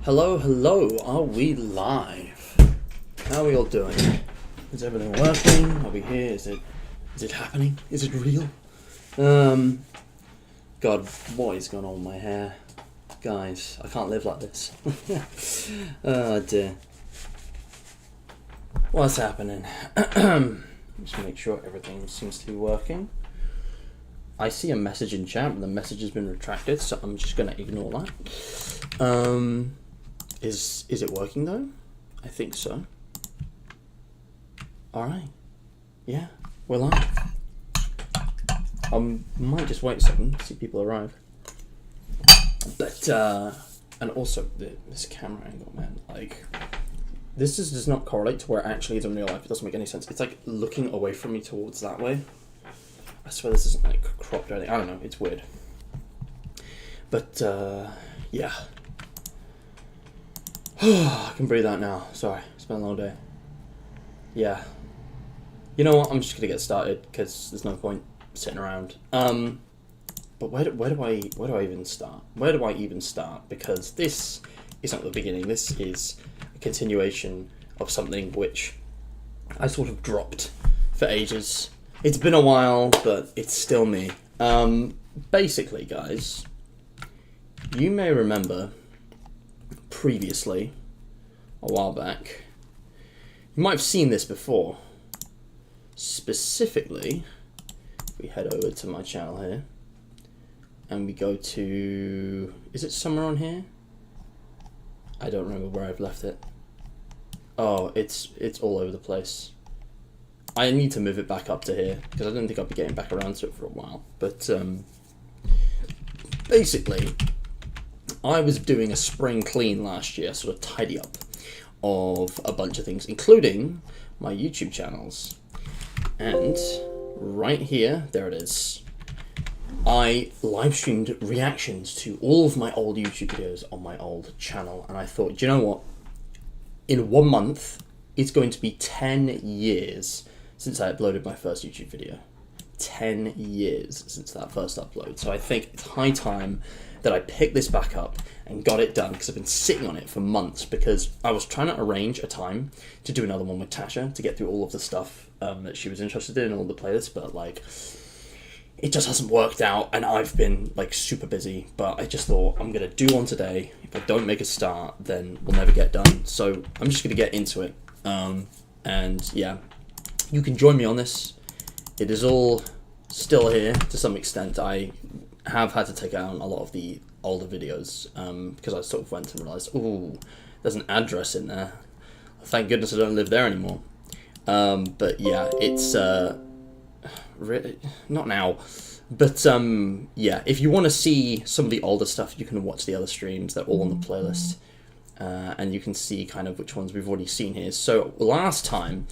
Hello, hello, are we live? How are we all doing? Is everything working? Are we here? Is it happening? Is it real? God, what is going on with my hair? Guys, I can't live like this. Oh dear. What's happening? Just make sure everything seems to be working. I see a message in chat, but the message has been retracted, so I'm just gonna ignore that. Is it working though? I think so. Alright. Yeah, we're live. Might just wait a second to see people arrive. But, and also, this camera angle, man, like, this does not correlate to where it actually is in real life. It doesn't make any sense. It's like looking away from me towards that way. I swear this isn't like cropped or anything. I don't know, it's weird. But, yeah. I can breathe out now. Sorry, it's been a long day. Yeah. You know what? I'm just gonna get started because there's no point sitting around. But where do I even start? Where do I even start? Because this is not the beginning. This is a continuation of something which I sort of dropped for ages. It's been a while, but it's still me. Basically, guys, you may remember previously, a while back, you might have seen this before. Specifically, if we head over to my channel here, and we go to, is it somewhere on here? I don't remember where I've left it. Oh, it's all over the place. I need to move it back up to here, because I don't think I'll be getting back around to it for a while. But, basically, I was doing a spring clean last year, sort of tidy up of a bunch of things, including my YouTube channels. And right here, there it is. I live streamed reactions to all of my old YouTube videos on my old channel, and I thought, you know what? In 1 month, it's going to be 10 years since I uploaded my first YouTube video. 10 years since that first upload. So I think it's high time that I picked this back up and got it done, because I've been sitting on it for months, because I was trying to arrange a time to do another one with Tasha to get through all of the stuff that she was interested in, all the playlists, but like, it just hasn't worked out, and I've been like super busy. But I just thought, I'm gonna do one today. If I don't make a start, then we'll never get done. So I'm just gonna get into it. And yeah, you can join me on this. It is all still here to some extent. I have had to take out a lot of the older videos because I sort of went and realised, ooh, there's an address in there. Thank goodness I don't live there anymore. But yeah, it's really not now. But yeah, if you want to see some of the older stuff, you can watch the other streams. They're all on the playlist, and you can see kind of which ones we've already seen here. So last time,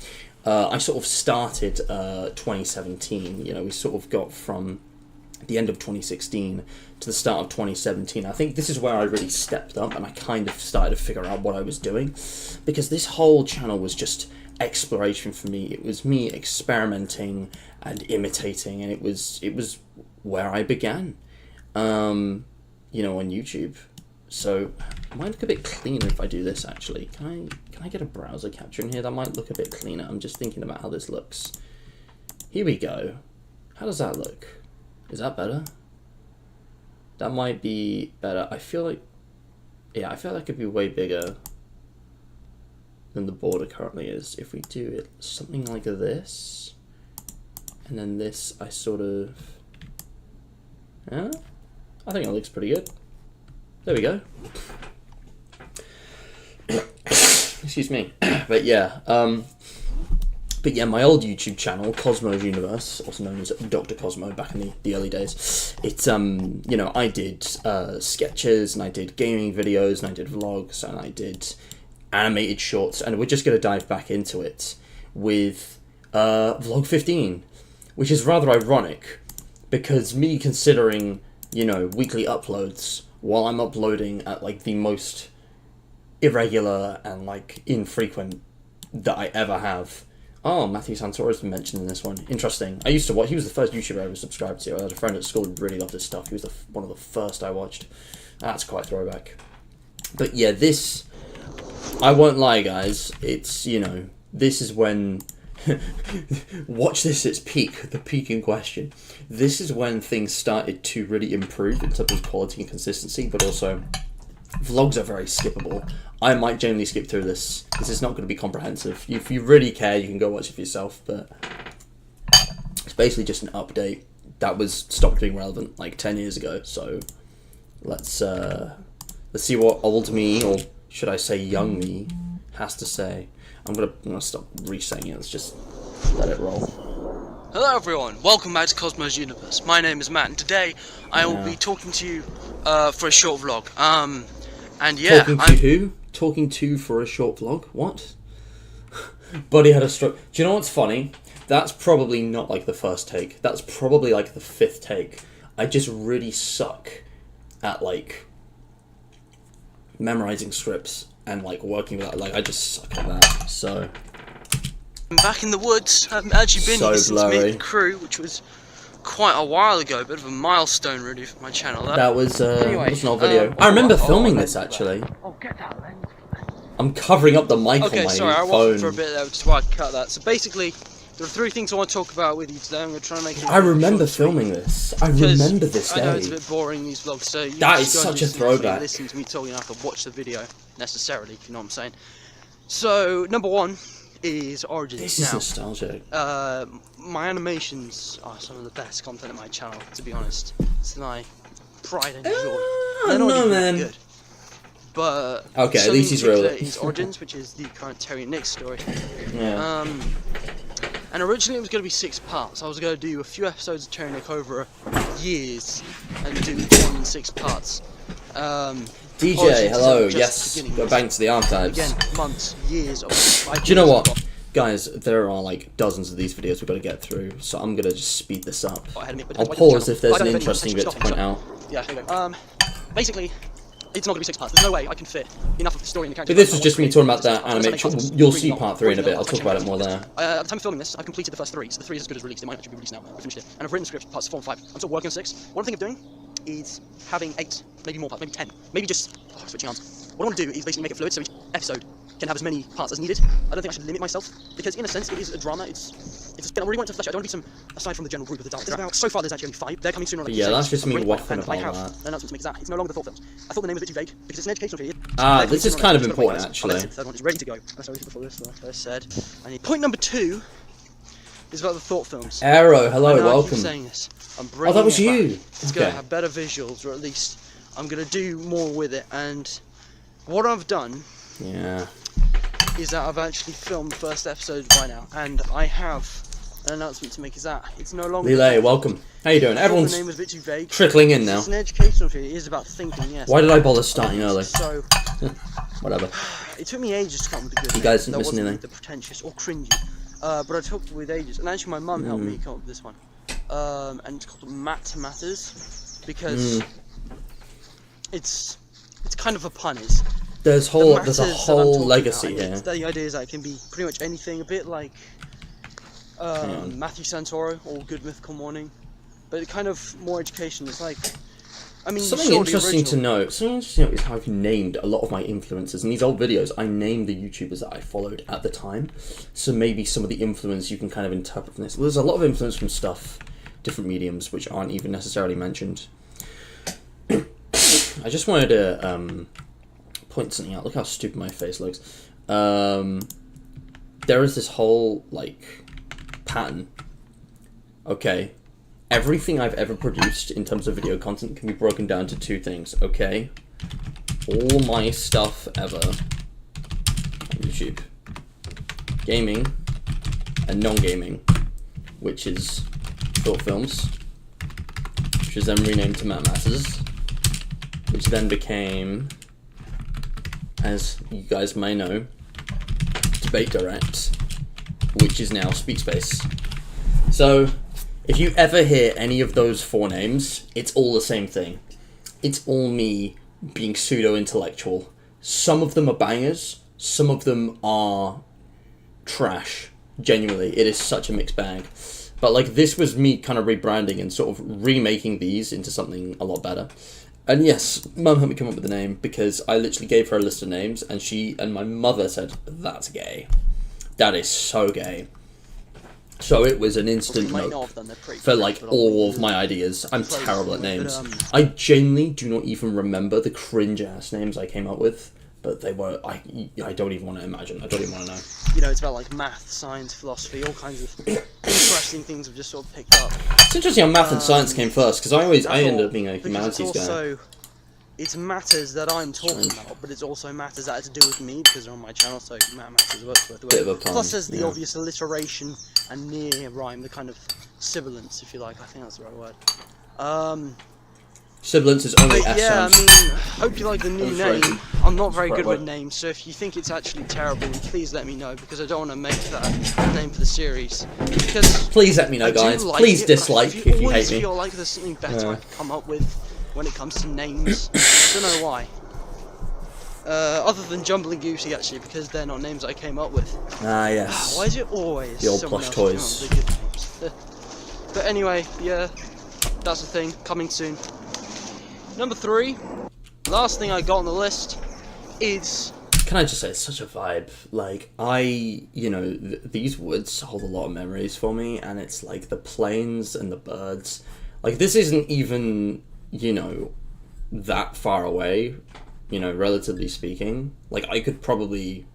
I sort of started 2017. You know, we sort of got from the end of 2016 to the start of 2017. I think this is where I really stepped up and I kind of started to figure out what I was doing, because this whole channel was just exploration for me. It was me experimenting and imitating, and it was where I began, you know, on YouTube. So it might look a bit cleaner if I do this, actually. Can I get a browser capture in here? That might look a bit cleaner. I'm just thinking about how this looks. Here we go. How does that look? Is that better? That might be better. I feel like, yeah, I feel like it could be way bigger than the border currently is. If we do it something like this, and then this, I sort of, yeah, I think it looks pretty good. There we go. Excuse me. But yeah, my old YouTube channel, Cosmo's Universe, also known as Dr. Cosmo back in the early days, it's, you know, I did sketches, and I did gaming videos, and I did vlogs, and I did animated shorts, and we're just going to dive back into it with vlog 15, which is rather ironic, because me considering, you know, weekly uploads, while I'm uploading at like the most irregular and like infrequent that I ever have. Oh, Matthew Santoro's been mentioned in this one. Interesting. I used to watch, he was the first YouTuber I ever subscribed to. I had a friend at school who really loved his stuff. He was one of the first I watched. That's quite a throwback. But yeah, this, I won't lie, guys. It's, you know, this is when, watch this, it's peak, the peak in question. This is when things started to really improve in terms of quality and consistency, but also vlogs are very skippable. I might generally skip through this because it's not going to be comprehensive. If you really care, you can go watch it for yourself, but it's basically just an update that was stopped being relevant like 10 years ago. So let's see what old me, or should I say young me, has to say. I'm gonna stop re-saying it. Let's just let it roll. Hello everyone, welcome back to Cosmos Universe. My name is Matt, and today I will be talking to you for a short vlog. And yeah, talking to who? Talking to for a short vlog? What? Buddy had a stroke. Do you know what's funny? That's probably not like the first take. That's probably like the 5th take. I just really suck at like memorizing scripts and like working with that. Like I just suck at that. So I'm back in the woods. I haven't actually been here since meeting the crew, which was quite a while ago. A bit of a milestone really for my channel. That was anyway, an old video. I remember filming this actually. Oh, get that lens. I'm covering up the mic on my phone. Okay, sorry, I waffled for a bit there, which is why I cut that. So basically, there are 3 things I want to talk about with you today. I'm going to try and make it. I remember filming this. I remember this day. I know it's a bit boring, these vlogs, so you that is such a throwback. Listen to me talking, you don't have to watch the video necessarily, if you know what I'm saying. So number 1 is Origins. This is nostalgic. My animations are some of the best content on my channel, to be honest. It's my pride and joy. They're not even that good. But okay, at least he's real. Is Origins, which is the current Terry and Nick story. Yeah. And originally it was going to be 6 parts. I was going to do a few episodes of Terry and Nick over years and do one in 6 parts. DJ, hello. Yes, go back to the archives. Again, months, years of. Do you know what, guys? There are like dozens of these videos we've got to get through, so I'm gonna just speed this up. I'll pause if there's an interesting bit to point out. Yeah. Basically, it's not going to be 6 parts. There's no way I can fit enough of the story in the character. But this was just me talking about that animation. You'll see part 3 in a bit. I'll talk about it more there. At the time of filming this, I've completed the first 3, so the 3 is as good as released. It might actually be released now. I finished it. And I've written the script, parts 4 and 5. I'm still working on 6. What I'm thinking of doing is having 8, maybe more parts, maybe 10. Maybe just switching arms. What I want to do is basically make it fluid, so each episode can have as many parts as needed. I don't think I should limit myself, because in a sense it is a drama. It's a spin. I really want to flesh it. I don't want to be aside from the general group of the dark. There's about, so far there's actually only 5. They're coming soon on like yeah, that's just me waffling about I have that. an announcement to make is that it's no longer the Thought Films. I thought the name was a bit too vague, because it's an educational video. This is kind of important actually. The third one is ready to go. That's already before this, like I said. And point number 2 is about the Thought Films. Arrow, hello, welcome. I keep saying this. I'm bringing that was it you. Back. It's going to have better visuals, or at least I'm going to do more with it. And what I've done is that I've actually filmed the first episode by now, and I have an announcement to make. Is that it's no longer. Lele, welcome. How you doing? Everyone's the name was a bit too vague. trickling in now. It's an educational video. It is about thinking. Yes. Why did I bother starting early? So whatever. It took me ages to come up with a good. You guys didn't that miss wasn't anything. the pretentious or cringy, but I took with ages, and actually my mum helped me come up with this one. And it's called Matt Matters, because it's kind of a pun. There's a whole legacy here. The idea is that it can be pretty much anything, a bit like Matthew Santoro or Good Mythical Morning, but kind of more education. It's like, I mean, something interesting to note. Something interesting to note is how I've named a lot of my influencers. In these old videos, I named the YouTubers that I followed at the time. So maybe some of the influence you can kind of interpret from this. Well, there's a lot of influence from stuff, different mediums, which aren't even necessarily mentioned. I just wanted to point something out. Look how stupid my face looks. There is this whole like pattern. Okay, everything I've ever produced in terms of video content can be broken down to 2 things. Okay, all my stuff ever on YouTube, gaming and non-gaming, which is Thought Films, which was then renamed to Matt Matters, which then became, as you guys may know, Debate Direct, which is now Speakspace. So, if you ever hear any of those 4 names, it's all the same thing. It's all me being pseudo-intellectual. Some of them are bangers, some of them are trash. Genuinely, it is such a mixed bag. But like, this was me kind of rebranding and sort of remaking these into something a lot better. And yes, Mum helped me come up with the name because I literally gave her a list of names, and she and my mother said, "That's gay. That is so gay." So it was an instant You might no know of them, they're pretty for cringe, like but all I'll of my ideas. I'm close, terrible at but, names. I genuinely do not even remember the cringe ass names I came up with, but they were. I don't even want to imagine. I don't even want to know. You know, it's about like math, science, philosophy, all kinds of interesting things I've just sort of picked up. It's interesting how math and science came first, because I ended up being a Because humanities it's also, guy. it's matters that I'm talking Strange. about, but it's also matters that have to do with me because they're on my channel, so matters works both Bit of ways. a pun, Plus there's the yeah. obvious alliteration and near rhyme, the kind of sibilance, if you like. I think that's the right word. Sibilance is only But S yeah, I sounds. mean, hope you like the new I'm afraid name. I'm not very Right, good with right. names, so if you think it's actually terrible, then please let me know, because I don't want to make that name for the series. Because Please let me know, I do guys. like Please it, but dislike I if you always hate me. feel like there's something better I Yeah. could come up with when it comes to names. Don't know why. Other than Jumbling Goosey, actually, because they're not names I came up with. Ah, yes. Why is it always The old someone plush else who toys. comes up with good names? But anyway, yeah, that's the thing. Coming soon. Number 3, last thing I got on the list is Can I just say, it's such a vibe. Like, these woods hold a lot of memories for me, and it's like the plains and the birds. Like, this isn't even, that far away, relatively speaking. Like, I could probably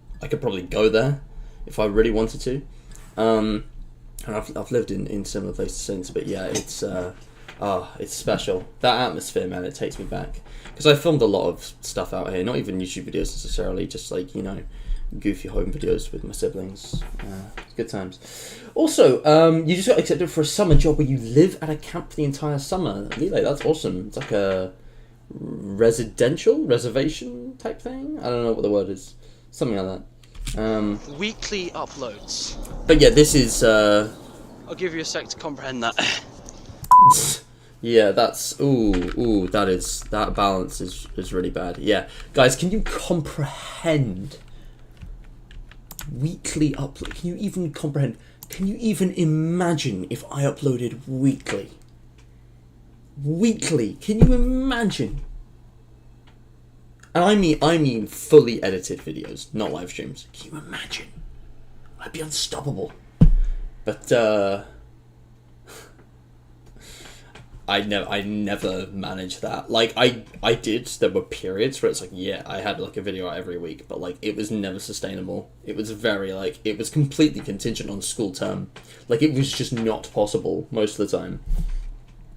go there if I really wanted to. And I've lived in similar places since, but yeah, it's special. That atmosphere, man, it takes me back. Because I filmed a lot of stuff out here, not even YouTube videos necessarily, just like, goofy home videos with my siblings. Good times. Also, you just got accepted for a summer job where you live at a camp for the entire summer. Lele, that's awesome. It's like a reservation type thing? I don't know what the word is. Something like that. weekly uploads. But yeah, this is... I'll give you a sec to comprehend that. Yeah, that's that balance is really bad. Yeah, guys, can you comprehend weekly upload? Can you even comprehend? Can you even imagine if I uploaded weekly? Weekly, can you imagine? And I mean fully edited videos, not live streams. Can you imagine? I'd be unstoppable. But I never managed that. Like, I did, there were periods where it's like, yeah, I had like a video out every week, but like, it was never sustainable. It was very, like, it was completely contingent on school term. Like, it was just not possible most of the time.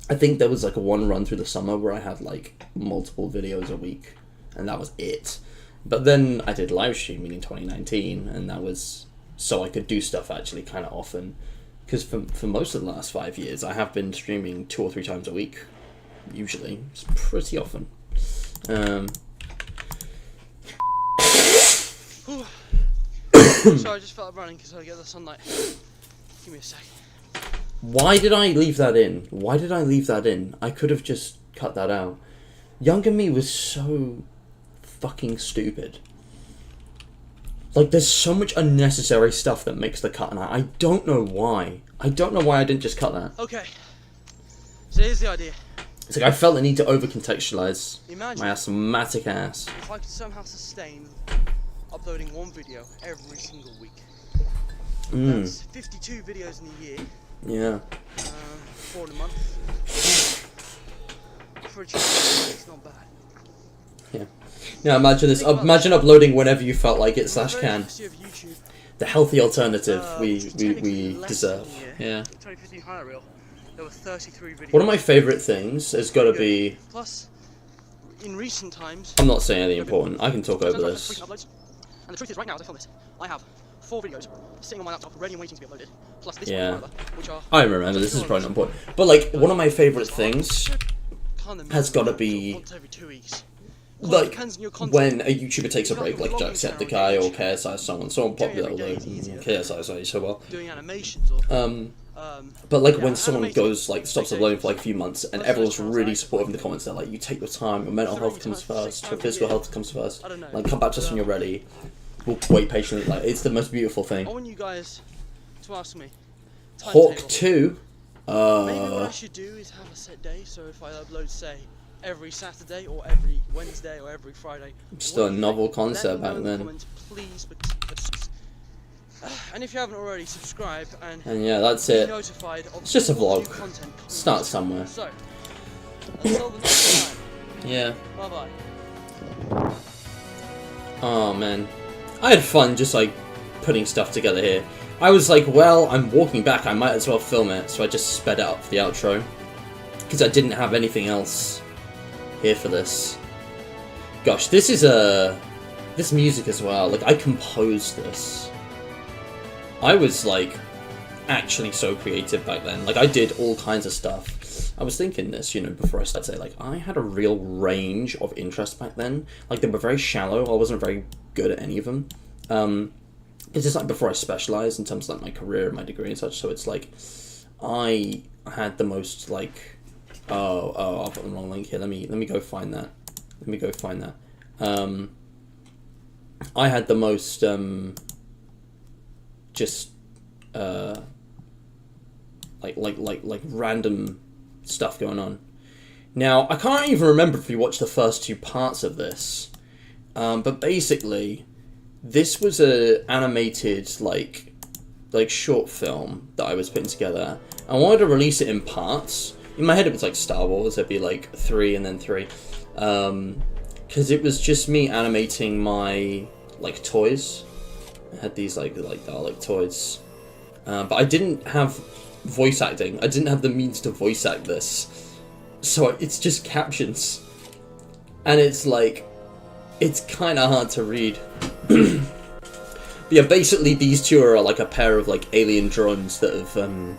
I think there was like one run through the summer where I had like multiple videos a week, and that was it. But then I did live streaming in 2019, and that was so I could do stuff actually kind of often. Because for most of the last 5 years, I have been streaming 2 or 3 times a week, usually. It's pretty often. Sorry, I just felt like running because I get the sunlight. Give me a sec. Why did I leave that in? Why did I leave that in? I could have just cut that out. Younger me was so fucking stupid. Like, there's so much unnecessary stuff that makes the cut, and I don't know why. I don't know why I didn't just cut that. Okay. So here's the idea. It's like I felt the need to over-contextualize Imagine my asthmatic ass. if I could somehow sustain uploading one video every single week. That's 52 videos in a year. Yeah. 4 in a month. For a channel, it's not bad. Yeah. Now imagine this. Think about Imagine uploading whenever you felt like it When I / very can. first year of YouTube, The healthy alternative which is technically we less deserve. than a year. Yeah. 2015 highlight reel, there were 33 videos. One of my favourite things has got to be. Plus, in recent times, I'm not saying anything important. I can talk over sometimes this. there's frequent uploads. And the truth is, right now as I film this, I have 4 videos sitting on my laptop ready and waiting to be uploaded. Plus this Yeah. one, which are I remember. This is probably not important. But like, one of my favourite things kind of has got to be once every 2 weeks. like Depends on your content. when a YouTuber takes a break, like Jacksepticeye or KSI, someone popular, Doing it every although day is easier. KSI is only so well. doing animations or But like Yeah, when someone animating goes like stops uploading for like a few months, and everyone's really supportive in the comments. They're like, "You take your time. Your mental health comes first. Your physical health comes first. I don't know. Like, come back to us when you're ready. We'll wait patiently." Like, it's the most beautiful thing. I want you guys to ask me. Hawk timetable. 2. Maybe what I should do is have a set day. So if I upload, say, every Saturday or every Wednesday or every Friday. Just What a do you novel think? concept Let me know back in the then. comments, please. And if you haven't already, subscribe And yeah, that's be it. notified of It's just a all vlog. new content coming Start soon. somewhere. So, until the next time. Yeah. Bye bye. Oh man, I had fun just like putting stuff together here. I was like, well, I'm walking back, I might as well film it, so I just sped it up for the outro because I didn't have anything else here for this. Gosh, this is this music as well. Like, I composed this. I was like actually so creative back then. Like, I did all kinds of stuff. I was thinking this, you know, before I started to say, like, I had a real range of interest back then. Like, they were very shallow. I wasn't very good at any of them. It's just like before I specialized in terms of like my career and my degree and such. So it's like I had the most like I'll put the wrong link here. Let me go find that. I had the most just like random stuff going on. Now I can't even remember if you watched the first two parts of this, but basically this was a animated like short film that I was putting together. I wanted to release it in parts. In my head it was like Star Wars. It'd be like 3 and then 3, because it was just me animating my like toys. I had these like Dalek toys, but I didn't have voice acting. I didn't have the means to voice act this, so it's just captions, and it's like it's kind of hard to read. But yeah, basically these two are like a pair of like alien drones that have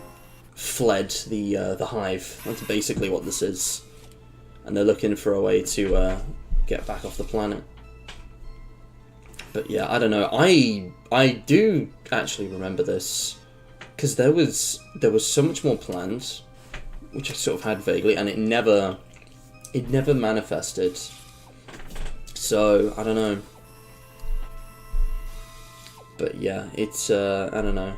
fled the hive. That's basically what this is, and they're looking for a way to get back off the planet. But yeah, I don't know. I do actually remember this because there was so much more planned, which I sort of had vaguely, and it never manifested. So I don't know. But yeah, it's I don't know.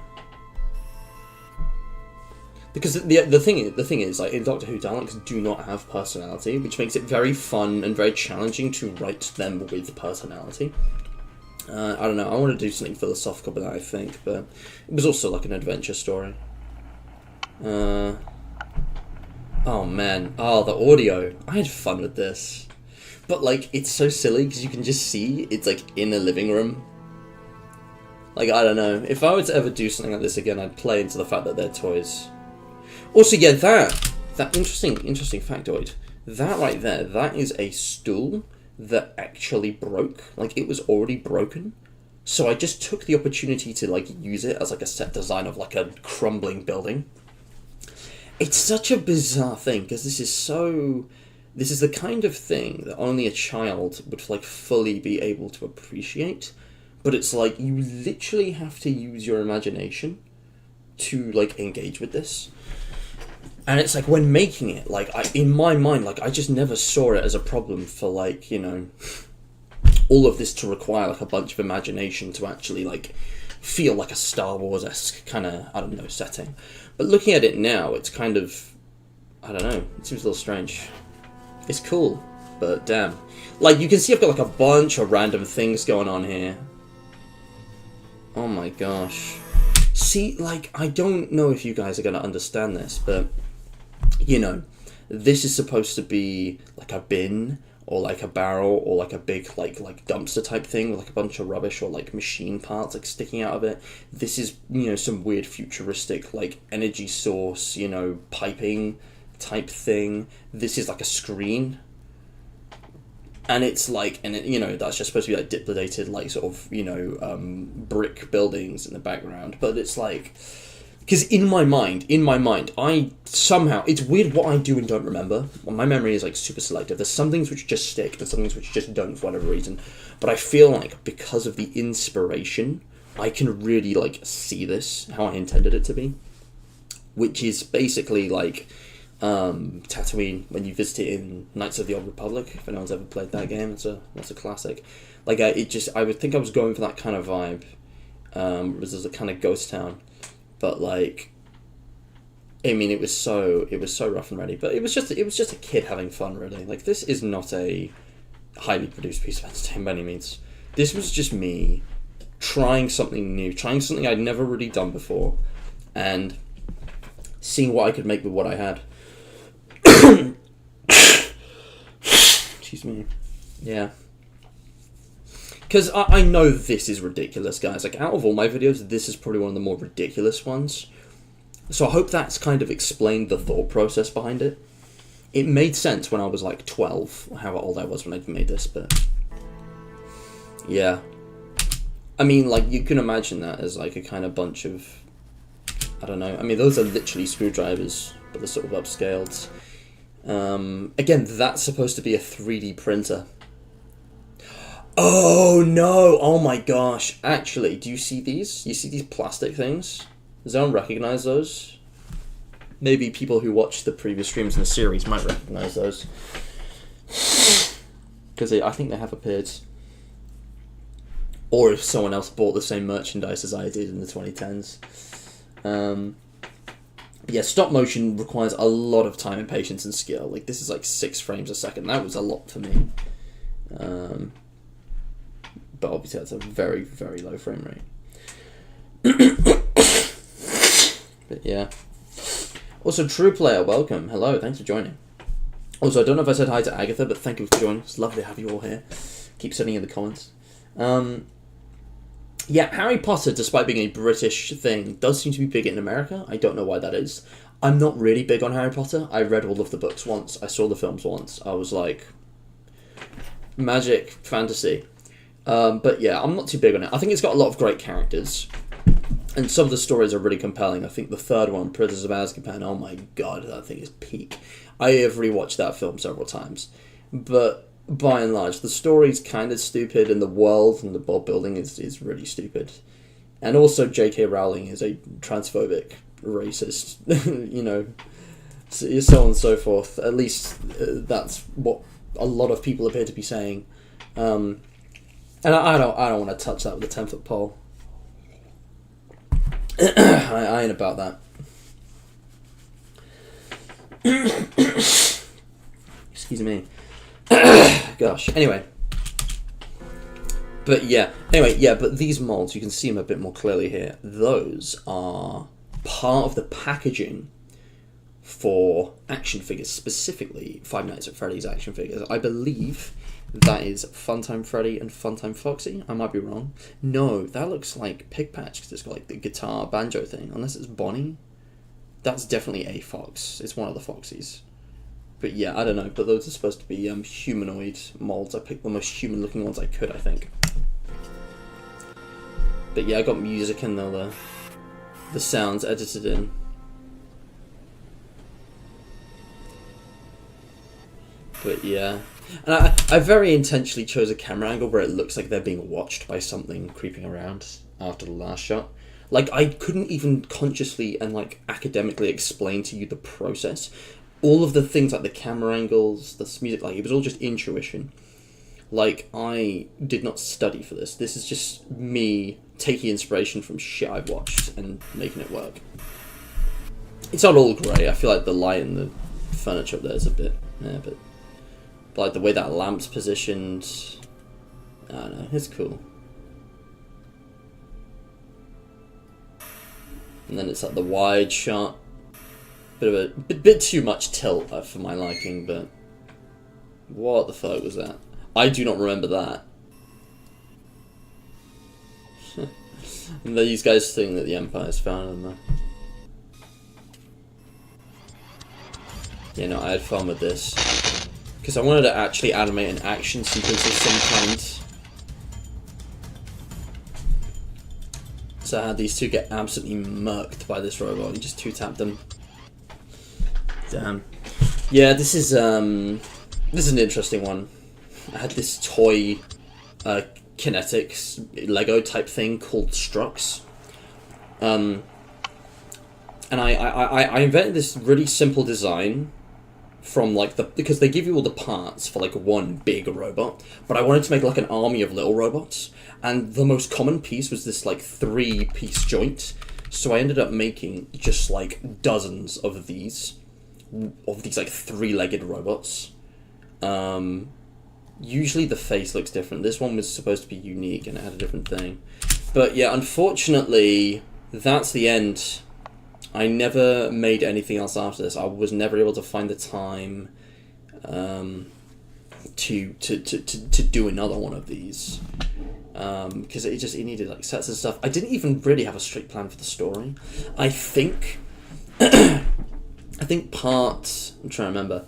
Because the thing is like in Doctor Who, Daleks do not have personality, which makes it very fun and very challenging to write them with personality. I don't know. I want to do something philosophical with that, I think, but it was also like an adventure story. Oh man, the audio. I had fun with this, but like it's so silly because you can just see it's like in a living room. Like, I don't know. If I were to ever do something like this again, I'd play into the fact that they're toys. Also, yeah, that interesting factoid. That right there, that is a stool that actually broke. Like, it was already broken. So I just took the opportunity to, like, use it as, like, a set design of, like, a crumbling building. It's such a bizarre thing, because this is the kind of thing that only a child would, like, fully be able to appreciate. But it's like, you literally have to use your imagination to, like, engage with this. And it's like, when making it, like, in my mind, like, I just never saw it as a problem for, like, you know, all of this to require, like, a bunch of imagination to actually, like, feel like a Star Wars-esque kind of, I don't know, setting. But looking at it now, it's kind of, I don't know, it seems a little strange. It's cool, but damn. Like, you can see I've got, like, a bunch of random things going on here. Oh my gosh. See, like, I don't know if you guys are going to understand this, but, you know, this is supposed to be, like, a bin, or, like, a barrel, or, like, a big, like dumpster type thing with, like, a bunch of rubbish, or, like, machine parts, like, sticking out of it. This is, you know, some weird futuristic, like, energy source, you know, piping type thing. This is, like, a screen. And it's like, and it, you know, that's just supposed to be like dilapidated, like sort of, you know, brick buildings in the background. But it's like, because in my mind, I somehow, it's weird what I do and don't remember. Well, my memory is like super selective. There's some things which just stick and some things which just don't for whatever reason. But I feel like because of the inspiration, I can really like see this, how I intended it to be. Which is basically like, Tatooine, when you visit it in Knights of the Old Republic. If anyone's ever played that game, that's a classic. Like, I would think I was going for that kind of vibe. This is a kind of ghost town, but like, I mean, it was so rough and ready, but it was just a kid having fun, really. Like, this is not a highly produced piece of entertainment by any means. This was just me trying something new, trying something I'd never really done before, and seeing what I could make with what I had. Excuse me. Yeah. Because I know this is ridiculous, guys. Like, out of all my videos, this is probably one of the more ridiculous ones. So I hope that's kind of explained the thought process behind it. It made sense when I was like 12, how old I was when I made this, but yeah. I mean, like, you can imagine that as like a kind of bunch of, I don't know. I mean, those are literally screwdrivers, but they're sort of upscaled. Again, that's supposed to be a 3D printer. Oh no! Oh my gosh! Actually, do you see these? You see these plastic things? Does anyone recognize those? Maybe people who watched the previous streams in the series might recognize those. Because I think they have appeared. Or if someone else bought the same merchandise as I did in the 2010s. Yeah, stop motion requires a lot of time and patience and skill. Like, this is like 6 frames a second. That was a lot for me. But obviously that's a very, very low frame rate. But yeah. Also, True Player, welcome. Hello, thanks for joining. Also, I don't know if I said hi to Agatha, but thank you for joining. It's lovely to have you all here. Keep sending in the comments. Yeah, Harry Potter, despite being a British thing, does seem to be big in America. I don't know why that is. I'm not really big on Harry Potter. I read all of the books once. I saw the films once. I was like, magic, fantasy. But yeah, I'm not too big on it. I think it's got a lot of great characters. And some of the stories are really compelling. I think the third one, Prisoners of Azkaban, oh my god, that thing is peak. I have rewatched that film several times. But by and large, the story's kind of stupid, and the world and the world building is really stupid. And also, J.K. Rowling is a transphobic, racist, you know, so on and so forth. At least that's what a lot of people appear to be saying. And I don't want to touch that with a 10-foot pole. I ain't about that. Excuse me. Gosh. Anyway. But yeah. Anyway, yeah, but these molds, you can see them a bit more clearly here. Those are part of the packaging for action figures, specifically Five Nights at Freddy's action figures. I believe that is Funtime Freddy and Funtime Foxy. I might be wrong. No, that looks like Pig Patch because it's got like the guitar banjo thing. Unless it's Bonnie. That's definitely a fox. It's one of the Foxies. But yeah, I don't know. But those are supposed to be humanoid molds. I picked the most human looking ones I could, I think. But yeah, I got music and all the sounds edited in. But yeah. And I very intentionally chose a camera angle where it looks like they're being watched by something creeping around after the last shot. Like, I couldn't even consciously and, like, academically explain to you the process. All of the things, like the camera angles, the music, like, it was all just intuition. Like, I did not study for this. This is just me taking inspiration from shit I've watched and making it work. It's not all grey. I feel like the light and the furniture up there is a bit, yeah, but like the way that lamp's positioned, I don't know, it's cool. And then it's like the wide shot. Bit too much tilt for my liking, but what the fuck was that? I do not remember that. And these guys think that the Empire's found them. Yeah, no, I had fun with this. Because I wanted to actually animate an action sequence of some kind. So I had these two get absolutely murked by this robot. You just two-tapped them. Damn. Yeah, this is an interesting one. I had this toy kinetics Lego type thing called Strux. And I invented this really simple design from like because they give you all the parts for like one big robot, but I wanted to make like an army of little robots, and the most common piece was this like 3-piece joint. So I ended up making just like dozens of these like three-legged robots. Usually the face looks different. This one was supposed to be unique and it had a different thing. But yeah, unfortunately, that's the end. I never made anything else after this. I was never able to find the time to do another one of these. Because it needed like sets and stuff. I didn't even really have a straight plan for the story. I think I'm trying to remember.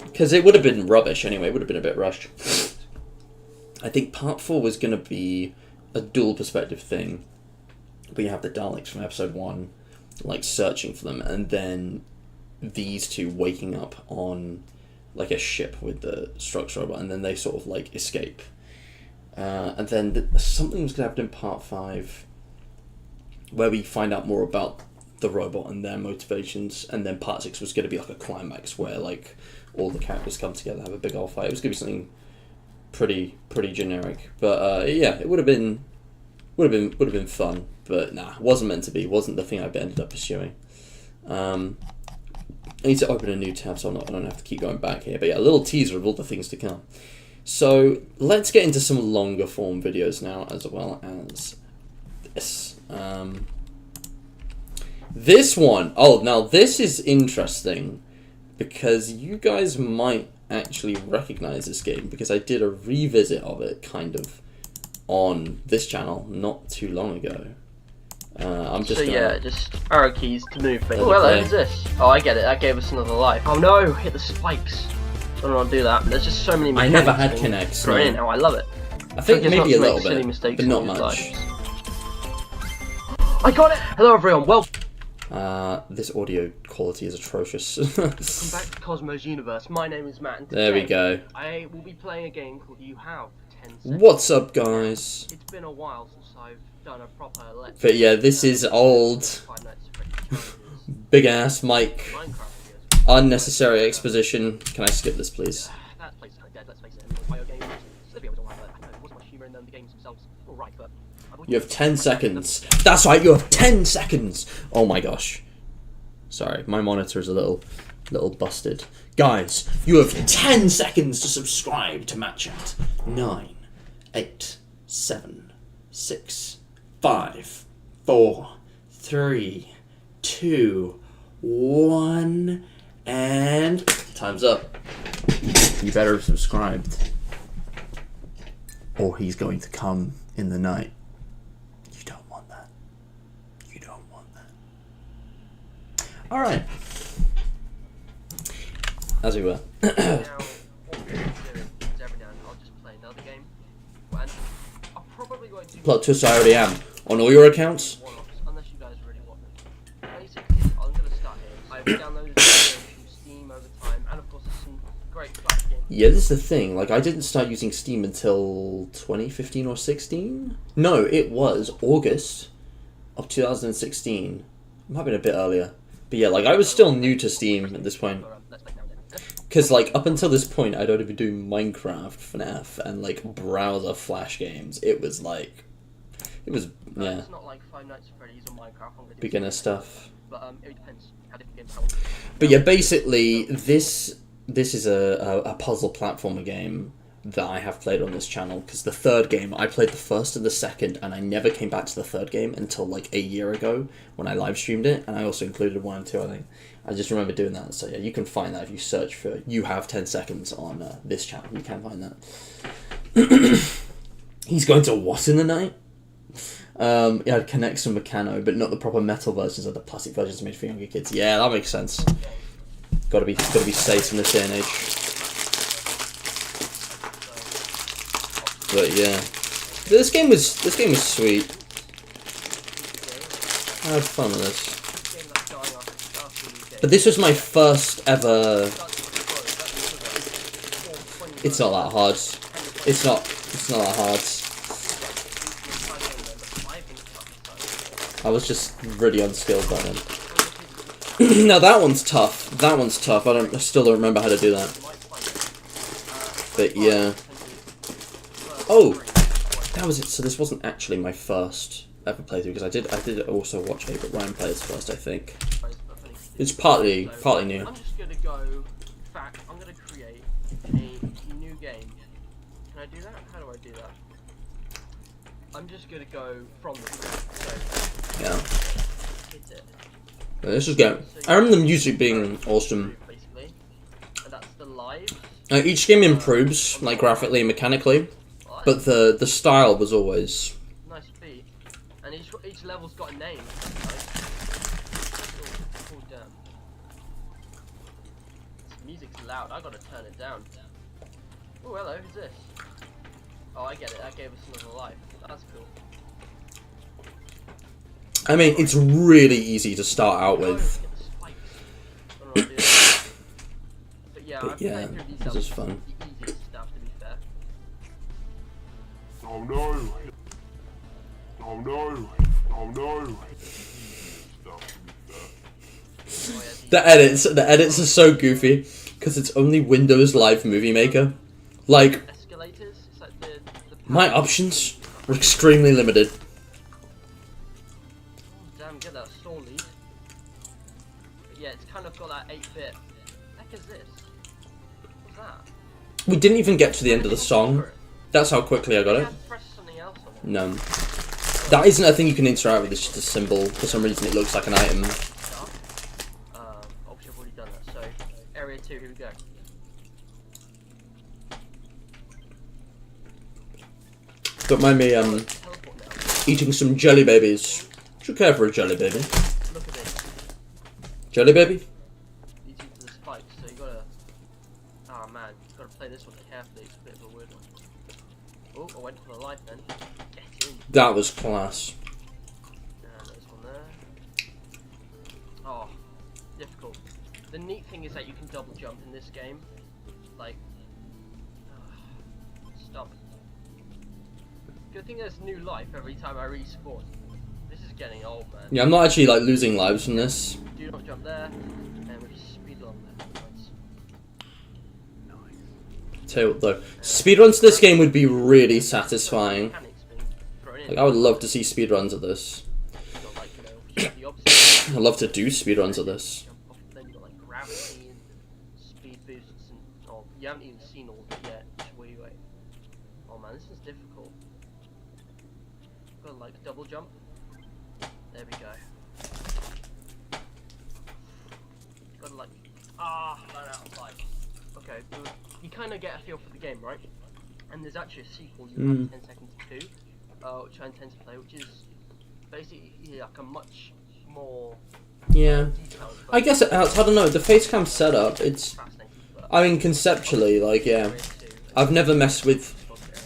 Because it would have been rubbish anyway, it would have been a bit rushed. I think part 4 was going to be a dual perspective thing. But you have the Daleks from episode 1, like searching for them, and then these two waking up on like a ship with the Strux robot, and then they sort of like escape. And then something was going to happen in part 5 where we find out more about the robot and their motivations, and then part 6 was going to be like a climax where like all the characters come together, have a big old fight. It was going to be something pretty generic, but yeah, it would have been fun, but nah, it wasn't meant to be. It wasn't the thing I ended up pursuing. I need to open a new tab, so I don't have to keep going back here. But yeah, a little teaser of all the things to come. So let's get into some longer form videos now, as well as this. This one, now this is interesting because you guys might actually recognize this game because I did a revisit of it kind of on this channel not too long ago. I'm just just arrow keys to move things. Oh, hello, who's this? Oh, I get it, that gave us another life. Oh no, hit the spikes. I don't want to do that. There's just so many mechanics. I never had Kinects. Right now, I love it. I think maybe a little bit, but not much. I got it! Hello everyone, welcome. This audio quality is atrocious. Welcome back to Cosmos Universe. My name is Matt, and today there we go. I will be playing a game called You Have 10 Seconds. What's up, guys? It's been a while since I've done a proper let's But yeah, this is old. Big ass mic. Unnecessary exposition. Can I skip this, please? That place is kind of dead, let's face it. Bio games, Slippery was alright, but I don't know, there wasn't much humour in them. The games themselves, alright, but... You have 10 seconds. That's right, you have 10 seconds! Oh my gosh. Sorry, my monitor is a little busted. Guys, you have 10 seconds to subscribe to MattChat. 9, 8, 7, 6, 5, 4, 3, 2, 1, and time's up. You better have subscribed, or he's going to come in the night. You don't want that. You don't want that. Alright. As we were. Now, what we're going to do is every now and then I'll just play another game. And I'm probably going to... Plot twist, I already am. On all your accounts? Unless you guys really want them. Basically, I'm going to start here. I've downloaded games from Steam over time, and of course there's some great Flash games. Yeah, this is the thing. Like, I didn't start using Steam until 2015 or 16? No, it was August of 2016. It might have been a bit earlier. But yeah, like, I was still new to Steam at this point. Because, like, up until this point, I'd only been doing Minecraft, FNAF, and, like, browser Flash games. It was, like... It was, yeah. It's not like Five Nights at Freddy's or Minecraft. Beginner stuff. But, it depends how different games are. But yeah, basically, this is a puzzle platformer game that I have played on this channel, because the third game, I played the first and the second, and I never came back to the third game until, like, a year ago, when I live streamed it, and I also included 1 and 2, I think. I just remember doing that, so yeah, you can find that if you search for You Have 10 Seconds on this channel, you can find that. He's going to what in the night? Yeah, I'd connect some Meccano, but not the proper metal versions of the plastic versions made for younger kids. Yeah, that makes sense. Gotta be safe in this day and age. But yeah, this game was sweet. I had fun with this. But this was my first ever. It's not that hard. It's not that hard. I was just really unskilled by then. Now that one's tough. I still don't remember how to do that. But yeah. Oh, that was it. So this wasn't actually my first ever play through, because I did also watch it, but Ryan plays first, I think. It's partly new. I'm just gonna go. In fact, I'm gonna create a new game. Can I do that? How do I do that? I'm just gonna go from the scratch. So Yeah. hit it. This is good. I remember the music being awesome. Basically, and that's the live. Each game improves, like graphically and mechanically, but the style was always. Nice beat, and each level's got a name. Nice. Oh damn. This music's loud. I gotta turn it down. Oh hello, who's this? Oh, I get it. That gave us another life. That's cool. I mean, it's really easy to start out with. But yeah, But yeah, this is fun. The easiest stuff, to be fair. Oh no! Oh no! Oh no! The edits are so goofy because it's only Windows Live Movie Maker. Like, Escalators. It's like the my options are extremely limited. Damn, get that stall lead. But yeah, it's kind of got that 8-bit. What the heck is this? What's that? We didn't even get to the end of the song. That's how quickly I got You it. have to press something else on it. No. That isn't a thing you can interact with, it's just a symbol. For some reason it looks like an item. Obviously I've already done that, so area 2, here we go. Don't mind me Teleport now. eating some jelly babies. Would you care for a jelly baby? Look at this. Jelly baby? These are the spikes, so you gotta. Oh man, you gotta play this one carefully, it's a bit of a weird one. Oh, I went for the life then. Get in. That was class. And there's one there. Oh, difficult. The neat thing is that you can double jump in this game. Like. Stop. Good thing there's new life every time I respawn. This is getting old, man. Yeah, I'm not actually like losing lives from this. Do not jump there, and we just speed along there. Nice. Tell you what though, speedruns to this game would be really satisfying. Mechanics being thrown in. Like, I would love to see speedruns of this. You've got, like, you know, the opposite. I'd love to do speedruns of this. Jump off, then you've got like gravity and speed boosts, and oh, you haven't even seen all of it yet. Just wait. Oh man, this is difficult. Got like double jump. There we go. Got like ran out of life. Okay, but you kind of get a feel for the game, right? And there's actually a sequel you have 10 seconds to, which I intend to play, which is basically like a much more Yeah. detailed. I guess it helps. I don't know, the facecam setup, it's... Fascinating, but I mean, conceptually, like, yeah. I've never messed with,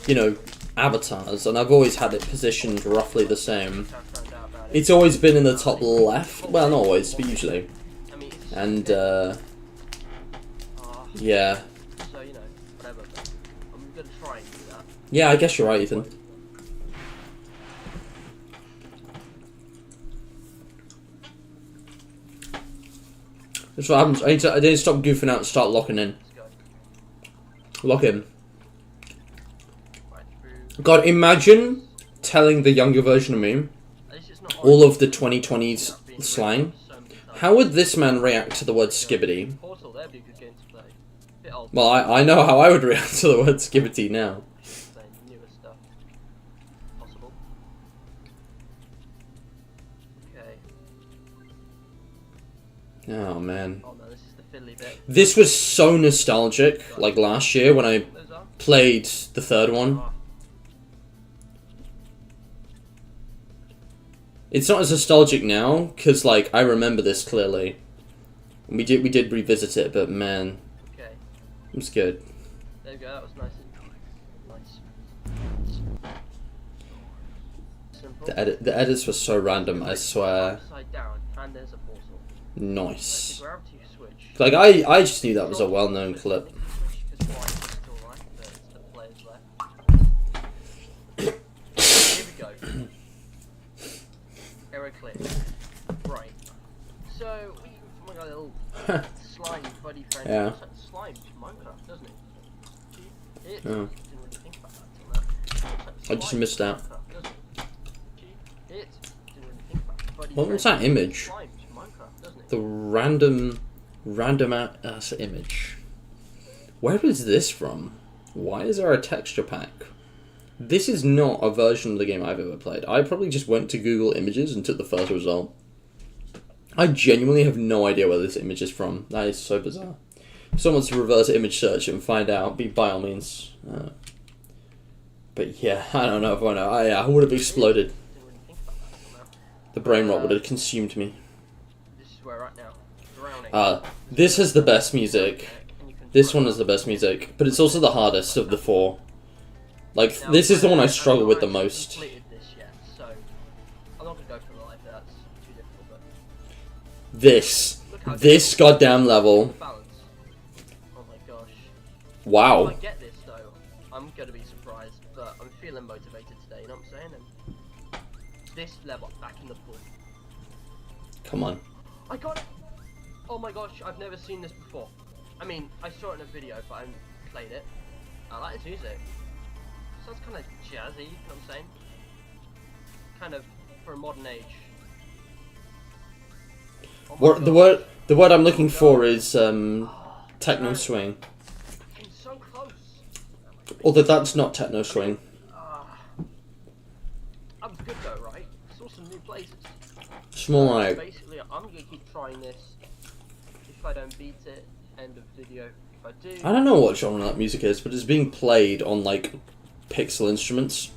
you know, avatars, and I've always had it positioned roughly the same. It's always been in the top left. Well, not always, but usually. And, yeah. So, you know, whatever. I'm gonna try and do that. Yeah, I guess you're right, Ethan. That's what happens. I need to stop goofing out and start locking in. Let's go. Lock in. Right through. God, imagine telling the younger version of me At least it's not all of the 2020s slang. How would this man react to the word skibbity? Portal, that'd be a good game to play. Bit old. Well, I know how I would react to the word skibbity now. Playing newer stuff. Possible. Okay. Oh, man. Oh no, this is the fiddly bit. This was so nostalgic, like last year when I Those are? played the third one. Ah. It's not as nostalgic now, because, like, I remember this clearly. We did revisit it, but man, Okay. it was good. There we go, that was nice. Nice. Simple. The edits were so random, I swear. Upside down, and there's a portal. Nice. The gravity switch. Like, I just knew that was a well-known clip. Here we go. Error clear. Right. So we from like a little slime buddy friend. Yeah. It's like slime to Minecraft, doesn't it? It Oh. didn't really think about that till now. It's like I just slime missed to out. Minecraft, doesn't it? did. Didn't really think about it. But he What was said that image? slimes in Minecraft, doesn't it? The random ass image. Where is this from? Why is there a texture pack? This is not a version of the game I've ever played. I probably just went to Google Images and took the first result. I genuinely have no idea where this image is from. That is so bizarre. If someone wants to reverse image search it and find out, by all means. But yeah, I don't know if I know. I would have exploded. Didn't really think about that until now. The brain rot would have consumed me. This is where we're at now. Drowning. This has the best music. And you can This drown. one has the best music, but it's also the hardest of the four. Like, Now, this is the one I I've struggle with the already most. completed this yet, so I'm not gonna go for the life. That's too difficult. But This goddamn level. balance. Oh my gosh. If Wow. I get this though, I'm gonna be surprised. But I'm feeling motivated today. You know what I'm saying? And this level, back in the pool. Come on. I got it. Oh my gosh, I've never seen this before. I mean, I saw it in a video, but I haven't played it. I like this music. Sounds kind of jazzy, you know what I'm saying? Kind of for a modern age. Oh my What, God. the word I'm looking for is techno swing. It's so close. Although that's not techno swing. I'm good though, right? Saw some new places. It's more like, Basically, I'm gonna keep trying this. If I don't beat it, end of video. If I do, I don't know what genre that music is, but it's being played on like pixel instruments.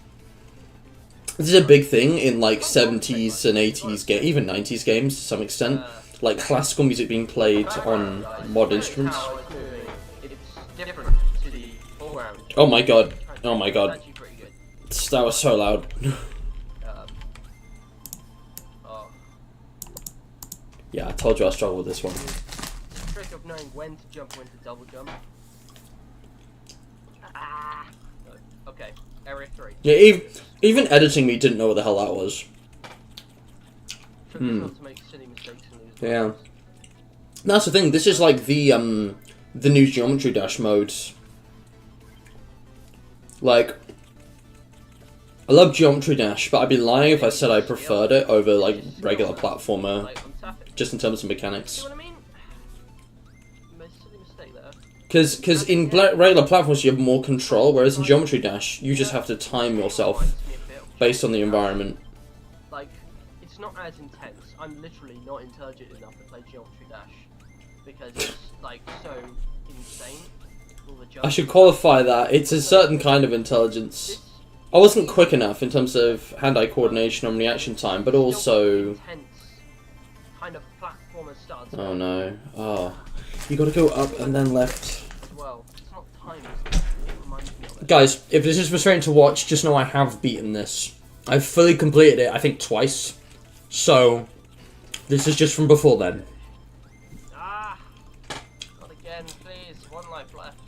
This is a big thing in like 70s and 80s even 90s games to some extent. Like classical music being played on mod instruments. how it's moving, it's different to the all-round. Oh my god. Oh my It's god. actually pretty good. That was so loud. Oh, Yeah, I told you I struggle with this one. the trick of knowing when to jump, when to double jump. Ah. No. Okay, area 3. Yeah, even editing me didn't know what the hell that was. Trick is not to make silly mistakes and lose. Yeah. points. That's the thing. This is like the new Geometry Dash mode. Like, I love Geometry Dash, but I'd be lying if I said I preferred it over like regular platformer, Like, I'm tapping. just in terms of See mechanics. what I mean? Silly mistake there. Because in regular platforms you have more control, whereas in Geometry Dash you just have to time yourself Reminds me a bit of based on the environment. Like, it's not as intense. I'm literally not intelligent enough to play Geometry Dash because it's like so insane. All the I jumps. should qualify that. It's a certain kind of intelligence. This I wasn't quick enough in terms of hand-eye coordination and reaction time, but still also... intense kind of platformer stance Oh no. Oh. You gotta go up and then left. as well. It's not timed. It reminds me of it. Guys, if this is frustrating to watch, just know I have beaten this. I've fully completed it, I think twice. So, this is just from before then. Ah! Not again, please. One life left.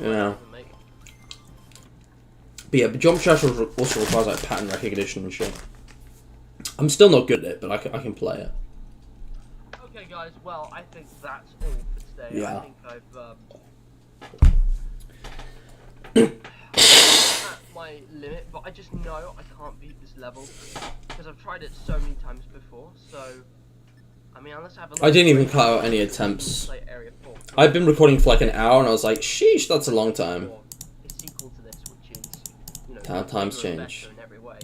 Yeah. Make it. But yeah, but Jump Dash also requires like pattern recognition and shit. I'm still not good at it, but I can play it. Okay, guys. Well, I think that's all for today. Yeah. I think I've at my limit, but I just know I can't beat this level because I've tried it so many times before. So, I mean, unless I have a I didn't even cut out any attempts. play Area 4. I've been recording for like an hour and I was like, sheesh, that's a long time. Or a sequel to this, which is, you know, How times bigger and change. better in every way.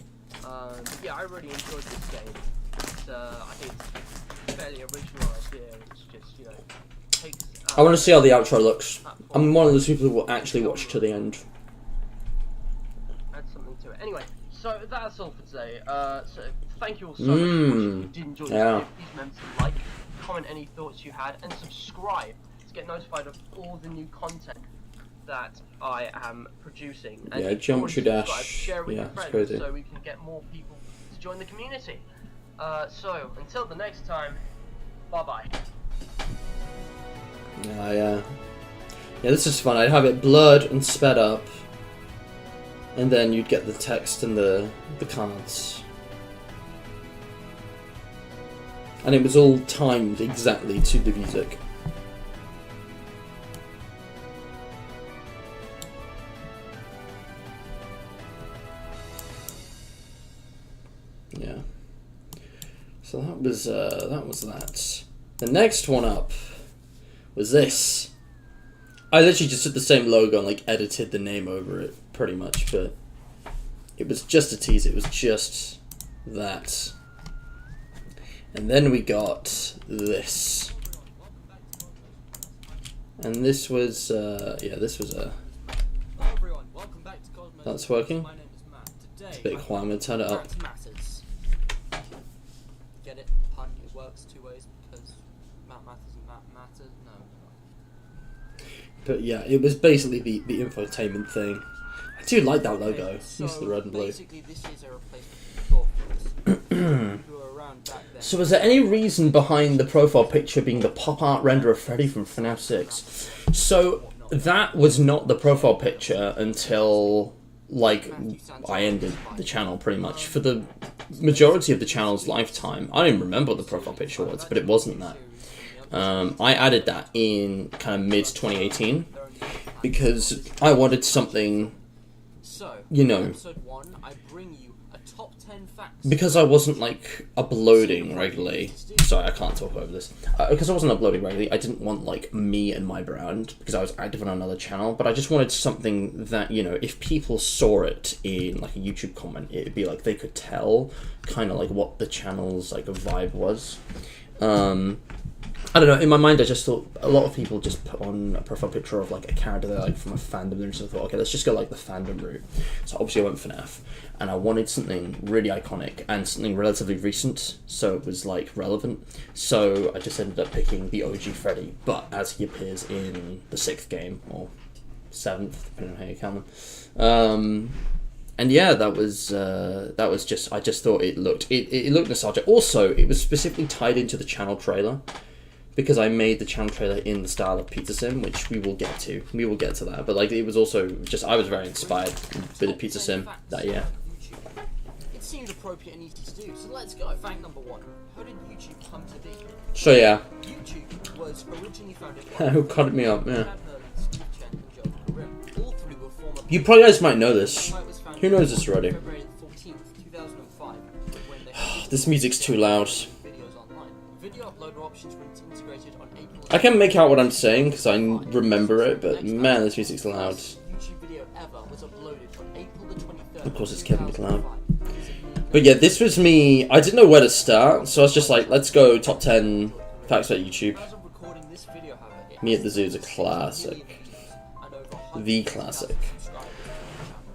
Yeah, I really enjoyed this game. It's, I think it's a fairly original idea. It's just, you know, takes. I want to see how the outro looks. I'm one of those people who will actually watch to the end. Add something to it. Anyway, so that's all for today. So thank you all so much for watching. If you did enjoy this Yeah. video, please remember to like, comment any thoughts you had, and subscribe to get notified of all the new content that I am producing. And Yeah, if you already Geometry subscribed, Dash. share it with Yeah, your it's friends crazy. so we can get more people to join the community. So until the next time, bye bye. Yeah, this is fun. I'd have it blurred and sped up. And then you'd get the text and the cards. And it was all timed exactly to the music. So that was that. The next one up was this. I literally just took the same logo and like edited the name over it, pretty much, but it was just a teaser. It was just that. And then we got this. And this was, this was a... Hello everyone, welcome back to Cosmos. That's working? My name is Matt. Today, It's a bit quiet, I'm going to turn it up. Matt matters. Get it? Pun, it works two ways because Matt matters and Matt matters. No. But yeah, it was basically the infotainment thing. I do like that logo. So Use the red and blue. basically this is a replacement for Thorfilms, who were around back then. So was there any reason behind the profile picture being the pop art render of Freddy from FNAF 6? So that was not the profile picture until like I ended the channel pretty much. For the majority of the channel's lifetime, I don't even remember what the profile picture was, but it wasn't that. I added that in kind of mid 2018 because I wanted something, So, you know, episode 1, I bring you a top 10 facts. because I wasn't like uploading regularly. Sorry, I can't talk over this. Because I wasn't uploading regularly, I didn't want like me and my brand because I was active on another channel. But I just wanted something that, you know, if people saw it in like a YouTube comment, it'd be like they could tell kind of like what the channel's like a vibe was. I don't know, in my mind I just thought a lot of people just put on a profile picture of like a character they like from a fandom, and so I thought, okay, let's just go like the fandom route. So obviously I went FNAF, and I wanted something really iconic and something relatively recent, so it was like relevant. So I just ended up picking the OG Freddy, but as he appears in the 6th game, or 7th, depending on how you count them. And yeah, that was just, I just thought it looked nostalgic. Also, it was specifically tied into the channel trailer, because I made the channel trailer in the style of Pizza Sim, which we will get to. We will get to that. But like, it was also just, I was very inspired with the Pizza Sim that year. It seemed appropriate and easy to do, so let's go. Fact number 1. How did YouTube come to be? So yeah, YouTube was originally founded who cut me up? Yeah, Chad Hurley, Steve Chen, and Joe Grimm. All three were former. you probably guys might know this. The site was founded Who knows this already? February 14th, 2005, when they had This music's too loud. videos online. Video uploader options were integrated on April. I can make out what I'm saying because I remember it, but man, this music's loud. YouTube video ever was uploaded on April the 23rd. Of course, it's Kevin McLeod. 2005. But yeah, this was me. I didn't know where to start, so I was just like, let's go top 10 facts about YouTube. As of recording this video, however, it Me has at the Zoo is a classic. and over The 100,000 classic. subscribers.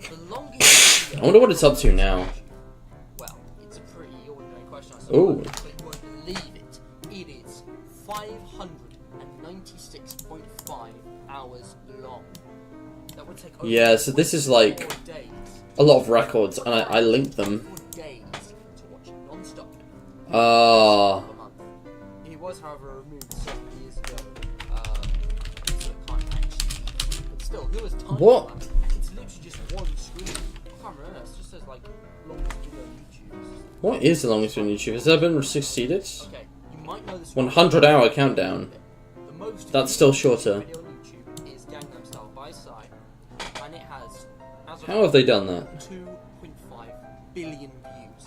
The longest video- I wonder what it's up to now. Well, it's a pretty ordinary question, I Ooh. suppose, but you won't believe it. It is 596.5 hours long. That would take over Yeah, so this is like 4 days. a lot of records, and I linked them. 4 days to watch non-stop Ah, of a month. He was, however, removed 7 years ago. So it can't actually. But still, who has time What? for that? It's literally just one screen. I can't remember. It just says like longest video on YouTube. what is the longest video on YouTube? Has that been succeeded? Okay, you might know this. 100-hour countdown. The most That's still shorter. video on YouTube is Gangnam Style by Psy, and it has, as of How have they done that? 2.5 billion views.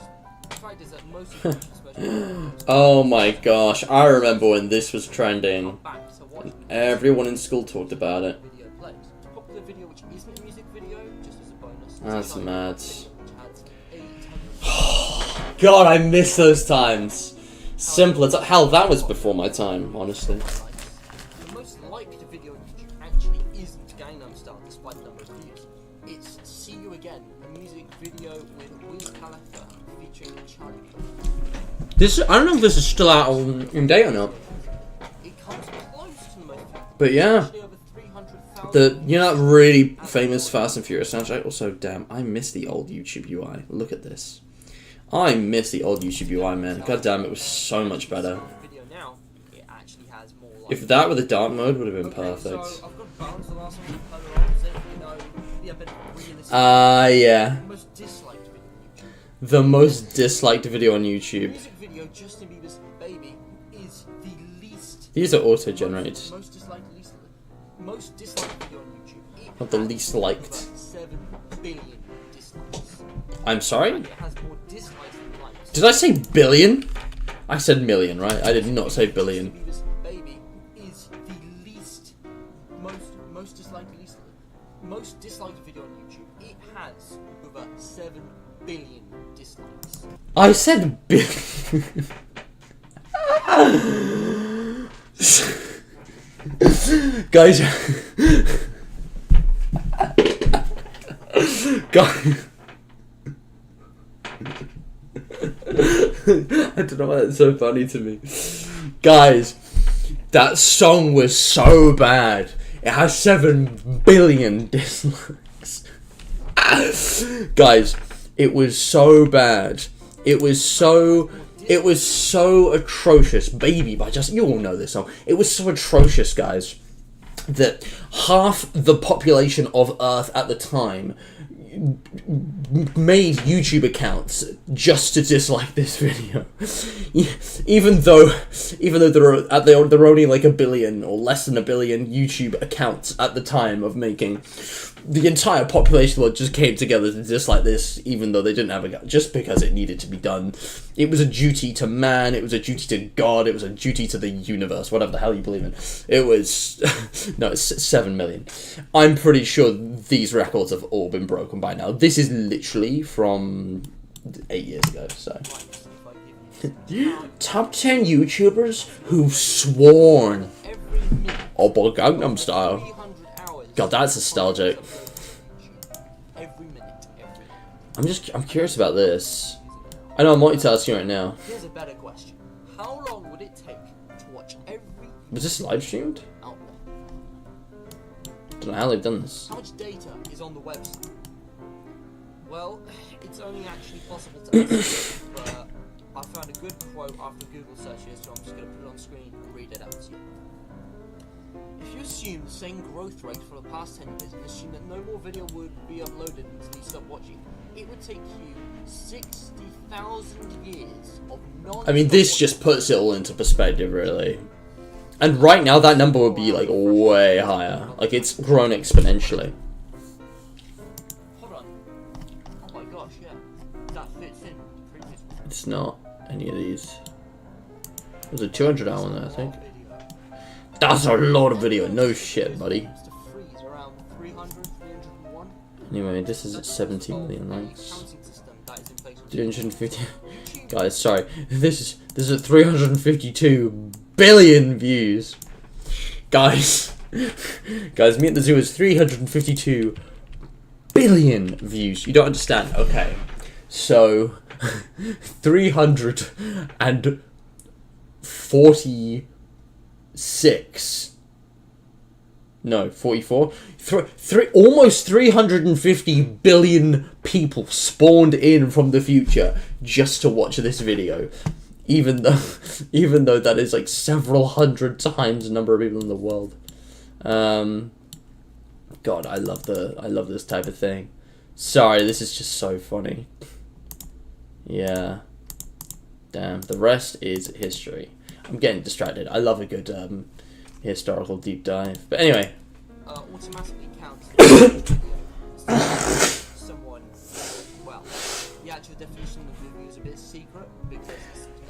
The fact is that most of YouTube's special Oh my gosh, I remember when this was trending. come back to watch Everyone in school talked about it. video plays. A popular video which isn't a music video, just as a bonus. is That's a China mad. video which has 800 God, I miss those times. Simpler. Hell, that was before my time, honestly. likes. The most liked video on YouTube actually isn't Gangnam Style, despite the number of views. It's See You Again, a music video with Wiz Khalifa featuring Charlie Puth. This, I don't know if this is still out in date or not. It comes close to the most But yeah, actually over 300,000. that really famous Fast and Furious soundtrack. Also, damn, I miss the old YouTube UI. Look at this. I miss the old YouTube UI, man. God damn, it was so much better. The video now, it actually has more like. If that were the dark mode, would have been Okay, so perfect. I've got balance the last one, polar opposite, you know, be a bit realistic. Yeah. The most disliked video on YouTube. The most disliked video on The YouTube. music video Justin Bieber's Baby is the least. These are auto-generated. Most disliked video on YouTube. It Not the has least liked. over 7 billion dislikes. I'm sorry? It has more dislikes than likes. Did I say billion? I said million, right? I did not say billion. Beavis Baby is the most disliked video on YouTube. It has over 7 billion dislikes. I said guys, guys. I don't know why that's so funny to me. Guys, that song was so bad. It has 7 billion dislikes. Guys, it was so bad. It was so atrocious. Baby by Justin. You all know this song. It was so atrocious, guys, that half the population of Earth at the time made YouTube accounts just to dislike this video, even though there were only like 1 billion or less than 1 billion YouTube accounts at the time of making. The entire population of the world just came together to dislike this, even though they didn't have a just because it needed to be done. It was a duty to man. It was a duty to God. It was a duty to the universe. Whatever the hell you believe in. It was no, it's 7 million. I'm pretty sure these records have all been broken by now. This is literally from 8 years ago. So, top 10 YouTubers who've sworn Oppa Gangnam Style. God, that's nostalgic. I'm curious about this. I know I'm multitasking right now. Here's a better question. How long would it take to watch every Was this live streamed? outlet? Don't know how they've done this. How much data is on the website? Well, it's only actually possible to estimate, but I found a good quote after Google search here, so I'm just going to put it on screen and read it out to you. If you assume the same growth rate for the past 10 years and assume that no more video would be uploaded until you stop watching, it would take you 60,000 years of non- I mean, this just puts it all into perspective, really. And right now, that number would be, like, way higher. Like, it's grown exponentially. Hold on. Oh my gosh, yeah. That fits in the previous one. It's not any of these. There's a 200 hour one there, I think. That's a lot of video. No shit, buddy. Anyway, this is at 70 million likes. 350. Guys, sorry. This is at 352 billion views. Guys, Me at the Zoo is 352 billion views. You don't understand. Okay, so 346. No, 44. Almost 350 billion people spawned in from the future just to watch this video, even though that is like several hundred times the number of people in the world. God, I love this type of thing. Sorry, this is just so funny. Yeah. Damn. The rest is history. I'm getting distracted. I love a good historical deep dive. But anyway. Automatically counts someone. Well, the actual definition of the video is a bit secret because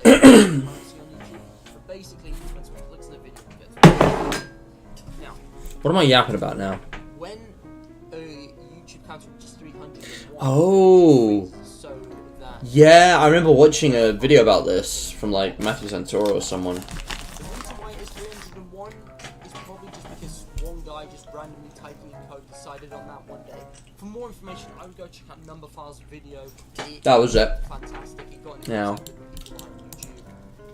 it's currency on YouTube. But basically, when someone clicks on the video, it gets. Now, What am I yapping about now? when a YouTube counts reaches 301, Oh. so that Yeah, I remember watching a video about this from like Matthew Santoro or someone. the reason why it's 301 is probably just because one guy just randomly typing in code decided on that one day. For more information, I would go check out Numberphile's video. That was it. Fantastic. It got Now. people on YouTube,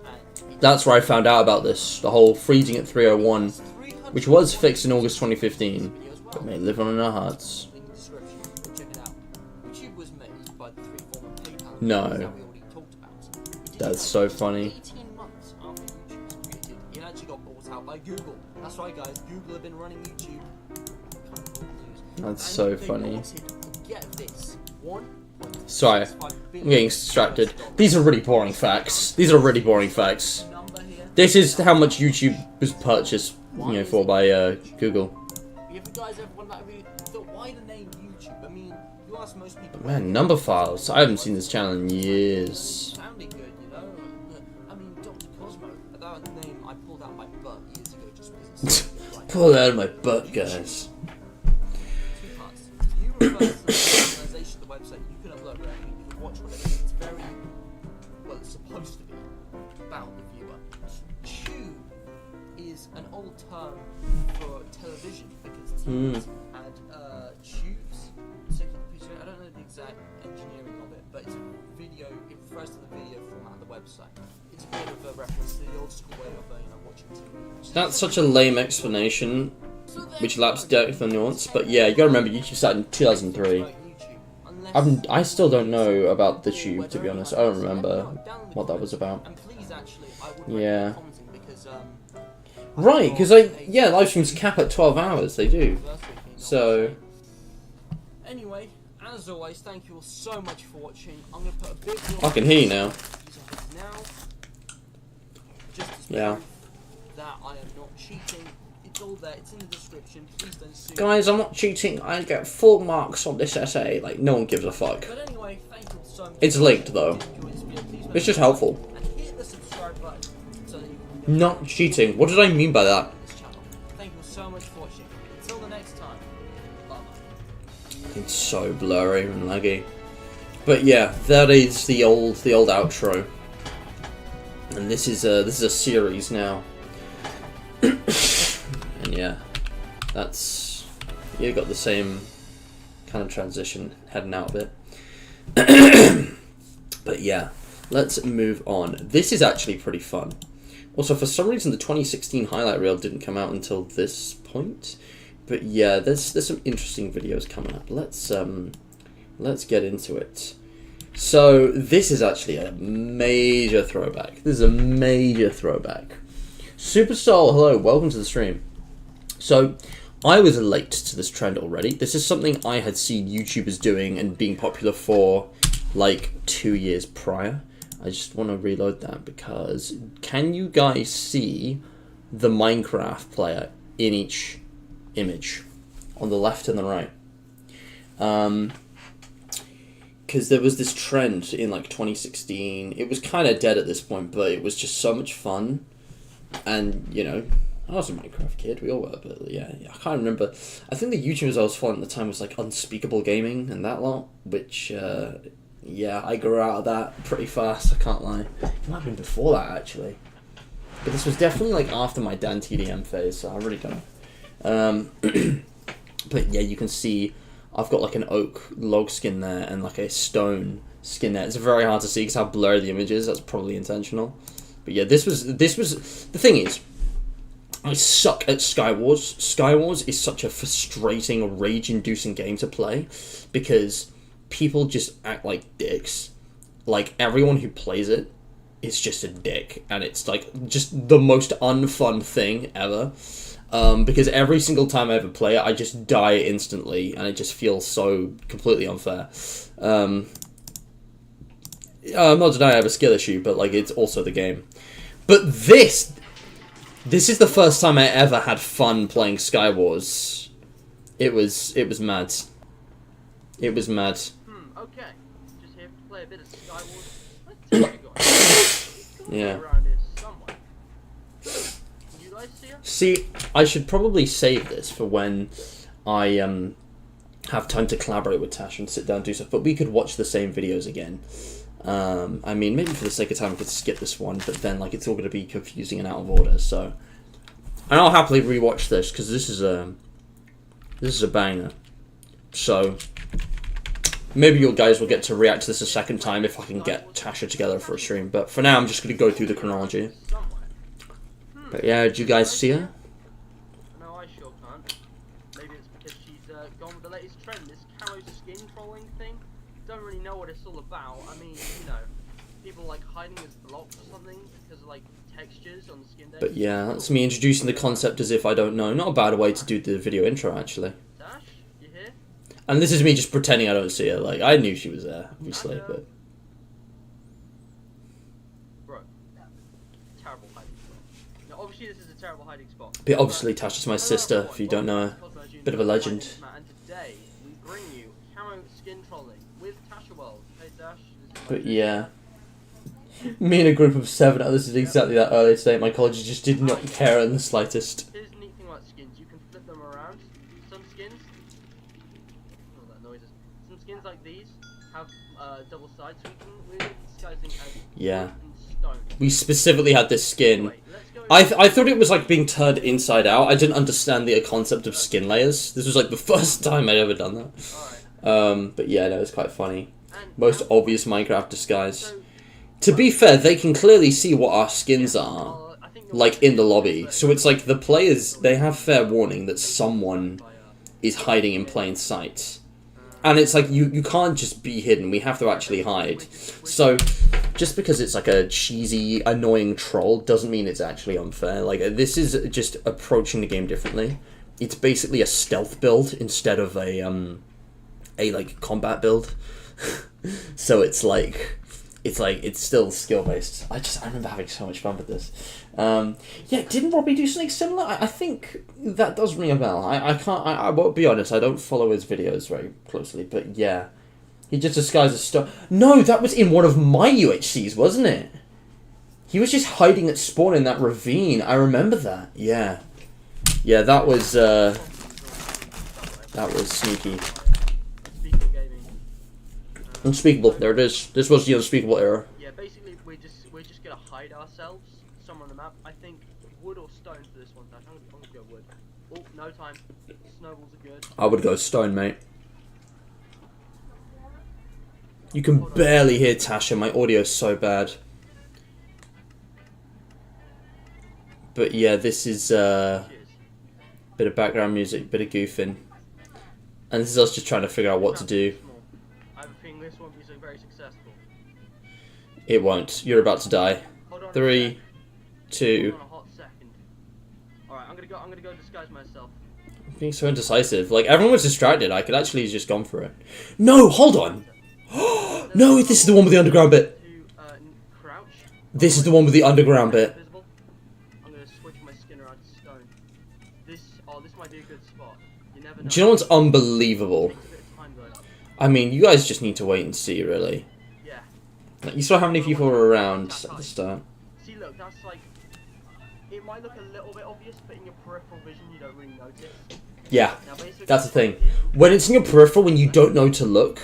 and it That's where I found out about this. The whole freezing at 301, 300 which was fixed in August 2015, video as well. but may live on in our hearts. Link in the description. Go check it out. YouTube was made by the three former PayPal. No. That we already talked about. It didn't That's happen so until funny. 18 months after YouTube was created. It actually got bought out by Google. That's right, guys. Google have been running YouTube. Kind of old news. That's And so they funny. wanted to get this. Sorry, I'm getting distracted. These are really boring facts. These are really boring facts. Number here. This is how much YouTube was purchased, for by Google. If you guys ever wonder, why the name YouTube? I mean, you ask most people. Man, Numberphiles. I haven't seen this channel in years. Sounding good, No, I mean Dr. Cosmo. That name I pulled out my butt years ago just because it's like Pull it out of my butt, guys. two parts. You refer to the personalization of the website. You can upload whatever, you can watch whatever. It's very well. It's supposed to be about the viewer. Tube is an old term for television because TVs and tubes. So I don't know the exact engineering of it, but it's video. It refers to the video format of the website. It's a bit of a reference to the old school way of watching TV. That's such a lame explanation, which lacks depth and nuance. But yeah, you gotta remember, YouTube started in 2003. I still don't know about the tube, to be honest. I don't remember what that was about. And please, actually, I would Yeah. commenting because Right, because live streams cap at 12 hours. They do. So anyway, as always, thank you all so much for watching. I'm gonna put a big I can hear you now. now. Just as Yeah. proof that I am not cheating. It's all there. It's in the description. Please don't sue me. Guys, I'm not cheating. I get full marks on this essay. Like, no one gives a fuck. But anyway, thank you all so much. It's linked, though. If you enjoyed this video, please It's just helpful. and hit the subscribe button so that you can Not cheating. What did I mean by that? this channel. Thank you all so much for watching. Until the next time. Bye bye. It's so blurry and laggy. But yeah, that is the old outro. And this is a series now. And yeah, that's you got the same kind of transition heading out a bit. But yeah, let's move on. This is actually pretty fun. Also, for some reason, the 2016 highlight reel didn't come out until this point. But yeah, there's some interesting videos coming up. Let's get into it. So this is actually a major throwback. This is a major throwback. Superstar, hello, welcome to the stream. So I was late to this trend already. This is something I had seen YouTubers doing and being popular for like 2 years prior. I just want to reload that because can you guys see the Minecraft player in each image on the left and the right? Because there was this trend in like 2016. It was kind of dead at this point, but it was just so much fun. And you know, I was a Minecraft kid. We all were, but yeah, I can't remember. I think the YouTubers I was following at the time was like Unspeakable Gaming and that lot, which yeah, I grew out of that pretty fast. I can't lie. It might have been before that actually, but this was definitely like after my Dan TDM phase. So I really don't know. But yeah, you can see I've got like an oak log skin there and like a stone skin there. It's very hard to see because how blurry the image is. That's probably intentional. But yeah, this was the thing is, I suck at Skywars. Skywars is such a frustrating, rage-inducing game to play because people just act like dicks. Like everyone who plays it is just a dick, and it's like just the most unfun thing ever. Because every single time I ever play it, I just die instantly, and it just feels so completely unfair. I'm not denying I have a skill issue, but like it's also the game. But this is the first time I ever had fun playing Skywars. It was mad. It was mad. Okay. Just here to play a bit of Skywars. Let's take you guys. Yeah. Around here somewhere. Can you guys see her? See, I should probably save this for when I have time to collaborate with Tash and sit down and do stuff. But we could watch the same videos again. I mean, maybe for the sake of time we could skip this one, but then like it's all going to be confusing and out of order. So, and I'll happily rewatch this because this is a banger. So maybe you guys will get to react to this a second time if I can get Tasha together for a stream. But for now, I'm just going to go through the chronology. Somewhere. But yeah, did you guys see her? No, I sure can't. Maybe it's because she's gone with the latest trend, this camo skin trolling thing. Don't really know what it's all about. I mean, you know, people like hiding as blocks or something because of like textures on the skin. But yeah, that's me introducing the concept as if I don't know. Not a bad way to do the video intro, actually. Dash, you here? And this is me just pretending I don't see her. Like, I knew she was there, obviously, but... Bro, terrible hiding spot. Now, obviously this is a terrible hiding spot. But obviously, Tasha's my sister, if you don't know her. Bit of a legend. And today, we bring you camo skin trolling with Tasha World. Hey Dash. This is But yeah. Me and a group of 7 others did exactly that earlier today at my college. Just did not care in the slightest. Here's the neat thing about skins. You can flip them around. Some skins... Oh, that noises. Some skins like these have double sides, so we can really disguise things as Yeah. wood and stone. We specifically had this skin. Anyway, let's go... I thought it was like being turned inside out. I didn't understand the concept of skin layers. This was like the first time I'd ever done that. Alright. But yeah, no, it's quite funny. And Most now- obvious Minecraft disguise. So, To be fair, they can clearly see what our skins are, I think you're like in the lobby. So it's like the players, they have fair warning that someone is hiding in plain sight. And it's like, you can't just be hidden, we have to actually hide. So, just because it's like a cheesy, annoying troll doesn't mean it's actually unfair. Like, this is just approaching the game differently. It's basically a stealth build instead of a like, combat build. So it's still skill based. I remember having so much fun with this. Yeah, didn't Robbie do something similar? I think that does ring a bell. I won't be honest, I don't follow his videos very closely, but yeah. He just disguised as stone. No, that was in one of my UHCs, wasn't it? He was just hiding at spawn in that ravine. I remember that. Yeah. Yeah, that was sneaky. Speaking of gaming, Unspeakable. There it is. This was the unspeakable era. yeah, basically we're just gonna hide ourselves somewhere on the map. I think wood or stone for this one. I'm gonna go wood. Oh, no time. Snowballs are good. I would go stone, mate. You can barely hear Tasha. My audio's so bad. But yeah, this is Cheers. bit of background music, bit of goofing, and this is us just trying to figure out what to do. I have a feeling this won't be so very successful. It won't. You're about to die. Hold on. 3, a sec. 2. Hold on a hot second. Alright, I'm gonna go disguise myself. Being so indecisive. Like, everyone was distracted. I could actually have just gone for it. No, hold on. No, this is the one with the underground bit. To crouch. This is the one with the underground bit. Visible. I'm gonna switch my skin around to stone. This might be a good spot. You never know. Do you know what's unbelievable? Takes a bit of time though. I mean, you guys just need to wait and see, really. Yeah. Like, you saw how many people were around at the start. See, look, that's like. It might look a little bit obvious, but in your peripheral vision, you don't really notice. Yeah, Now, basically, that's the thing. When it's in your peripheral, when you don't know to look,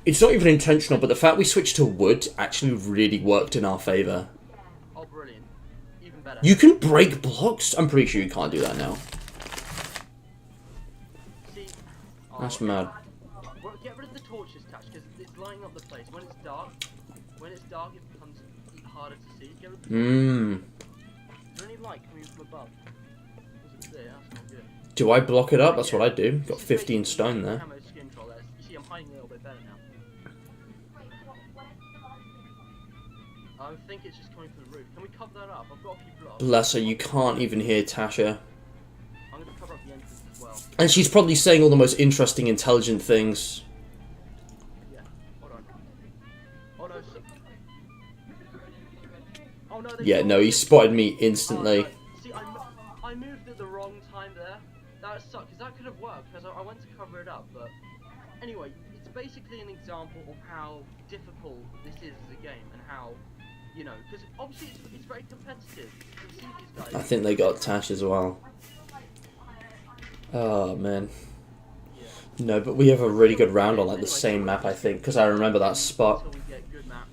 it's not even intentional, but the fact we switched to wood actually really worked in our favour. Oh, brilliant. Even better. You can break blocks? I'm pretty sure you can't do that now. See. That's Oh, mad. well, get rid of the torches, Tash, because it's lighting up the place. When it's dark, it becomes harder to see. Get rid of the Mmm. Is there any light coming from above? Was it there? That's not good. Do I block it up? That's what I do. Got This is 15 basically stone there. camo skin troll there. You see, I'm hiding a little bit better now. I think it's just coming from the roof. Can we cover that up? I've got a few blocks. Bless her, you can't even hear Tasha. I'm gonna cover up the entrance as well. And she's probably saying all the most interesting, intelligent things. Yeah. Hold on. Oh no. Oh no. they Yeah, saw no, me. he spotted me Oh, instantly. no. See, I moved at the wrong time there. That sucked, because that could have worked, because I went to cover it up, but... Anyway, it's basically an example of how difficult this is as a game, and how, you know, because obviously it's very competitive. You see these guys... I think they got Tash as well. Oh, man. Yeah. No, but we have a really good round on like the same map, I think, because I remember that spot. Until we get good maps.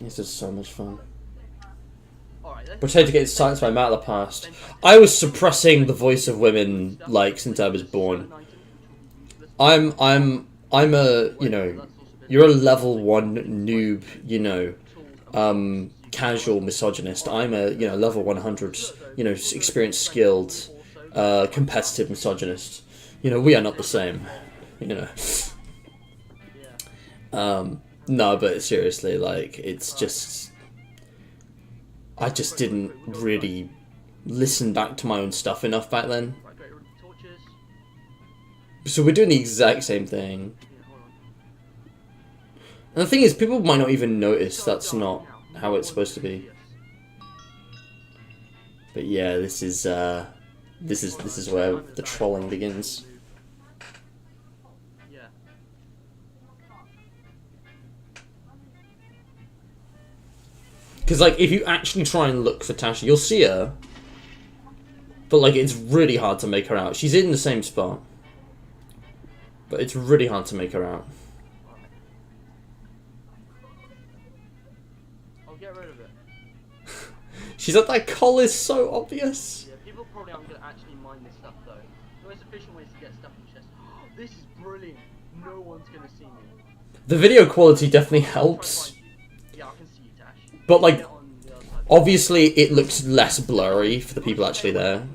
This is so much fun. Alright, let's... Pretend to get silenced by Matt of the past. I was suppressing the voice of women, like, since I was born. I'm a, you know, you're a level 1 noob, you know, casual misogynist. I'm a, you know, level 100, you know, experienced, skilled, competitive misogynist. You know, we are not the same, you know. No, but seriously, like, it's just... I just didn't really listen back to my own stuff enough back then. Right, great, torches. So we're doing the exact same thing. Yeah, hold on. And the thing is, people might not even notice that's not how it's supposed to be. But yeah, this is where the trolling begins. Yeah. Because, like, if you actually try and look for Tasha, you'll see her. But, like, it's really hard to make her out. She's in the same spot. But it's really hard to make her out. I'll get rid of it. She's like, that call is so obvious. Yeah, people probably aren't going to actually mind this stuff though. The most efficient way is to get stuff in chest. This is brilliant. No one's going to see me. The video quality definitely helps. Yeah, I can see you, Tash. But, like, Get on the other side. obviously it looks less blurry for the people actually there.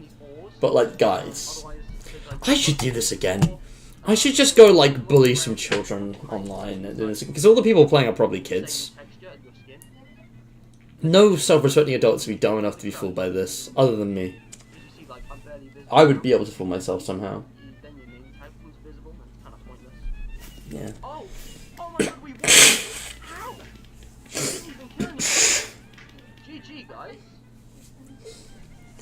But, like, guys, Otherwise, I should do this again. I should just go, like, bully some children online. Because all the people playing are probably kids. texture of your skin. No self-respecting adults would be dumb enough to be fooled by this, other than me. You see, like, I'm barely visible. I would be able to fool myself somehow. Then your name tag becomes visible, and it's kind of pointless. Yeah. Oh! Oh my god, we won! How? We didn't even kill anyone. GG, guys.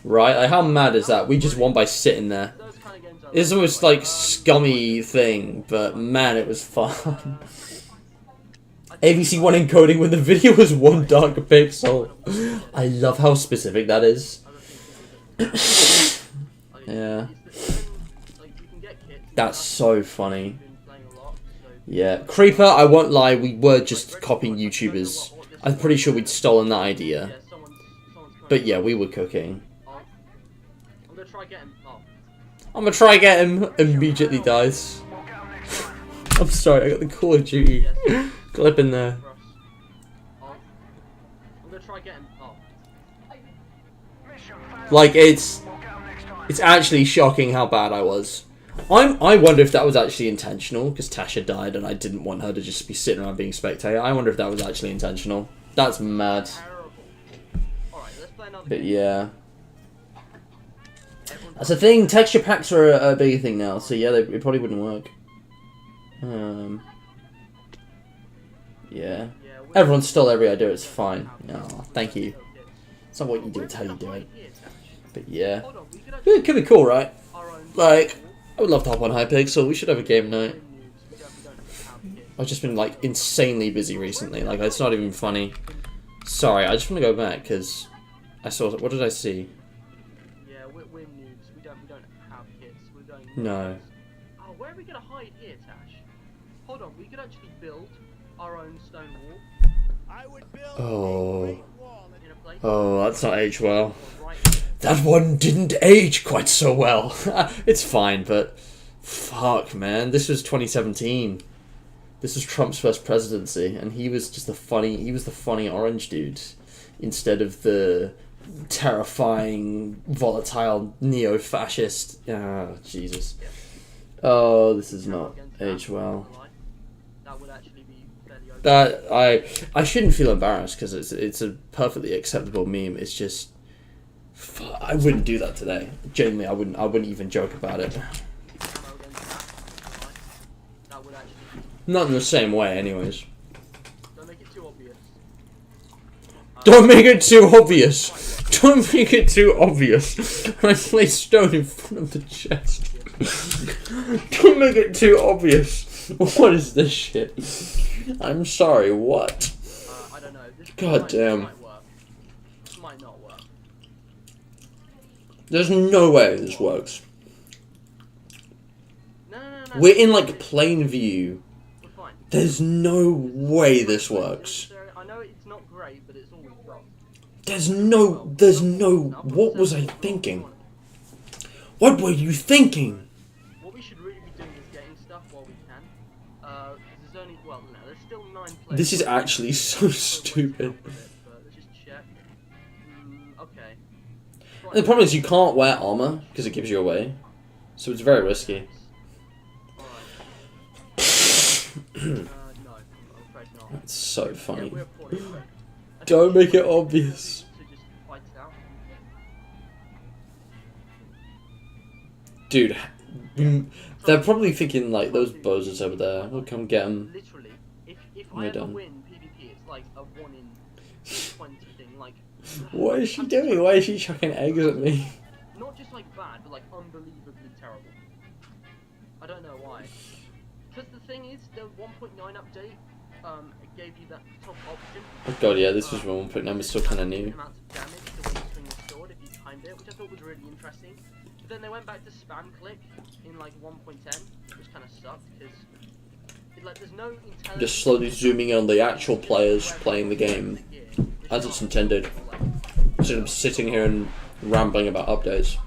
Right, like, how mad is that? We just won by sitting there. Those kind of games are It's almost like scummy thing, but man, it was fun. ABC 1 encoding when the video was 1 dark pixel. I love how specific that is. Yeah. That's so funny. Yeah. Creeper, I won't lie, we were just copying YouTubers. I'm pretty sure we'd stolen that idea. But yeah, we were cooking. I'm gonna try getting. Oh. I'm gonna try get him. Immediately dies. I'm sorry, I got the Call of Duty clip in there. For us. Oh. I'm gonna try getting. Oh. Like, it's actually shocking how bad I was. I wonder if that was actually intentional, because Tasha died and I didn't want her to just be sitting around being spectator. I wonder if that was actually intentional. That's mad. Terrible. Alright, let's play another But game. yeah. That's a thing, texture packs are a big thing now, so yeah, it probably wouldn't work. Yeah. Everyone stole every idea, it's fine. Oh, thank you. It's not what you do, it's how you do it. But yeah. Hold on, we could It could be cool, right? our own. Like, I would love to hop on Hypixel, we should have a game night. We don't have kids. I've just been, like, insanely busy recently, like, it's not even funny. Sorry, I just want to go back, because I saw, what did I see? Yeah, we're noobs. We don't have kids. We're going. No. Oh, where are we gonna hide here, Tash? Hold on, we could actually build our own stone wall Oh. in a place. Oh, that's not aged well. Right. That one didn't age quite so well. It's fine, but fuck, man. This was 2017. This was Trump's first presidency, and he was just the funny orange dude instead of the terrifying, volatile neo-fascist. Ah, Jesus. Oh, this is not aged well. That would actually be fairly okay. I shouldn't feel embarrassed because it's a perfectly acceptable meme. It's just I wouldn't do that today. Genuinely, I wouldn't even joke about it. That would actually. Not in the same way, anyways. Don't make it too obvious. Don't make it too obvious. Don't make it too obvious. I play stone in front of the chest. Don't make it too obvious. What is this shit? I'm sorry, what? I don't know. This God might, damn. This might work. This might not work. There's no way this works. No. We're in like plain view. We're fine. There's no way this works. I know it's not great, but it's all we've got. There's no, what was I thinking? What were you thinking? What we should really be doing is getting stuff while we can. There's only, well, no, there's still 9 players. This is actually so stupid. Let's just check. Okay. The problem is you can't wear armor because it gives you away. So it's very risky. No, I'm afraid not. That's so Yeah, funny. we're poorly equipped. I Don't think make it we should obvious. just fight it out. Dude, they're probably thinking like those bozos over there. We'll come get them. Literally, if We're I ever done. win PvP, it's like a 1 in 20 thing. Like, What is she doing? Why is she chucking eggs at me? not just like bad, but like unbelievably terrible. I don't know why. Because the thing is, the 1.9 update it gave you that top option. Oh god, yeah, this was when 1.9 was still kind of new. Amounts of damage to when you swing your sword if you timed it, which I thought was really interesting. But then they went back to spam click in like 1.10, which kind of sucked because like there's no intelligence. Just slowly zooming in on the actual players playing the game as it's intended, instead of sitting here and rambling about updates.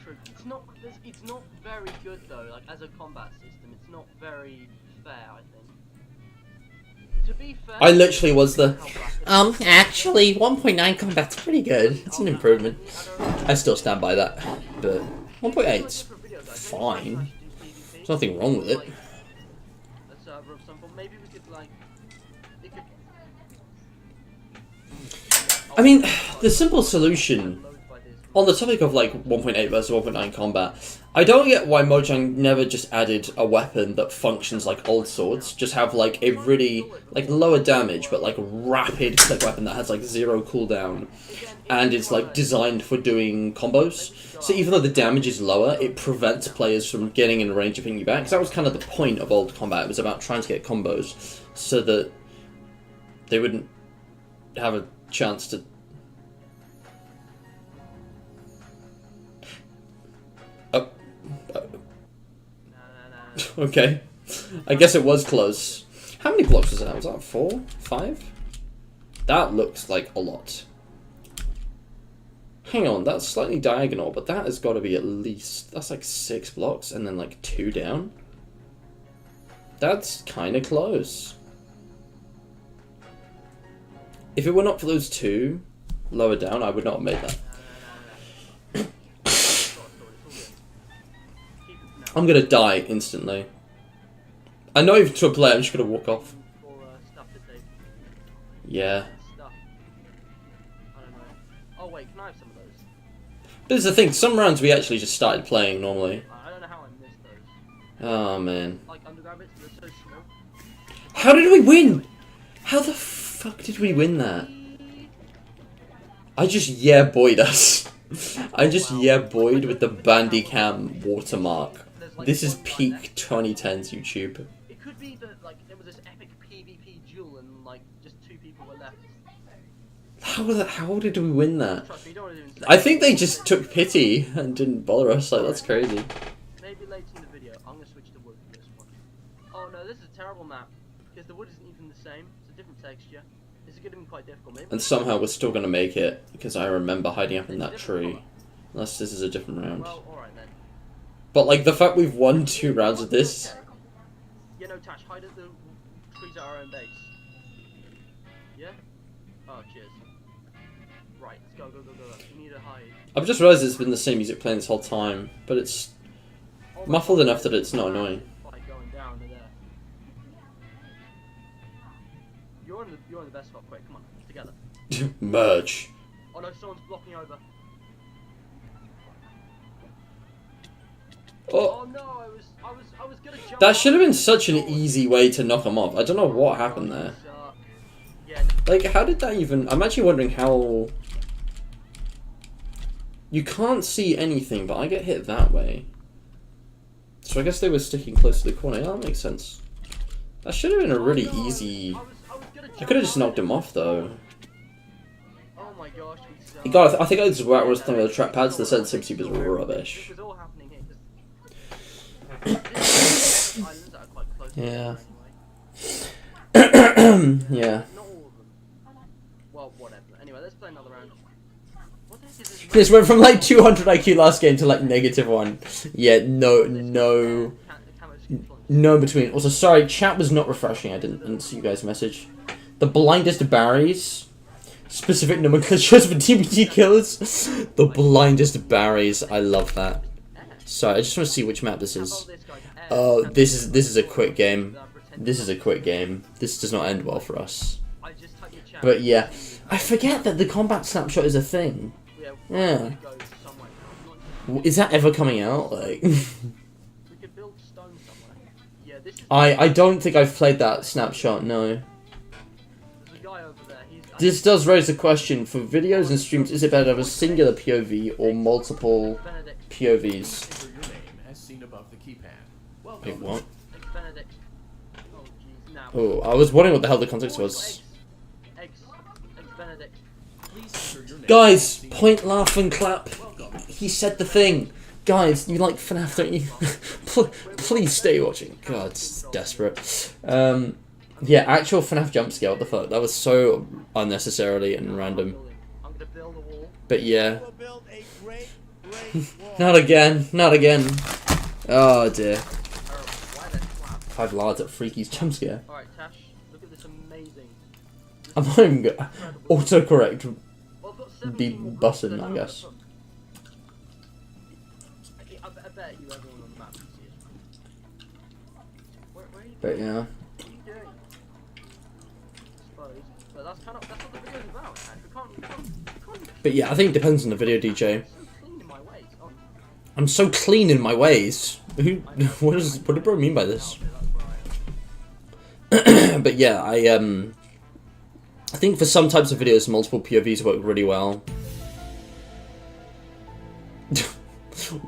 True. It's not very good though. Like as a combat system, it's not very fair. I think. To be fair, I literally was the actually 1.9 combat's pretty good. It's an improvement. I still stand by that, but 1.8's fine. There's nothing wrong with it. A server of some form. Maybe we could like. It could... I mean, the simple solution on the topic of like 1.8 versus 1.9 combat, I don't get why Mojang never just added a weapon that functions like old swords. Just have like a really like lower damage but like rapid click weapon that has like 0 cooldown and it's like designed for doing combos. So even though the damage is lower, it prevents players from getting in range of hitting you back. Because that was kind of the point of old combat. It was about trying to get combos so that they wouldn't have a chance to... Oh. Okay. I guess it was close. How many blocks was that? Was that 4? 5? That looks like a lot. Hang on, that's slightly diagonal, but that has got to be at least... That's like 6 blocks and then like 2 down. That's kind of close. If it were not for those 2 lower down, I would not have made that. I'm gonna die instantly. I'm not even to a player, I'm just gonna walk off. Yeah. Oh wait, can I have some of those? But here's the thing, some rounds we actually just started playing normally. I don't know how I missed those. Oh man. Like undergraduates, they're so small. How did we win? How the fuck did we win that? I just boyed us. I just boyed with the Bandicam watermark. This is peak 2010s YouTube. It could be that like there was this epic PvP duel and like just 2 people were left. How did we win that? Trust me, you don't want to do insane. I think they just took pity and didn't bother us. Like that's crazy. Maybe later in the video, I'm gonna switch to wood for this one. Oh no, this is a terrible map because the wood isn't even the same. It's a different texture. This is gonna be quite difficult. Maybe. And somehow we're still gonna make it because I remember hiding up in that tree. Unless this is a different round. Well, alright then. But like the fact we've won 2 rounds of this. Yeah, no, Tash, hide at the trees at our own base. Yeah? Oh, cheers. Right, let's go. We need to hide. I've just realised it's been the same music playing this whole time, but it's Oh, muffled enough that it's not annoying. Fight going down to there. You're in the best spot. Quick, come on, together. Merge. Oh no, someone's blocking over. Oh, Oh no, I was gonna jump. that should have been such an easy way to knock him off. I don't know what happened there. Yeah, Like, how did that even... I'm actually wondering how... You can't see anything, but I get hit that way. So I guess they were sticking close to the corner. Yeah, that makes sense. That should have been a really easy... I could have just knocked him off, though. Oh my gosh, we suck. God, I think I just was thinking of the trackpads. The sensitivity was rubbish. This is all happening here. 'Cause islands that are quite close to Yeah. each other anyway. Yeah. Not all of them. Well, whatever. Anyway, let's play another round. What the heck is this? This went from like 200 IQ last game to like -1. Yeah, no in between. Also, sorry, chat was not refreshing. I didn't see you guys' message. The blindest Barrys. Specific nomenclatures for DBT killers. The blindest Barrys. I love that. Sorry, I just want to see which map this is. Oh, this is a quick game. This is a quick game. This does not end well for us. But yeah, I forget that the combat snapshot is a thing. Yeah. Is that ever coming out? Like, I don't think I've played that snapshot. No. This does raise a question for videos and streams. Is it better to have a singular POV or multiple POVs? Wait, what? Oh, I was wondering what the hell the context was. Eggs Benedict. Please enter your name. Guys, point, laugh, and clap. He said the thing. Guys, you like FNAF, don't you? Please stay watching. God, it's desperate. Yeah, actual FNAF jump scare. What the fuck? That was so unnecessarily and random. I'm gonna build a wall. But yeah. Not again. Not again. Oh dear. Why the clap? 5 lards at Freaky's jump scare. Alright, Tash, look at this amazing. I'm not even good. Autocorrect Well, I've got 17 be more button, blocks I than guess. I bet you everyone on the map can see it. Where are you But yeah. What are you doing? I suppose. But that's what the video's about, Tash. We can't But yeah, I think it depends on the video, DJ. so clean in my ways. Oh, I'm so clean in my ways. Who? What did bro mean by this? that's where I am. But yeah, I think for some types of videos, multiple POVs work really well.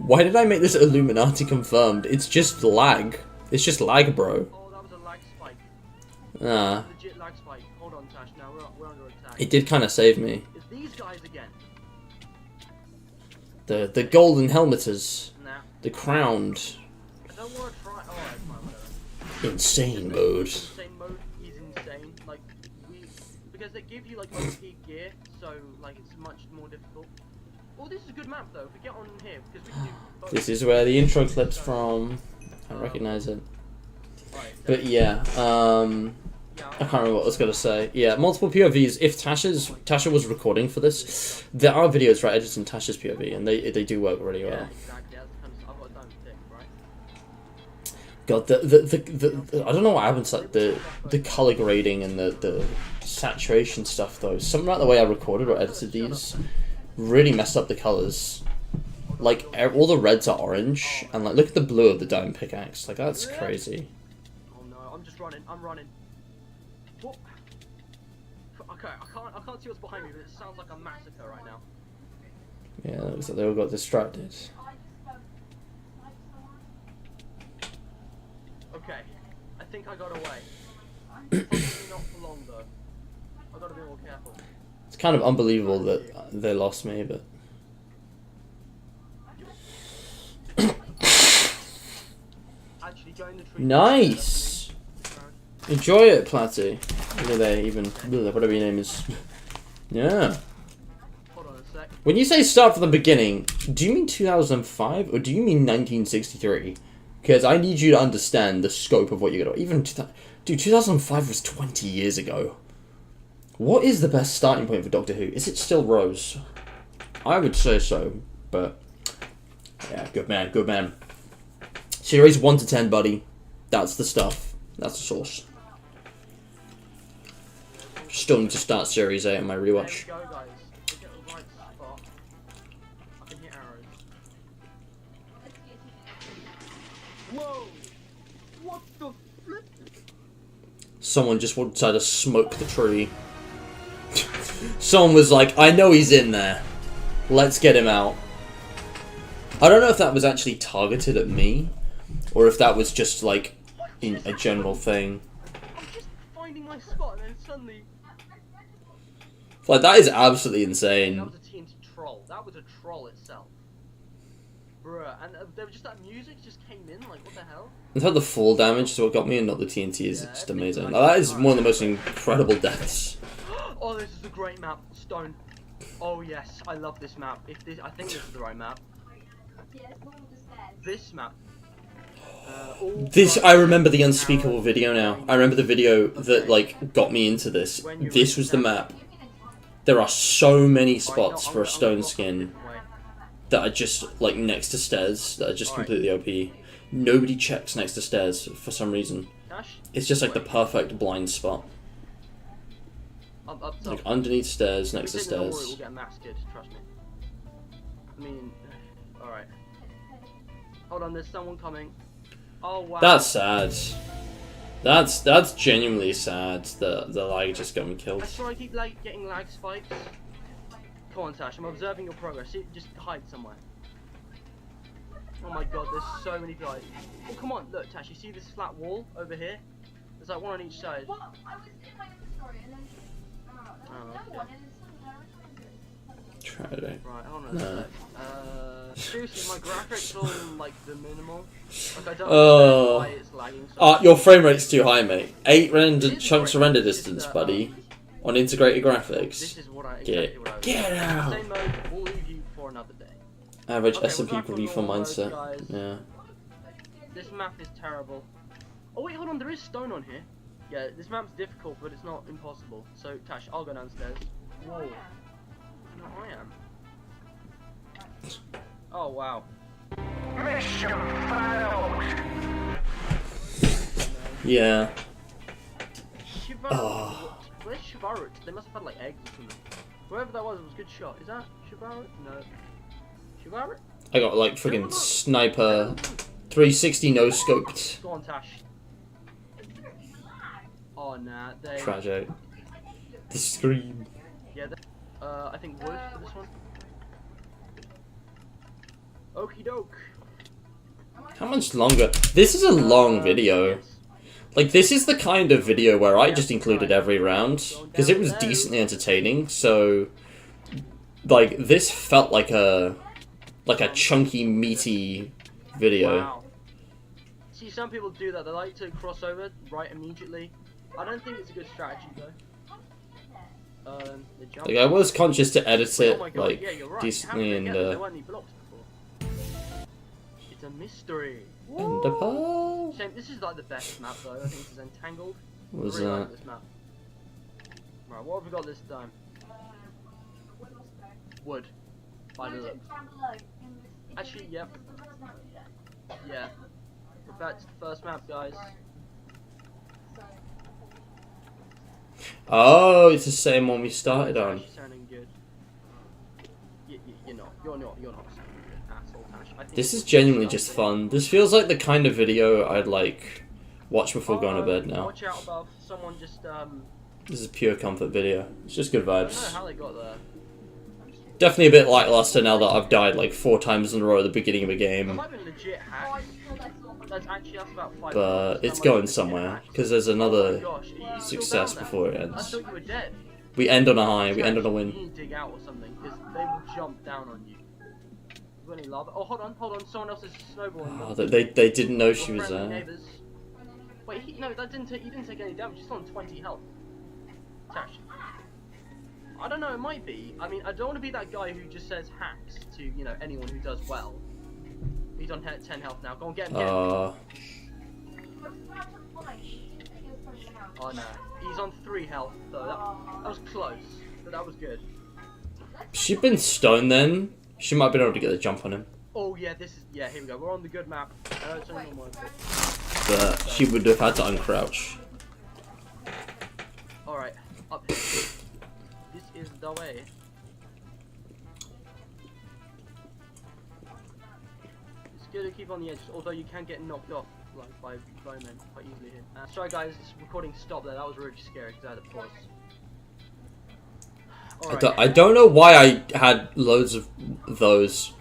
Why did I make this Illuminati confirmed? It's just lag. It's just lag, bro. Oh, that was a lag spike. Ah, Legit lag spike. Hold on, Tash. Now we're under attack. it did kind of save me. It's these guys again. The golden helmeters, Nah. the crowned, I don't want to try. Oh, alright, fine, whatever. insane mode. Insane mode is insane. Like because they give you like OP gear, so like it's much more difficult. Oh, this is a good map though. If we get on here, because we can do both. This is where the intro clip's from. I recognize it. Alright, But yeah, yeah, I can't remember what I was gonna say. Yeah, multiple POVs. If Tasha was recording for this, there are videos right edited in Tasha's POV, and they do work really yeah, well. exactly. That's kind of, I've got a diamond tick, right? God, the I don't know what happened to like the color grading and the saturation stuff though. Something about the way I recorded or edited these really messed up the colors. Like all the reds are orange, and like look at the blue of the diamond pickaxe. Like that's crazy. Oh no, I'm just running. I'm running. What? Okay, I can't see what's behind me, but it sounds like a massacre right now. Yeah, it looks like they all got distracted. Okay, I think I got away. Probably not for long though. I gotta be more careful. It's kind of unbelievable that they lost me, but Actually, going the tree. nice. Enjoy it, Platty. Look at there, even whatever your name is. Yeah. Hold on a sec. When you say start from the beginning, do you mean 2005 or do you mean 1963? Because I need you to understand the scope of what you're gonna. Even dude, 2005 was 20 years ago. What is the best starting point for Doctor Who? Is it still Rose? I would say so, but yeah, good man, good man. Series 1 to 10, buddy. That's the stuff. That's the source. Still need to start Series 8 on my There we rewatch. go, guys. Look at the right spot. I can hit arrows. Whoa! What the flip? Someone just tried to smoke the tree. Someone was like, I know he's in there. Let's get him out. I don't know if that was actually targeted at me, or if that was just like in a general thing. I'm just finding my spot and then suddenly... Like, that is absolutely That insane. was a TNT troll. That was a troll itself. Bruh, and there was just that music just came in, like what the hell? In fact, the fall damage is what got me, and not the TNT is Yeah, just everything's amazing. like- Now, that is one of the most incredible deaths. Oh, this is a great map. Stone. Oh yes, I love this map. I think this is the right map. This map. All This, right. I remember the unspeakable video now. I remember the video that, like, got me into this. This was the map. There are so many spots for a stone skin that are just, like, next to stairs, that are just completely OP. Nobody checks next to stairs for some reason. Dash. It's just, like, the perfect blind spot. Up top. Like, underneath stairs, next to If we didn't know it, stairs. we'll get massacred, trust me. I mean, alright. Hold on, there's someone coming. Oh wow. That's sad. That's genuinely sad that the lag just got me killed. I swear I keep getting lag spikes. Come on, Tash, I'm observing your progress. Just hide somewhere. Oh my god, there's so many guys. Oh, come on, look, Tash, you see this flat wall over here? There's like one on each side. Well, I was in my inventory and then another one and then Try it. Right, hold on a No. sec. Seriously, my graphics are like the minimal. Like I don't Oh. know why it's lagging so much. Your frame rate's too high, mate. 8 render It is chunks of great. render It's just distance, that, buddy. On integrated graphics. This is what I Get- exactly what I was get doing. out. Same mode, we'll leave you for another day. Average Okay, S&P we're back on review for normal mode, mindset. guys. Yeah. This map is terrible. Oh wait, hold on, there is stone on here. Yeah, this map's difficult, but it's not impossible. So, Tash, I'll go downstairs. Whoa. No, I am. Oh, wow. Yeah. Shivarut. Oh. Where's Shivarut? They must have had like eggs or something. Whoever that was, it was a good shot. Is that Shivarut? No. Shivarut? I got like friggin' sniper 360 no scoped. Go on, Tash. Oh, nah. They. Tragic. The scream. Yeah, I think wood for this one. Okie doke. How much longer? This is a long video. Yes. Like, this is the kind of video where I just included every round, because it was decently entertaining, so, like, this felt like a chunky, meaty video. Wow. See, some people do that. They like to cross over right immediately. I don't think it's a good strategy, though. The jump. Like, I was conscious to edit Oh it, my God, like, yeah, you're right. decently, How and, did they get there weren't any blocks before. It's a mystery. and the pearl. Shame, this is like the best map though. I think this is Entangled. What was I really like that? this map. Right, what have we got this time? Wood. By the look. Actually, yep. Yeah. We're back to the first map, guys. Oh, it's the same one we started on. Tash is sounding good. You're not. You're not sounding good at all, Tash. I think This is it's genuinely just something. fun. This feels like the kind of video I'd, like, watch before going to bed now. Watch out above. Someone just This is a pure comfort video. It's just good I don't know vibes. how they got there. Definitely a bit lackluster now that I've died like 4 times in a row at the beginning of a There game. might have been legit hacks. That's about 5 But blocks. it's That might going be somewhere, hacks. because there's Oh my another gosh, are you still success down there? before it I ends. thought you were dead. We end on a high, we end on a You win. need to dig out or something, because they will jump down on you. You got any lava? Oh, hold on, someone else is snowballing. Oh, they didn't know Your she was friendly there. neighbours. Wait, no, that didn't take. He didn't take any damage. He's on 20 health. Tash. I don't know. It might be. I mean, I don't want to be that guy who just says hacks to anyone who does well. He's on 10 health now. Go on, get him. Get him. Oh no, he's on 3 health though. That was close, but that was good. She'd been stoned then. She might have been able to get the jump on him. Oh yeah, here we go. We're on the good map. I know it's only on one, But she would have had to uncrouch. Alright, up here. This is the way. It's good to keep on the edge, although you can get knocked off like by bowmen quite easily here. Sorry guys, this recording stopped there. That was really scary because I had to pause. Alright. I don't know why I had loads of those.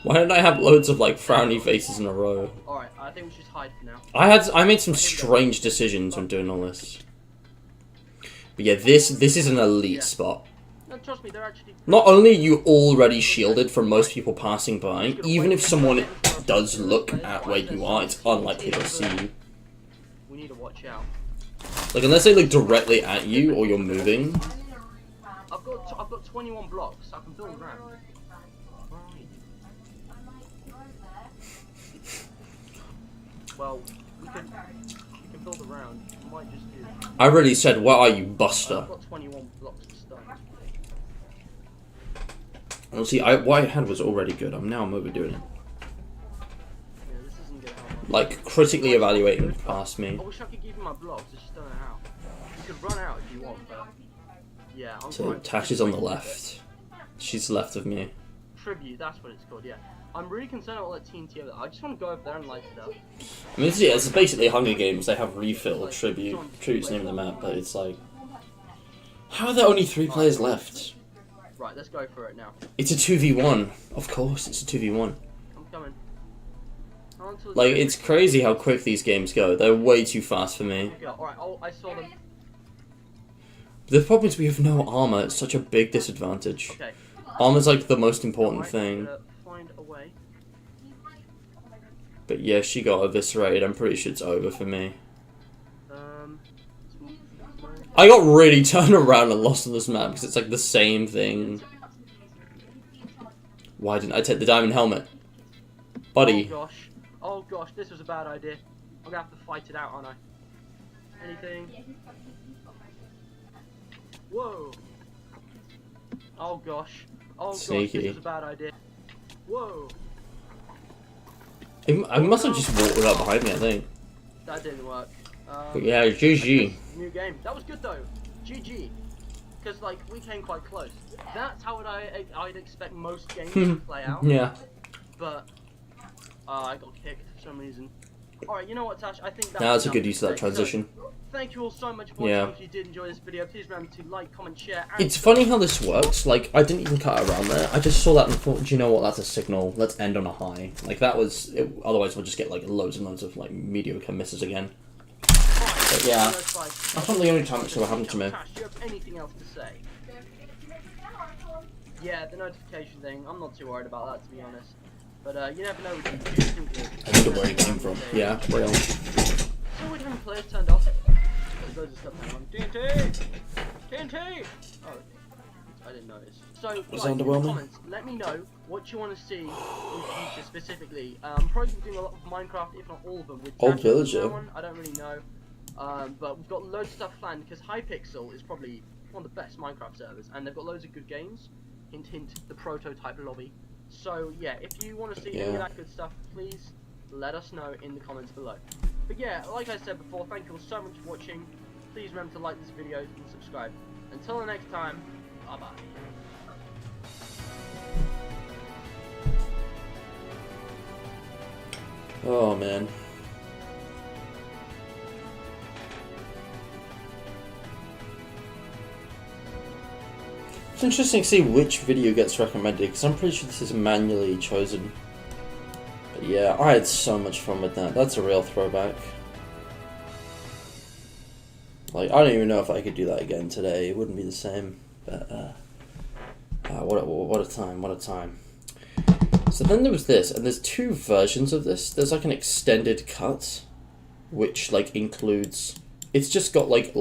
Why didn't I have loads of like frowny faces in a row? Alright, I think we should hide for now. I made some strange decisions when doing all this. But yeah, this is an elite spot. No, trust me, they're actually. Not only are you already shielded from most people passing by, even if someone does look at where you are, it's unlikely to see you. We need to watch out. Like, unless they look directly at you or you're moving. I've got 21 blocks. I can build around. Well, we can build around. We might just do. I really said, where are you, I've Buster? got 21 blocks to start. Well, see, what I had was already good. I'm overdoing it. Yeah, this isn't gonna help. Like, critically evaluating past me. I wish I could give you my blocks. I just don't know how. You could run out if you want, but yeah. I'm So, fine. Tash is on the left. She's left of me. Tribute. That's what it's called. Yeah. I'm really concerned about all that TNT over there. I just want to go over there and light it up. I mean, it's basically Hunger Games. They have refill, tribute. Tribute's the name of the map, but it's like... How are there only 3 players left? Right, let's go for it now. It's a 2v1. Of course, it's a 2v1. I'm coming. Until Like, it's crazy how quick these games go. They're way too fast for me. Yeah, alright, I saw them. The problem is we have no armor. It's such a big disadvantage. Okay. Armor's like the most important Alright, thing. I'm gonna find a way. But yeah, she got eviscerated. I'm pretty sure it's over for me. I got really turned around and lost on this map because it's like the same thing. Why didn't I take the diamond helmet? Buddy. Oh gosh, this was a bad idea. I'm gonna have to fight it out, aren't I? Anything? Whoa! Oh gosh. Oh Sneaky. gosh, this was a bad idea. Whoa! I must have just walked up behind me, I think. That didn't work. But yeah, GG. New game. That was good though. GG. Because like we came quite close. That's how I'd expect most games to play out. Yeah. But I got kicked for some reason. Alright, you know what, Tash? I think That's a good use of that transition. So, thank you all so much for watching. Yeah. If you did enjoy this video, please remember to like, comment, share, and It's funny how this works. Like, I didn't even cut around there. I just saw that and thought, do you know what? That's a signal. Let's end on a high. Like, that was... otherwise, we'll just get, like, loads and loads of, like, mediocre misses again. But yeah, that's not the only time it's ever happened to me. Tash, do you have anything else to say? Yeah, the notification thing. I'm not too worried about that, to be honest. But you never know. I wonder where it came from. Yeah, real. So we're doing players turned off. There's loads of stuff going on. TNT! TNT! Oh, I didn't notice. So, Was guys, in the underwhelming? comments, let me know what you want to see in the future specifically. I'm probably doing a lot of Minecraft, if not all of them. With Old Dash Villager. One, I don't really know. But we've got loads of stuff planned because Hypixel is probably one of the best Minecraft servers, and they've got loads of good games. Hint, hint, the prototype lobby. So yeah, if you want to see any of that good stuff, please let us know in the comments below. But yeah, like I said before, thank you all so much for watching. Please remember to like this video and subscribe. Until the next time, bye bye. Oh, man. It's interesting to see which video gets recommended, because I'm pretty sure this is manually chosen. But yeah, I had so much fun with that. That's a real throwback. Like, I don't even know if I could do that again today. It wouldn't be the same. But, what a time, what a time. So then there was this, and there's two versions of this. There's like an extended cut, which like includes... It's just got like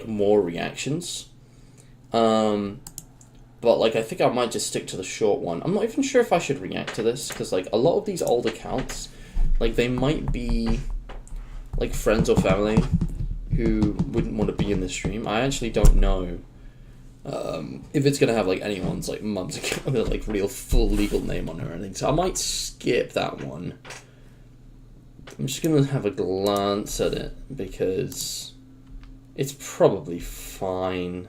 more reactions. But, like, I think I might just stick to the short one. I'm not even sure if I should react to this, because, like, a lot of these old accounts, like, they might be, like, friends or family who wouldn't want to be in the stream. I actually don't know if it's going to have, like, anyone's, like, mum's account with, like, real full legal name on it or anything. So I might skip that one. I'm just going to have a glance at it, because it's probably fine.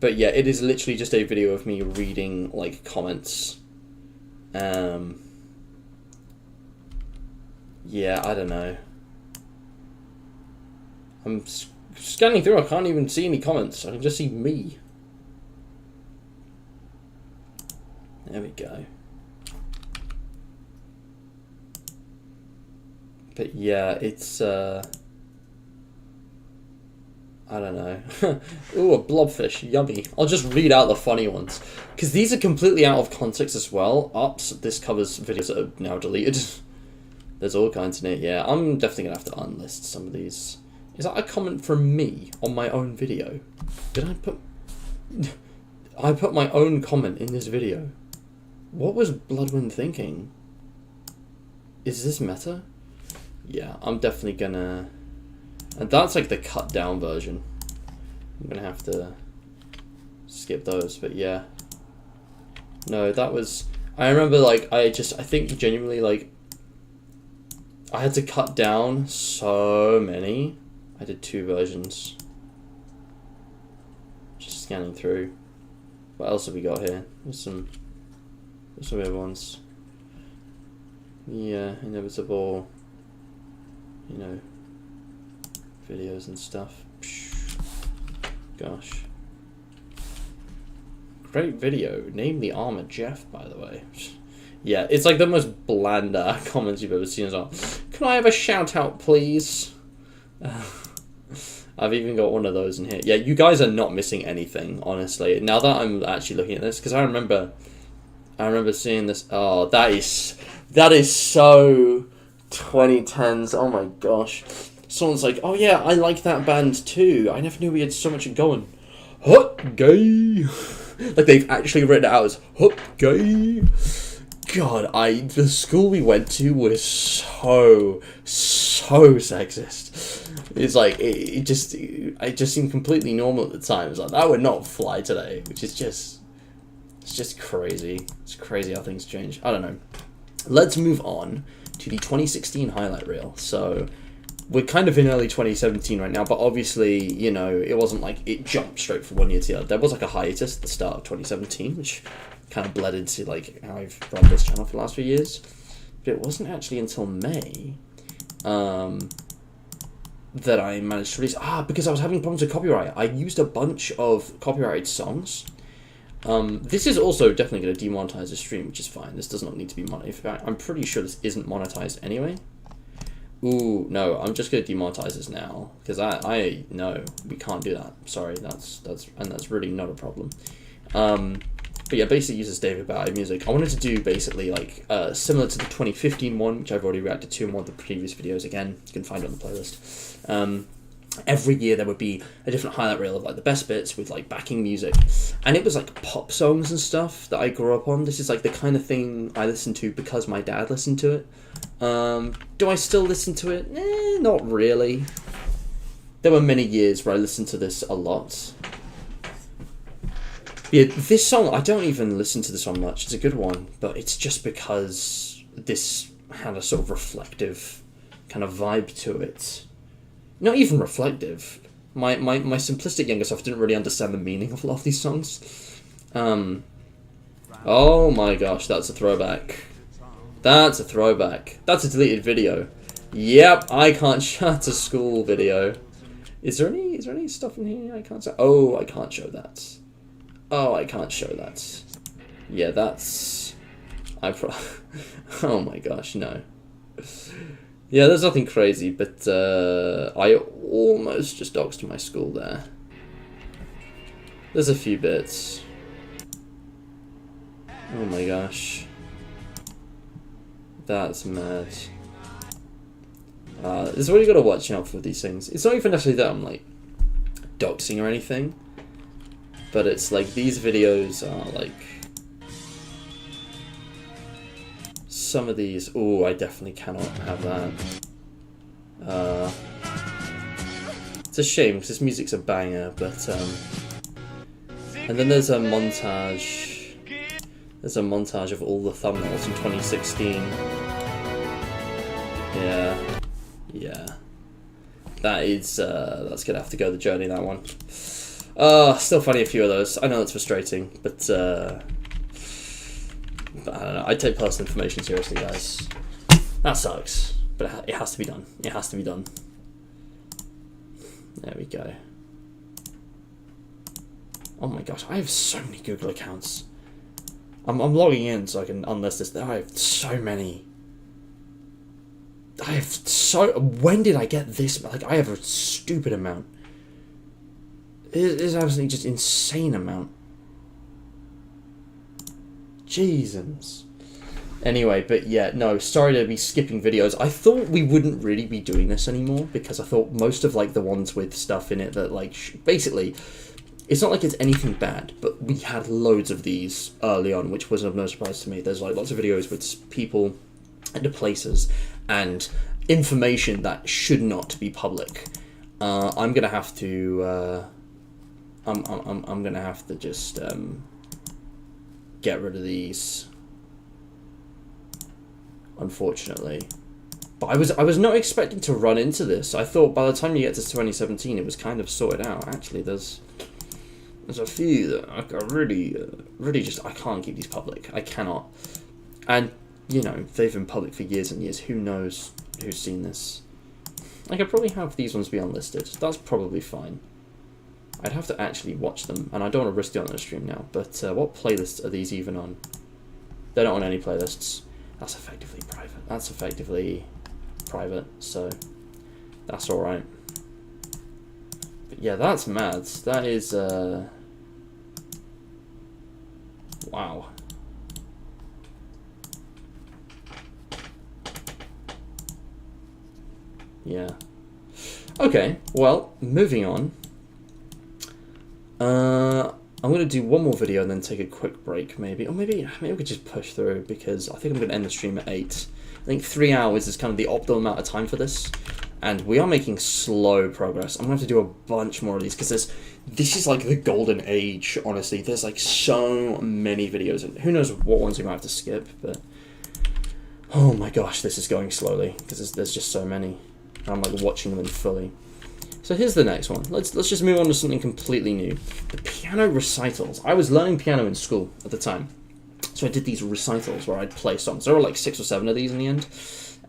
But yeah, it is literally just a video of me reading, like, comments. Yeah, I don't know. I'm scanning through, I can't even see any comments. I can just see me. There we go. But yeah, it's, I don't know. Ooh, a blobfish. Yummy. I'll just read out the funny ones. Because these are completely out of context as well. Oops, this covers videos that are now deleted. There's all kinds in it, yeah. I'm definitely going to have to unlist some of these. Is that a comment from me on my own video? Did I put... I put my own comment in this video. What was Bloodwind thinking? Is this meta? Yeah, I'm definitely gonna... And that's like the cut down version. I'm gonna have to skip those, but yeah. No, that was... I remember, like, I think genuinely, like, I had to cut down so many. I did 2 versions. Just scanning through. What else have we got here? There's some weird ones. Yeah, inevitable, you know, videos and stuff. Gosh. Great video. Name the armor Jeff, by the way. Yeah, it's like the most bland comments you've ever seen as well. Can I have a shout out, please? I've even got one of those in here. Yeah, you guys are not missing anything, honestly. Now that I'm actually looking at this, because I remember seeing this. Oh, that is so 2010s. Oh my gosh. Someone's like, oh yeah, I like that band too. I never knew we had so much in common. Hot gay. Like they've actually written it out as hot gay. God, the school we went to was so sexist. It's like it just seemed completely normal at the time. It's like that would not fly today, which is just crazy. It's crazy how things change. I don't know. Let's move on to the 2016 highlight reel. So we're kind of in early 2017 right now, but obviously, you know, it wasn't like it jumped straight from one year to the other. There was like a hiatus at the start of 2017, which kind of bled into like how I've run this channel for the last few years. But it wasn't actually until May that I managed to release. Because I was having problems with copyright. I used a bunch of copyrighted songs. This is also definitely going to demonetize the stream, which is fine. This does not need to be monetized. I'm pretty sure this isn't monetized anyway. Ooh, no, I'm just going to demonetize this now, because I know we can't do that. Sorry, that's really not a problem. But yeah, basically uses David Bowie music. I wanted to do basically like similar to the 2015 one, which I've already reacted to in one of the previous videos. Again, you can find it on the playlist. Every year there would be a different highlight reel of like the best bits with like backing music, and it was like pop songs and stuff that I grew up on. This is like the kind of thing I listened to because my dad listened to it. Do I still listen to it? Not really. There were many years where I listened to this a lot. Yeah, this song, I don't even listen to this one much. It's a good one, but it's just because this had a sort of reflective kind of vibe to it. Not even reflective. My simplistic younger self didn't really understand the meaning of a lot of these songs. Oh my gosh, that's a throwback. That's a throwback. That's a deleted video. Yep, I can't show a school video. Is there any stuff in here I can't say? Oh, I can't show that. Oh, I can't show that. Yeah, that's... oh my gosh, no. Yeah, there's nothing crazy, but I almost just doxed my school there. There's a few bits. Oh my gosh. That's mad. This is what you gotta watch out for these things. It's not even necessarily that I'm like doxing or anything, but it's like these videos are like some of these. Oh, I definitely cannot have that. It's a shame because this music's a banger, but and then there's a montage. There's a montage of all the thumbnails in 2016. Yeah. That is, that's gonna have to go the journey, that one. Still finding a few of those. I know it's frustrating, but I don't know. I take personal information seriously, guys. That sucks, but it has to be done. It has to be done. There we go. Oh my gosh, I have so many Google accounts. I'm logging in so I can unlist this. I have so many. I have so... When did I get this? Like, I have a stupid amount. It is absolutely just insane amount. Jesus. Anyway, but yeah, no, sorry to be skipping videos. I thought we wouldn't really be doing this anymore because I thought most of, like, the ones with stuff in it that, like, basically... It's not like it's anything bad, but we had loads of these early on, which was of no surprise to me. There's like lots of videos with people and places and information that should not be public. I'm gonna have to. I'm gonna have to just get rid of these. Unfortunately, but I was not expecting to run into this. I thought by the time you get to 2017, it was kind of sorted out. Actually, there's a few that I really just, I can't keep these public. I cannot. And, you know, they've been public for years and years. Who knows who's seen this? I could probably have these ones be unlisted. That's probably fine. I'd have to actually watch them, and I don't want to risk it on the stream now. But what playlists are these even on? They're not on any playlists. That's effectively private. That's effectively private, so that's alright. But yeah, that's mad. That is, wow. Yeah. Okay, well, moving on. I'm going to do one more video and then take a quick break, maybe. Or maybe we could just push through, because I think I'm going to end the stream at 8. I think 3 hours is kind of the optimal amount of time for this. And we are making slow progress. I'm going to have to do a bunch more of these, because this is like the golden age, honestly. There's like so many videos, and who knows what ones we might have to skip, but... Oh my gosh, this is going slowly, because there's just so many. And I'm like watching them in fully. So here's the next one. Let's just move on to something completely new. The piano recitals. I was learning piano in school at the time. So I did these recitals where I'd play songs. There were like 6 or 7 of these in the end.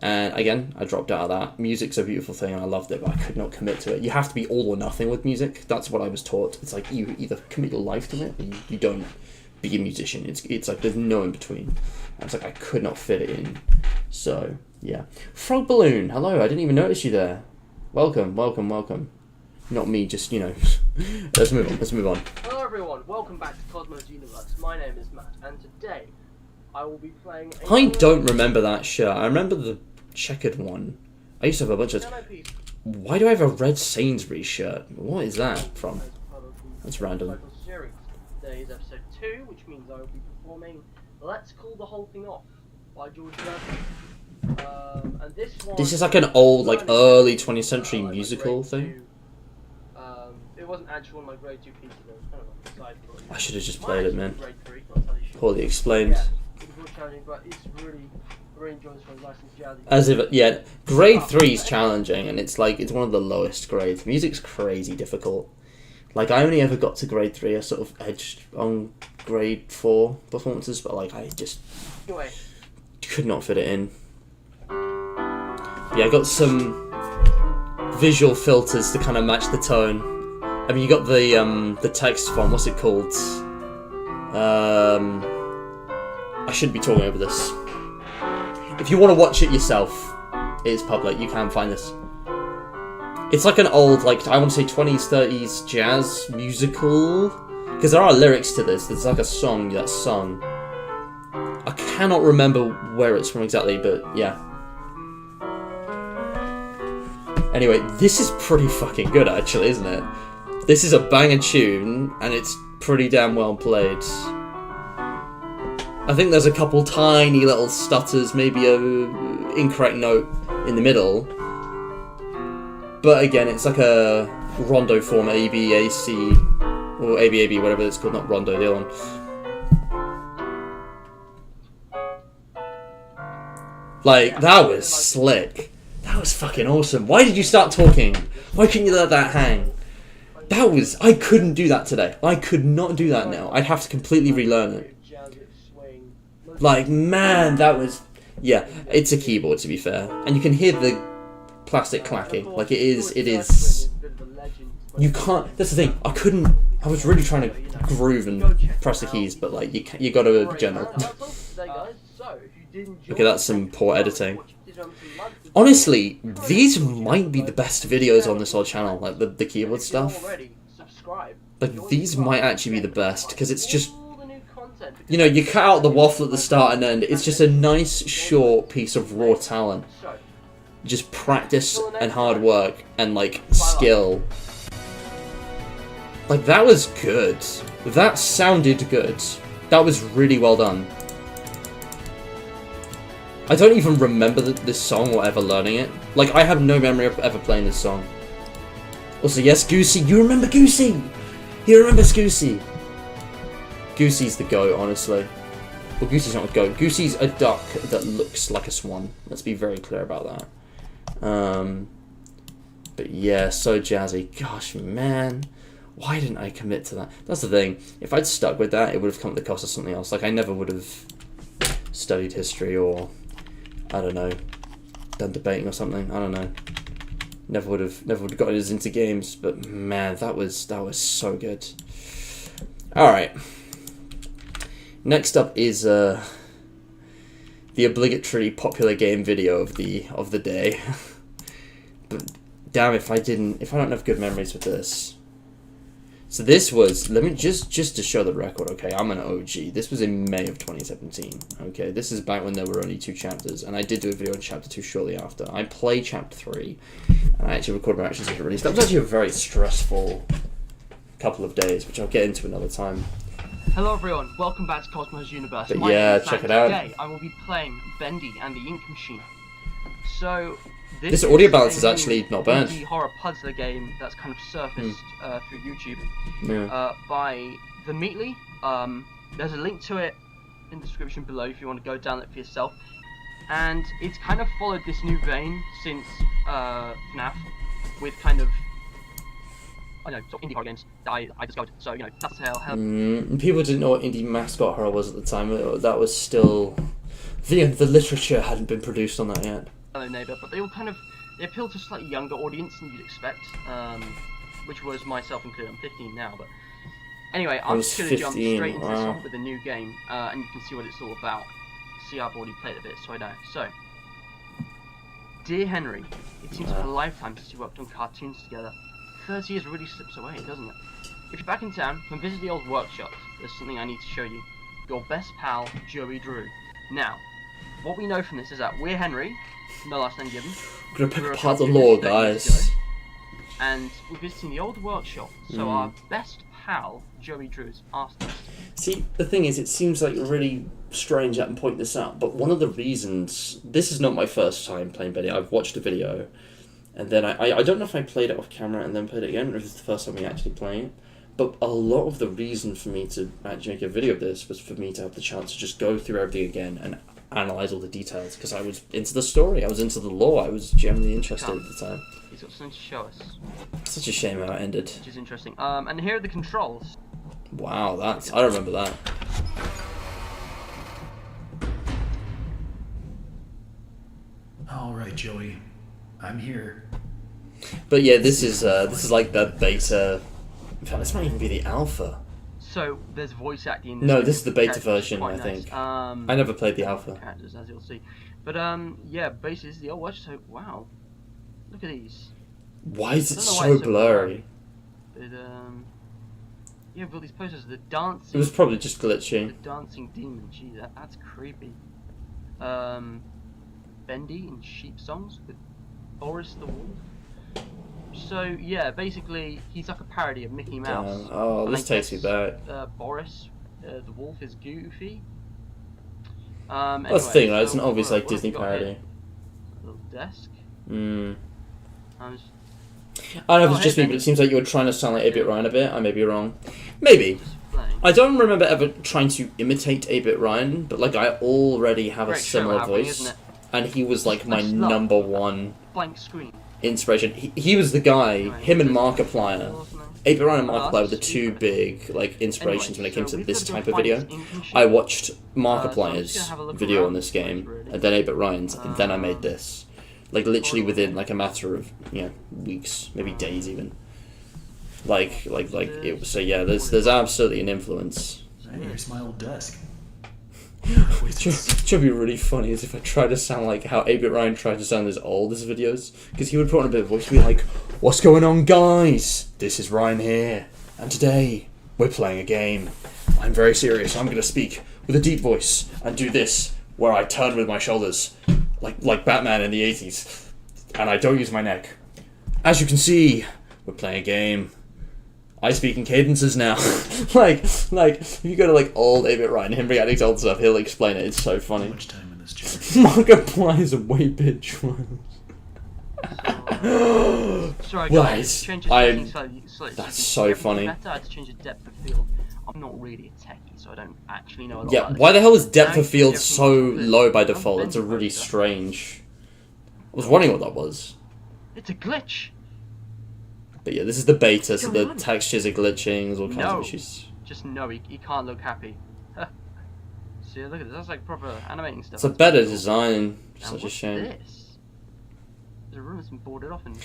And again, I dropped out of that. Music's a beautiful thing and I loved it, but I could not commit to it. You have to be all or nothing with music. That's what I was taught. It's like you either commit your life to it or you don't be a musician. It's like there's no in between. I was like, I could not fit it in. So, yeah. Frog Balloon, hello, I didn't even notice you there. Welcome, welcome, welcome. Not me, just, you know. Let's move on. Hello everyone, welcome back to Cosmos Universe. My name is Matt, and today I will be playing I don't remember that shirt. I remember the checkered one. I used to have a bunch of... Why do I have a red Sainsbury's shirt? What is that from? That's random. Today is episode 2, which means I will be performing Let's Call the Whole Thing Off by George Gershwin. And this is like an old, like early 20th century musical thing. It wasn't actually one of my grade 2 pieces, it was kind of like a side project. I should have just played it, man. Grade 3, not entirely sure. Poorly explained. Yeah, it was more challenging, but it's really enjoying this one, nice and jazzy. As if, yeah, grade 3 is challenging, and it's like, it's one of the lowest grades. Music's crazy difficult. Like, I only ever got to grade 3, I sort of edged on grade 4 performances, but like, I just could not fit it in. Yeah, I got some visual filters to kind of match the tone. I mean, you got the text font, what's it called? I shouldn't be talking over this. If you want to watch it yourself, it is public, you can find this. It's like an old, like, I want to say 20s, 30s jazz musical. Because there are lyrics to this, there's like a song that's sung. I cannot remember where it's from exactly, but yeah. Anyway, this is pretty fucking good actually, isn't it? This is a banger tune, and it's pretty damn well played. I think there's a couple tiny little stutters, maybe a incorrect note in the middle. But again, it's like a rondo form, A-B-A-C, or A-B-A-B, whatever it's called, not rondo, the other one. Like, that was slick. That was fucking awesome. Why did you start talking? Why couldn't you let that hang? That was... I couldn't do that today. I could not do that now. I'd have to completely relearn it. Like, man, that was... Yeah, it's a keyboard, to be fair. And you can hear the plastic clacking. Like, it is... You can't... That's the thing. I was really trying to groove and press the keys, but, like, you gotta be gentle. Okay, that's some poor editing. Honestly, these might be the best videos on this whole channel, like the keyboard stuff. Like, these might actually be the best, because it's just... You know, you cut out the waffle at the start and end. It's just a nice, short piece of raw talent. Just practice and hard work and, like, skill. Like, that was good. That sounded good. That was really well done. I don't even remember this song or ever learning it. Like, I have no memory of ever playing this song. Also, yes, Goosey. You remember Goosey! He remembers Goosey! Goosey's the goat, honestly. Well, Goosey's not a goat. Goosey's a duck that looks like a swan. Let's be very clear about that. But yeah, so jazzy. Gosh, man. Why didn't I commit to that? That's the thing. If I'd stuck with that, it would have come at the cost of something else. Like, I never would have studied history or... I don't know, done debating or something. I don't know. Never would have gotten us into games, but man, that was so good. All right. Next up is the obligatory popular game video of the day. But damn, if I don't have good memories with this. So this was, let me just to show the record, okay, I'm an OG. This was in May of 2017, okay? This is back when there were only 2 chapters, and I did do a video on chapter 2 shortly after. I played chapter 3, and I actually recorded my reactions to release. That was actually a very stressful couple of days, which I'll get into another time. Hello everyone, welcome back to Cosmos Universe. But My yeah, name is check Matt. it out. Today I will be playing Bendy and the Ink Machine. So, This audio balance is a actually not new bad. indie horror puzzler game that's kind of surfaced through YouTube Yeah. by The Meatly. There's a link to it in the description below if you want to go download it for yourself. And it's kind of followed this new vein since FNAF with kind of, I don't know, sort of indie horror games that I discovered. So, you know, that's how People didn't know what indie mascot horror was at the time. That was still... The literature hadn't been produced on that yet. Hello Neighbour, but they all kind of, they appeal to a slightly younger audience than you'd expect, which was myself included. I'm 15 now, but anyway, I'm was just going to jump 15, straight into this wow. one with a new game, and you can see what it's all about. See, I've already played a bit, so I know. So, Dear Henry, it seems like a lifetime since you worked on cartoons together. 30 years really slips away, doesn't it? If you're back in town, come visit the old workshop. There's something I need to show you. Your best pal, Joey Drew. Now, what we know from this is that we're Henry, no last name given. I'm gonna pick We're apart the a lore, couple of years guys. ago, and we're visiting the old workshop, so our best pal, Joey Drew, has asked us. See, the thing is, it seems like really strange that I'm pointing this out, but one of the reasons... This is not my first time playing Bendy. I've watched a video, and then I don't know if I played it off camera and then played it again, or if it's the first time we actually playing it. But a lot of the reason for me to actually make a video of this was for me to have the chance to just go through everything again and analyze all the details, because I was into the story, I was into the lore, I was genuinely interested at the time. He's got something to show us, Such a shame how it ended. which is interesting. And here are the controls. Wow, that's... I don't remember that. All right, Joey, I'm here. But yeah, this is like the beta... In fact, this might even be the alpha. So there's voice acting. In this No, game, this is the beta characters, which is version, quite I nice. think. I never played the alpha. Characters, as you'll see. But yeah, basically this is the old workshop. So wow, look at these. Why is it I don't know why so it's so blurry? But yeah, we've got these posters. The dancing. It was probably just glitching. The dancing demon. Gee, that's creepy. Bendy in sheep songs with Boris the Wolf. So yeah, basically he's like a parody of Mickey Mouse. Oh, And this I takes me guess, back. Boris, the wolf, is Goofy. That's the thing, right? It's an so obvious like what have we Disney got here? parody. A little desk. Mm. I'm just I don't know if Oh, it's just hey, me, Ben. but it seems like you were trying to sound like 8-Bit Ryan a bit. I may be wrong. Maybe. playing. I don't remember ever trying to imitate 8-Bit Ryan, but like I already have a Great show similar happening, voice. isn't it? And he was like my Let's love. number one Blank screen. inspiration. He was the guy, Anyway, him and this- Markiplier. Awesome. 8-Bit Ryan and Oh, Markiplier were the that's two stupid. big like inspirations when it came so to we've this got to type go of find video. this ink machine. I watched so I'm just Markiplier's gonna have a look video around on this the place, game, really. and then 8-Bit Ryan's, and then I made this. Like literally Oh. within like a matter of weeks, maybe days even. Like it was. So yeah, there's absolutely an influence. Hey, here's my old desk. Which would be really funny is if I tried to sound like how 8-Bit Ryan tried to sound in his oldest videos, because he would put on a bit of voice, be like, "What's going on, guys? This is Ryan here, and today we're playing a game. I'm very serious. I'm gonna speak with a deep voice and do this, where I turn with my shoulders, like Batman in the '80s, and I don't use my neck. As you can see, we're playing a game. I speak in cadences now." like if you go to like old 8-Bit Ryan, him reacting to old stuff, he'll explain it. It's so How funny. much time in this chair? Markiplier's a way bit trials. Sorry Right, guys, change the I'm- settings slightly, so that's you so can get funny. Better. I had to change the depth of field. I'm not really a techie, so I don't actually know a lot Yeah, about why the hell is depth Now of you can field see so everything that's low by good. default? I'm It's a really bending strange... I was wondering what that was. It's a glitch. But yeah, this is the beta, so Come the on. textures are glitching, there's all kinds No. of issues. Just no, he can't look happy. See, look at this. That's like proper animating stuff. It's a That's better pretty cool. design, And such a what's shame. This? There's a room that's been boarded off and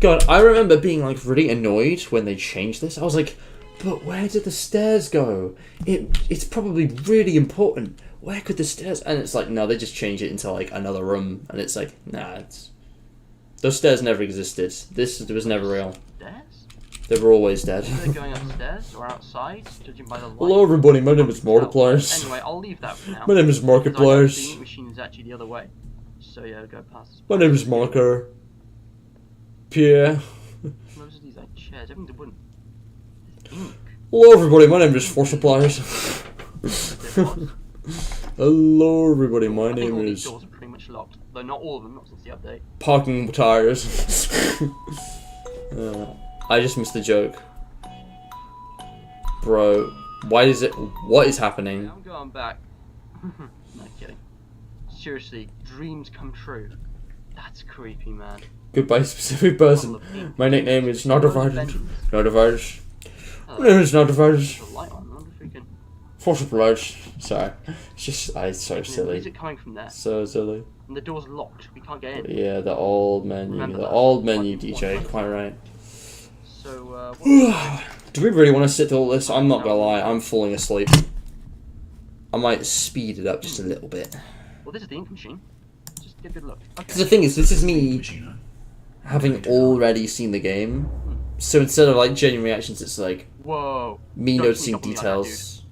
God, I remember being like really annoyed when they changed this. I was like, but where did the stairs go? It's probably really important. where could the stairs? And it's like, no, they just change it into like another room, and it's like, nah, those stairs never existed. This was never real. Stairs? They were always dead. They're going upstairs or outside, judging by the light. Hello everybody, my name is Markipliers. Anyway, I'll leave that for now. My name is because I know the Markipliers. ink machine is actually the other way. So yeah, go past this. My name is Marker. Pierre. Those are these like chairs, everything's wooden. There's ink. Hello everybody, my name is Force Suppliers. There's what? Hello everybody, my I think name all these is doors are pretty much locked. Though not all of them, not since the update. Parking Tires. I just missed the joke. Bro, why is it, what is happening? I'm going back. No kidding. Seriously, dreams come true. That's creepy, man. Goodbye specific person. My nickname is not divided. Not divided. My name is not divided. There's a light on. I wonder if we can. Force Suppliers. Sorry. It's just, so Where's silly. it coming from there? So silly. And the door's locked. We can't get in. Yeah, the old menu. Remember The that. old menu, DJ. Quite right. So, Do we really want to sit through all this? I'm not gonna lie, I'm falling asleep. I might speed it up just a little bit. well, this is the ink machine. Just get a good look. Because the Okay. thing is, this is me Machine, huh? having already seen the game. So instead of like genuine reactions, it's like Whoa. me Don't noticing sneak up on me like that, details,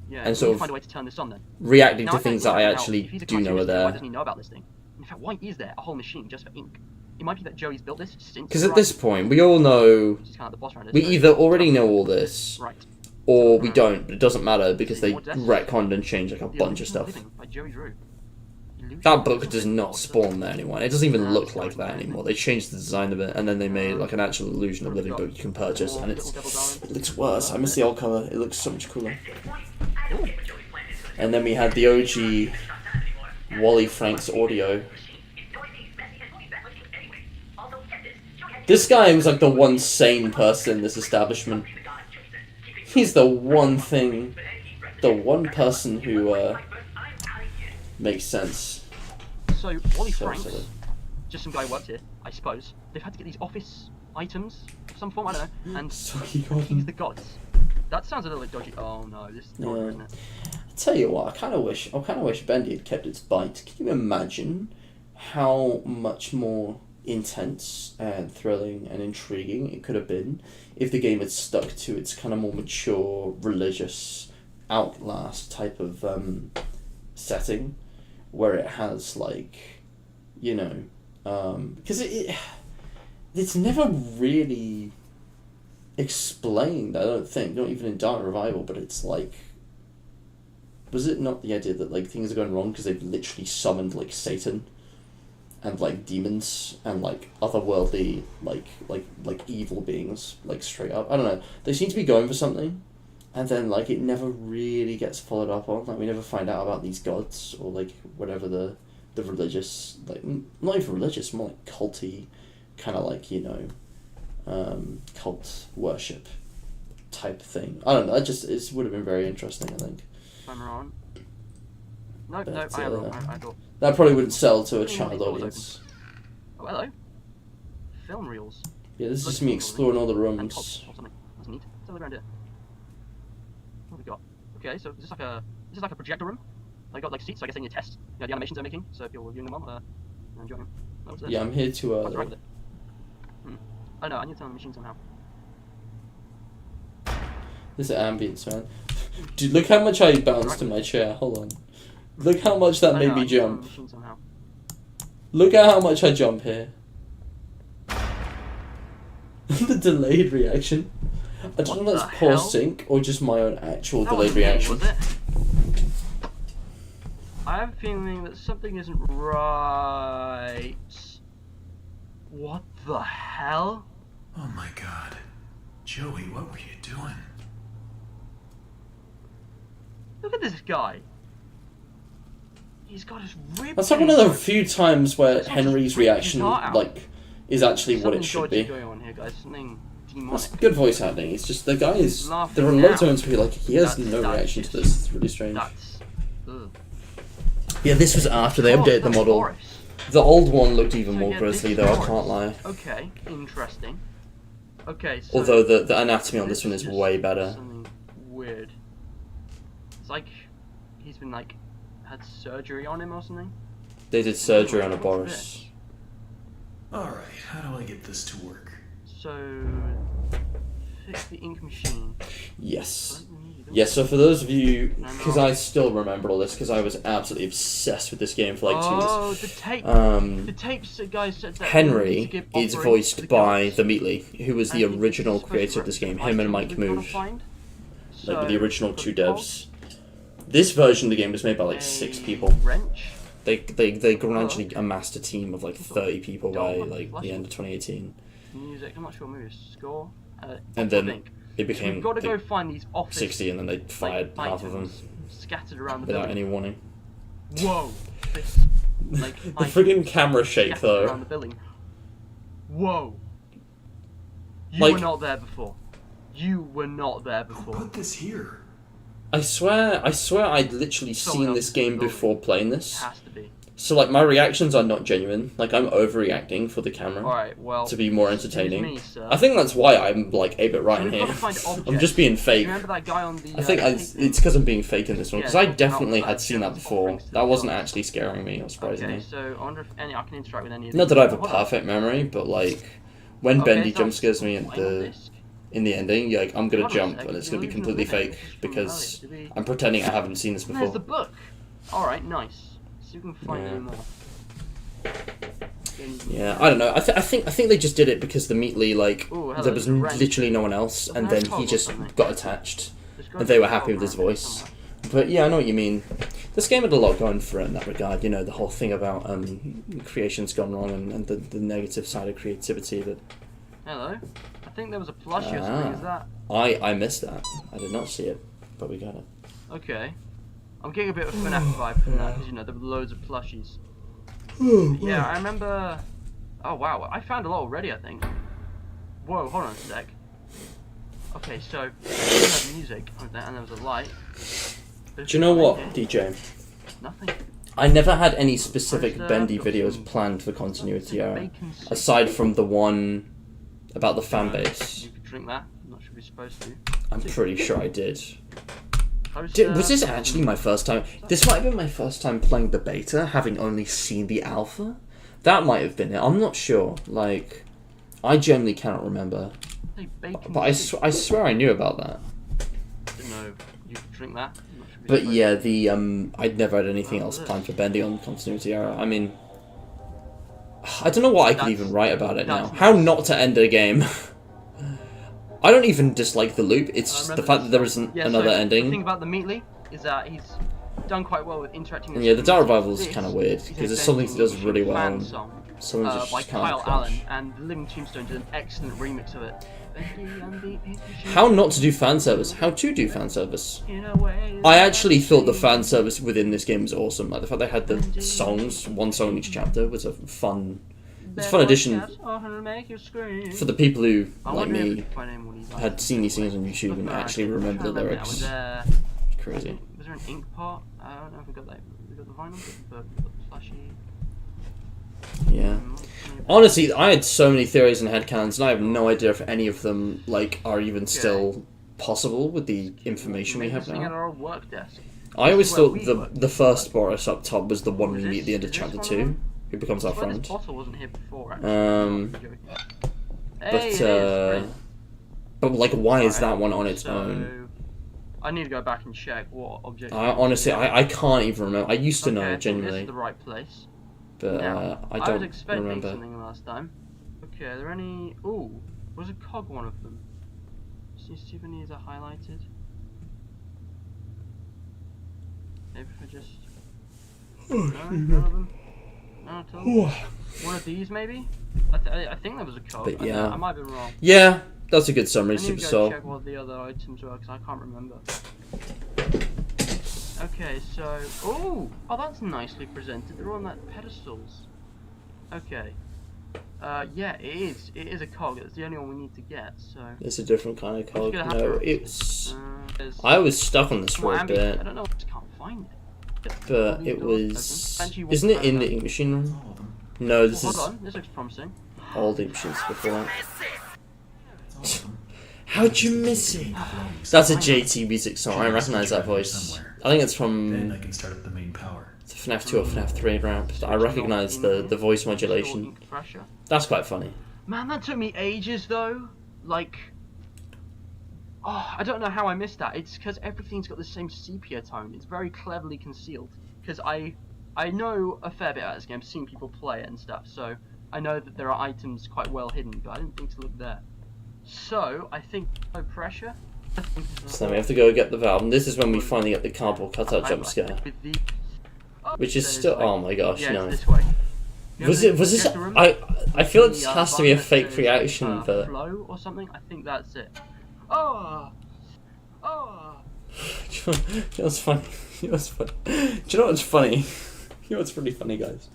Yeah. and we sort need of to find a way to turn this on then. reacting Now, to I things think that I working out, actually if he's a do know are cartoonist, Why there. doesn't he know about this thing? In fact, why is there a whole machine just for ink? It might be that Joey's built this since. Because at this point, we all know, Which is kind of the boss round, we isn't it? either already know all this, Right. or we don't, but it doesn't matter because they More desks. retconned and changed like a The bunch of Illusion stuff. Living by Joey Drew. Illusion That of book Living. does not Oh, spawn there anymore. It doesn't even Nah, look it's like not that there. anymore. They changed the design of it, and then they made like an actual Illusion of Living book you can purchase, and it looks worse. I miss the old cover. It looks so much cooler. And then we had the OG Wally Franks audio. This guy was like the one sane person in this establishment. He's the one thing, the one person who makes sense. So, Wally So Franks, silly. just some guy who worked here, I suppose. They've had to get these office items of some form, I don't know, and So he got he's the gods. That sounds a little bit dodgy. Oh no, this is not, Yeah. isn't it? I tell you what, I kind of wish Bendy had kept its bite. Can you imagine how much more intense and thrilling and intriguing it could have been if the game had stuck to its kind of more mature, religious, Outlast type of setting, where it has like, you know, because it's never really explained. I don't think, not even in Dark Revival, but it's like. Was it not the idea that like things are going wrong because they've literally summoned like Satan, and like demons and like otherworldly like evil beings like straight up? I don't know. They seem to be going for something, and then like it never really gets followed up on. Like we never find out about these gods or like whatever the religious like not even religious, more like culty, kind of like cult worship type thing. I don't know. It would have been very interesting. I think. I'm wrong. No, But, no, I am wrong. I thought. That probably wouldn't sell to a Pretty child many doors audience. Oh, hello. Film reels. Yeah, this is Looks just me cool, exploring all the And rooms. cops or something. That's neat. Let's have a look around here. What have we got? Okay, so is this like a projector room? They got like seats, so I guess they need to test the animations they're making. So if you're reviewing them on, enjoy them. Oh, what's this? Yeah, I'm here to What's right with it? I know, I need to turn on the machine somehow. This is ambience, man. Dude, look how much I bounced in my chair. Hold on. Look how much that I made know, me I need to turn on the jump. machine somehow. Look at how much I jump here. The delayed reaction. I don't know if What that's the poor hell? sync or just my own actual That delayed wasn't me, reaction. was it? I have a feeling that something isn't right. What the hell? Oh my god. Joey, what were you doing? Look at this guy. He's got his rib That's like one of the cage. few times where It's not just Henry's ripped his reaction heart out. like is actually what it Something should dodgy be. going on here, guys. Something That's demonic. good voice acting. It's just the guy is. Laughing There are a lot of now. times where you're like he has That's- no that's reaction to just- this. It's really strange. That's. Ugh. Yeah, this was after they Oh, updated the that's model. Boris. The old one looked even So, more yeah, grisly, this though. I Boris. can't lie. Okay, interesting. Okay, so. Although the anatomy on this this one is just way better. Something weird. It's like he's been like had surgery on him or something. They did surgery on a What's Boris. Alright, how do I get this to work? So, fix the ink machine. Yes. Yes, so for those of you, because I still remember all this, because I was absolutely obsessed with this game for like 2 years. Oh, the tape. The tapes that guys said that Henry to give is offerings to voiced the by guys. the Meatly, who was the And original it's supposed creator to of this game, represent him and items Mike we've gotta Move, find. like the So, original put 2 the devs. This version of the game was made by like 6 a people. Wrench. They gradually amassed a team of like 30 people by like the end of 2018. Music. I'm not sure. Maybe a score. And I then think. it So became we've got to go like find these office 60, and then they fired like, half of them items scattered around the without building. any warning. Whoa! This, like, The items friggin' camera shake scattered around though. the building. Whoa! You Like- were not there before. You were not there Who before. put this here? I swear I'd literally Someone seen else this is game building. before playing It this. has to be. So like my reactions are not genuine. Like I'm overreacting for the camera Alright, well. to be more excuse entertaining. Me, sir. I think that's why I'm like a bit right So in we've here. got to find objects. I'm just being Do fake. you remember that guy on the? I think it's because I'm being fake in this one, because Yeah, I talking definitely about, had seen that children's before. offerings to That the wasn't gods. actually scaring me, surprisingly. Okay, so I wonder if I can interact with any of Not these. that I have a Hold on. perfect memory, but like when Okay, Bendy so jump scares me at final the disc. in the ending, you're like I'm gonna Hold on a jump sec, and it's the gonna be illusion of completely living, fake this is from because earlier. Did we- I'm pretending I haven't seen this And there's the before. book. Alright, nice. See if we can find Yeah. any more. Yeah, I don't know. I think they just did it because the Meatly like Ooh, hello, there was Wrench. literally no one else, and There's then no he toggle just or something. got attached, There's gotta and they be were a happy with his toggle around voice. somewhere. But yeah, I know what you mean. This game had a lot going for it in that regard. You know, the whole thing about creation's gone wrong and the negative side of creativity. That Hello? I think there was a plushie or something, is that? I missed that. I did not see it, but we got it. Okay. I'm getting a bit of a FNAF vibe from that, because you know, there were loads of plushies. Yeah, I remember... Oh wow, I found a lot already, I think. Whoa, hold on a sec. Okay, so, we had music, and there was a light. But Do you know what, okay, DJ? Nothing. I never had any specific Where's the- Bendy videos planned for continuity error, Bacon soup. aside from the one about the fan base. You could drink that. I'm not sure we're supposed to. I'm pretty sure I did. Close, Was this actually my first time? This might have been my first time playing the beta, having only seen the alpha. That might have been it. I'm not sure. Like, I genuinely cannot remember. Hey, bacon But I soup. I swear I knew about that. Didn't know you could drink that. I'm not sure we're But supposed yeah, to. the I'd never had anything else planned for Bendy on continuity error. I mean, I don't know what I could That's- even write about it now. that's How nice. not to end a game. I don't even dislike the loop. It's I just the remember fact that there this. isn't Yeah, another so ending. The thing about the Meatly is that he's done quite well with interacting with Yeah, the Dark Revival is This kind of weird is because a it's something he Bendy does really well. fan And song, some of it by just kind Kyle of Allen, crash. and the Living Tombstone did an excellent remix of it. How not to do fan service? How to do fan service? In a way I that actually thought the seems- fan service within this game was awesome. Like the fact they had the songs, one song in each chapter, was a fun. It's a fun addition for the people who, I like wonder if me, we can find anyone who's had seen these things on YouTube and actually remember the lyrics. Was there, It's crazy. was there an ink part? I don't know if we got that. We got the vinyl bit, but we got the flashy. Yeah. Honestly, I had so many theories and headcanons, and I have no idea if any of them like are even still possible with the information we have Sitting at now. our work desk. I always This is where thought we the work. the first Boris up top was the one we Is meet at the end of this chapter one 2, of them? who becomes our Well, this friend. bottle wasn't here before, actually. Um, I'm joking. But Hey, it is, great. but like, why is Alright, that one on its so, own? I need to go back and check what object. Honestly, I can't even remember. I used to Okay, I know think This genuinely, is the right place. but Now, I was don't expecting remember. something last time. Okay, are there any? Ooh, was a cog one of them? See if any of these are highlighted. Maybe if I just. No, none of them. None at all. One of these, maybe. I think there was a cog. But yeah. I might be wrong. Yeah, that's a good summary, I need Super to go Soul. check what the other items were because I can't remember. Okay, so oh, that's nicely presented. They're on that pedestals. Okay. Yeah, it is. It is a cog. It's the only one we need to get. So. It's a different kind of cog. gonna have No, to- it's. there's I was stuck on this for a Ambi- I bit, don't know. I just can't find it. but it was. Isn't it in the ink machine room? All of them. No, this Hold is on. This looks promising. all the ink machines before that. All of them. How'd you miss it? That's a JT music song. I recognize that voice. I think it's Then I from can start up the main power. FNAF 2 or FNAF 3 ramp. I recognize the voice modulation. Ink Thrasher. That's quite funny. Man, that took me ages though. Like, oh, I don't know how I missed that. It's because everything's got the same sepia tone. It's very cleverly concealed. Because I know a fair bit about this game. I've seen people play it and stuff, so I know that there are items quite well hidden, but I didn't think to look there. So I think no pressure. So then we have to go get the valve, and this is when we finally get the cardboard cutout jump scare. With the- Which is there's still, like- oh my gosh, yeah, no. it's this way. You Was have this, get the room? I feel it The, has to be a button that fake says, reaction, but flow or something. I think that's it. Oh, oh. you know what's funny? You know what's funny? Do you know what's funny? You know what's really funny, guys?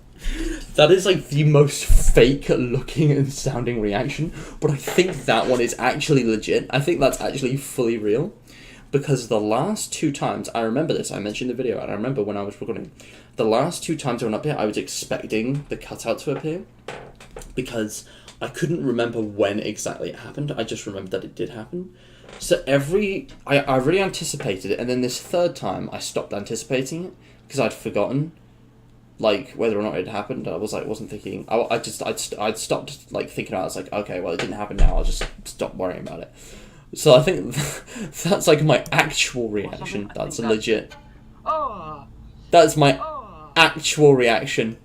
That is like the most fake looking and sounding reaction, but I think that one is actually legit. I think that's actually fully real. Because the last 2 times, I remember this, I mentioned in the video, and I remember when I was recording, the last 2 times I went up here, I was expecting the cutout to appear, because I couldn't remember when exactly it happened, I just remembered that it did happen. So I really anticipated it, and then this 3rd time, I stopped anticipating it, because I'd forgotten, like, whether or not it happened. I was like, wasn't thinking, I'd stopped, like, thinking about it. I was like, okay, well, it didn't happen now, I'll just stop worrying about it. So I think that's like my actual reaction. That's a legit. Oh, That's my oh. actual reaction.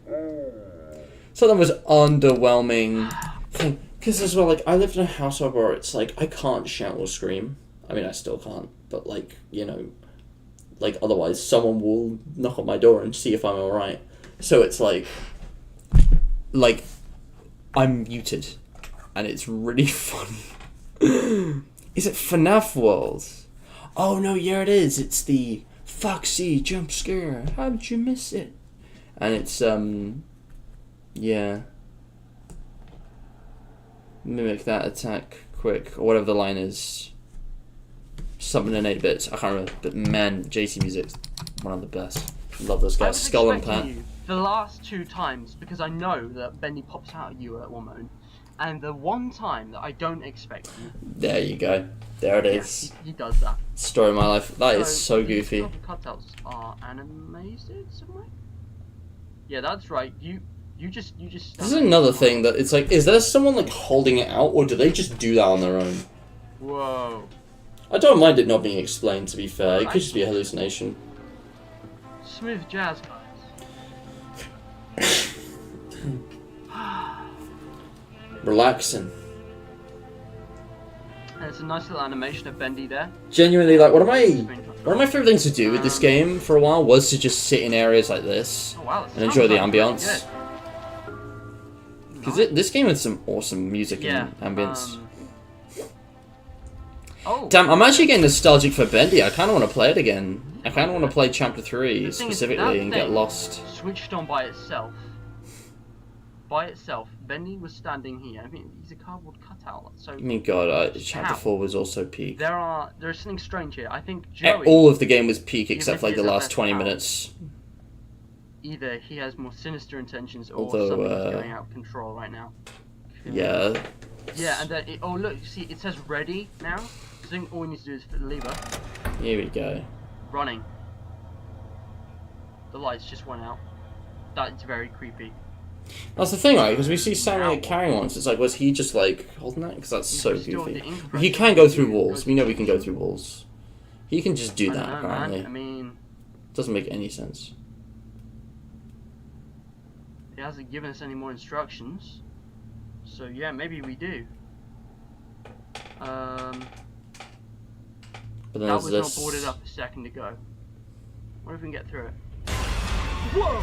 So that was underwhelming thing. Because as well, like, I lived in a household where it's like, I can't shout or scream. I mean, I still can't. But, like, you know, like, otherwise someone will knock on my door and see if I'm alright. So it's like, I'm muted. And it's really funny. Is it FNAF World? Oh no, yeah it is. It's the Foxy jump scare. How did you miss it? And it's yeah. Mimic that attack quick, or whatever the line is. Something in 8 bits. I can't remember. But man, JT Music's one of the best. Love those I guys. was Skull and expecting Pat. you the last 2 times because I know that Bendy pops out at you at one moment, and the one time that I don't expect you, There you go. There it yeah, is. he does that. Story of my life. That is so these goofy. cutouts are animated somewhere. Yeah, that's right. You just. This is another thing that it's like, is there someone like holding it out, or do they just do that on their own? Whoa. I don't mind it not being explained, to be fair. It could just be a hallucination. Smooth jazz, guys. Relaxing. And it's a nice little animation of Bendy there. Genuinely, like, one of my favorite things to do with this game for a while was to just sit in areas like this Oh wow. and enjoy the sounds really ambience. Because this game had some awesome music Yeah. and ambience. Oh. Damn, I'm actually getting nostalgic for Bendy. I kind of want to play it again. I kind of want to play Chapter 3 The thing is, specifically that and get thing lost. Switched on by itself. By itself, Bendy was standing here. I mean, he's a cardboard cutout. So I mean, God, Chapter How? 4 was also peak. there's something strange here. I think Joey, All of the game was peak except if for like the he's a last best 20 pal, minutes. either he has more sinister intentions or Although, something's going out of control right now. Yeah. Yeah, and then oh look, see it says ready now. I think all we need to do is flip the lever. Here we go. Running. The lights just went out. That's very creepy. That's the thing, right? Because we see Sammy carrying one. So it's like, was he just like holding that? Because that's so He's still goofy. the ink He press. can go through walls. We know we can go through walls. He can just do I that, don't know, apparently. man. I mean, Doesn't make any sense. he hasn't given us any more instructions. So yeah, maybe we do. But then That there's was this. not boarded up a second ago. What if we can get through it? Whoa!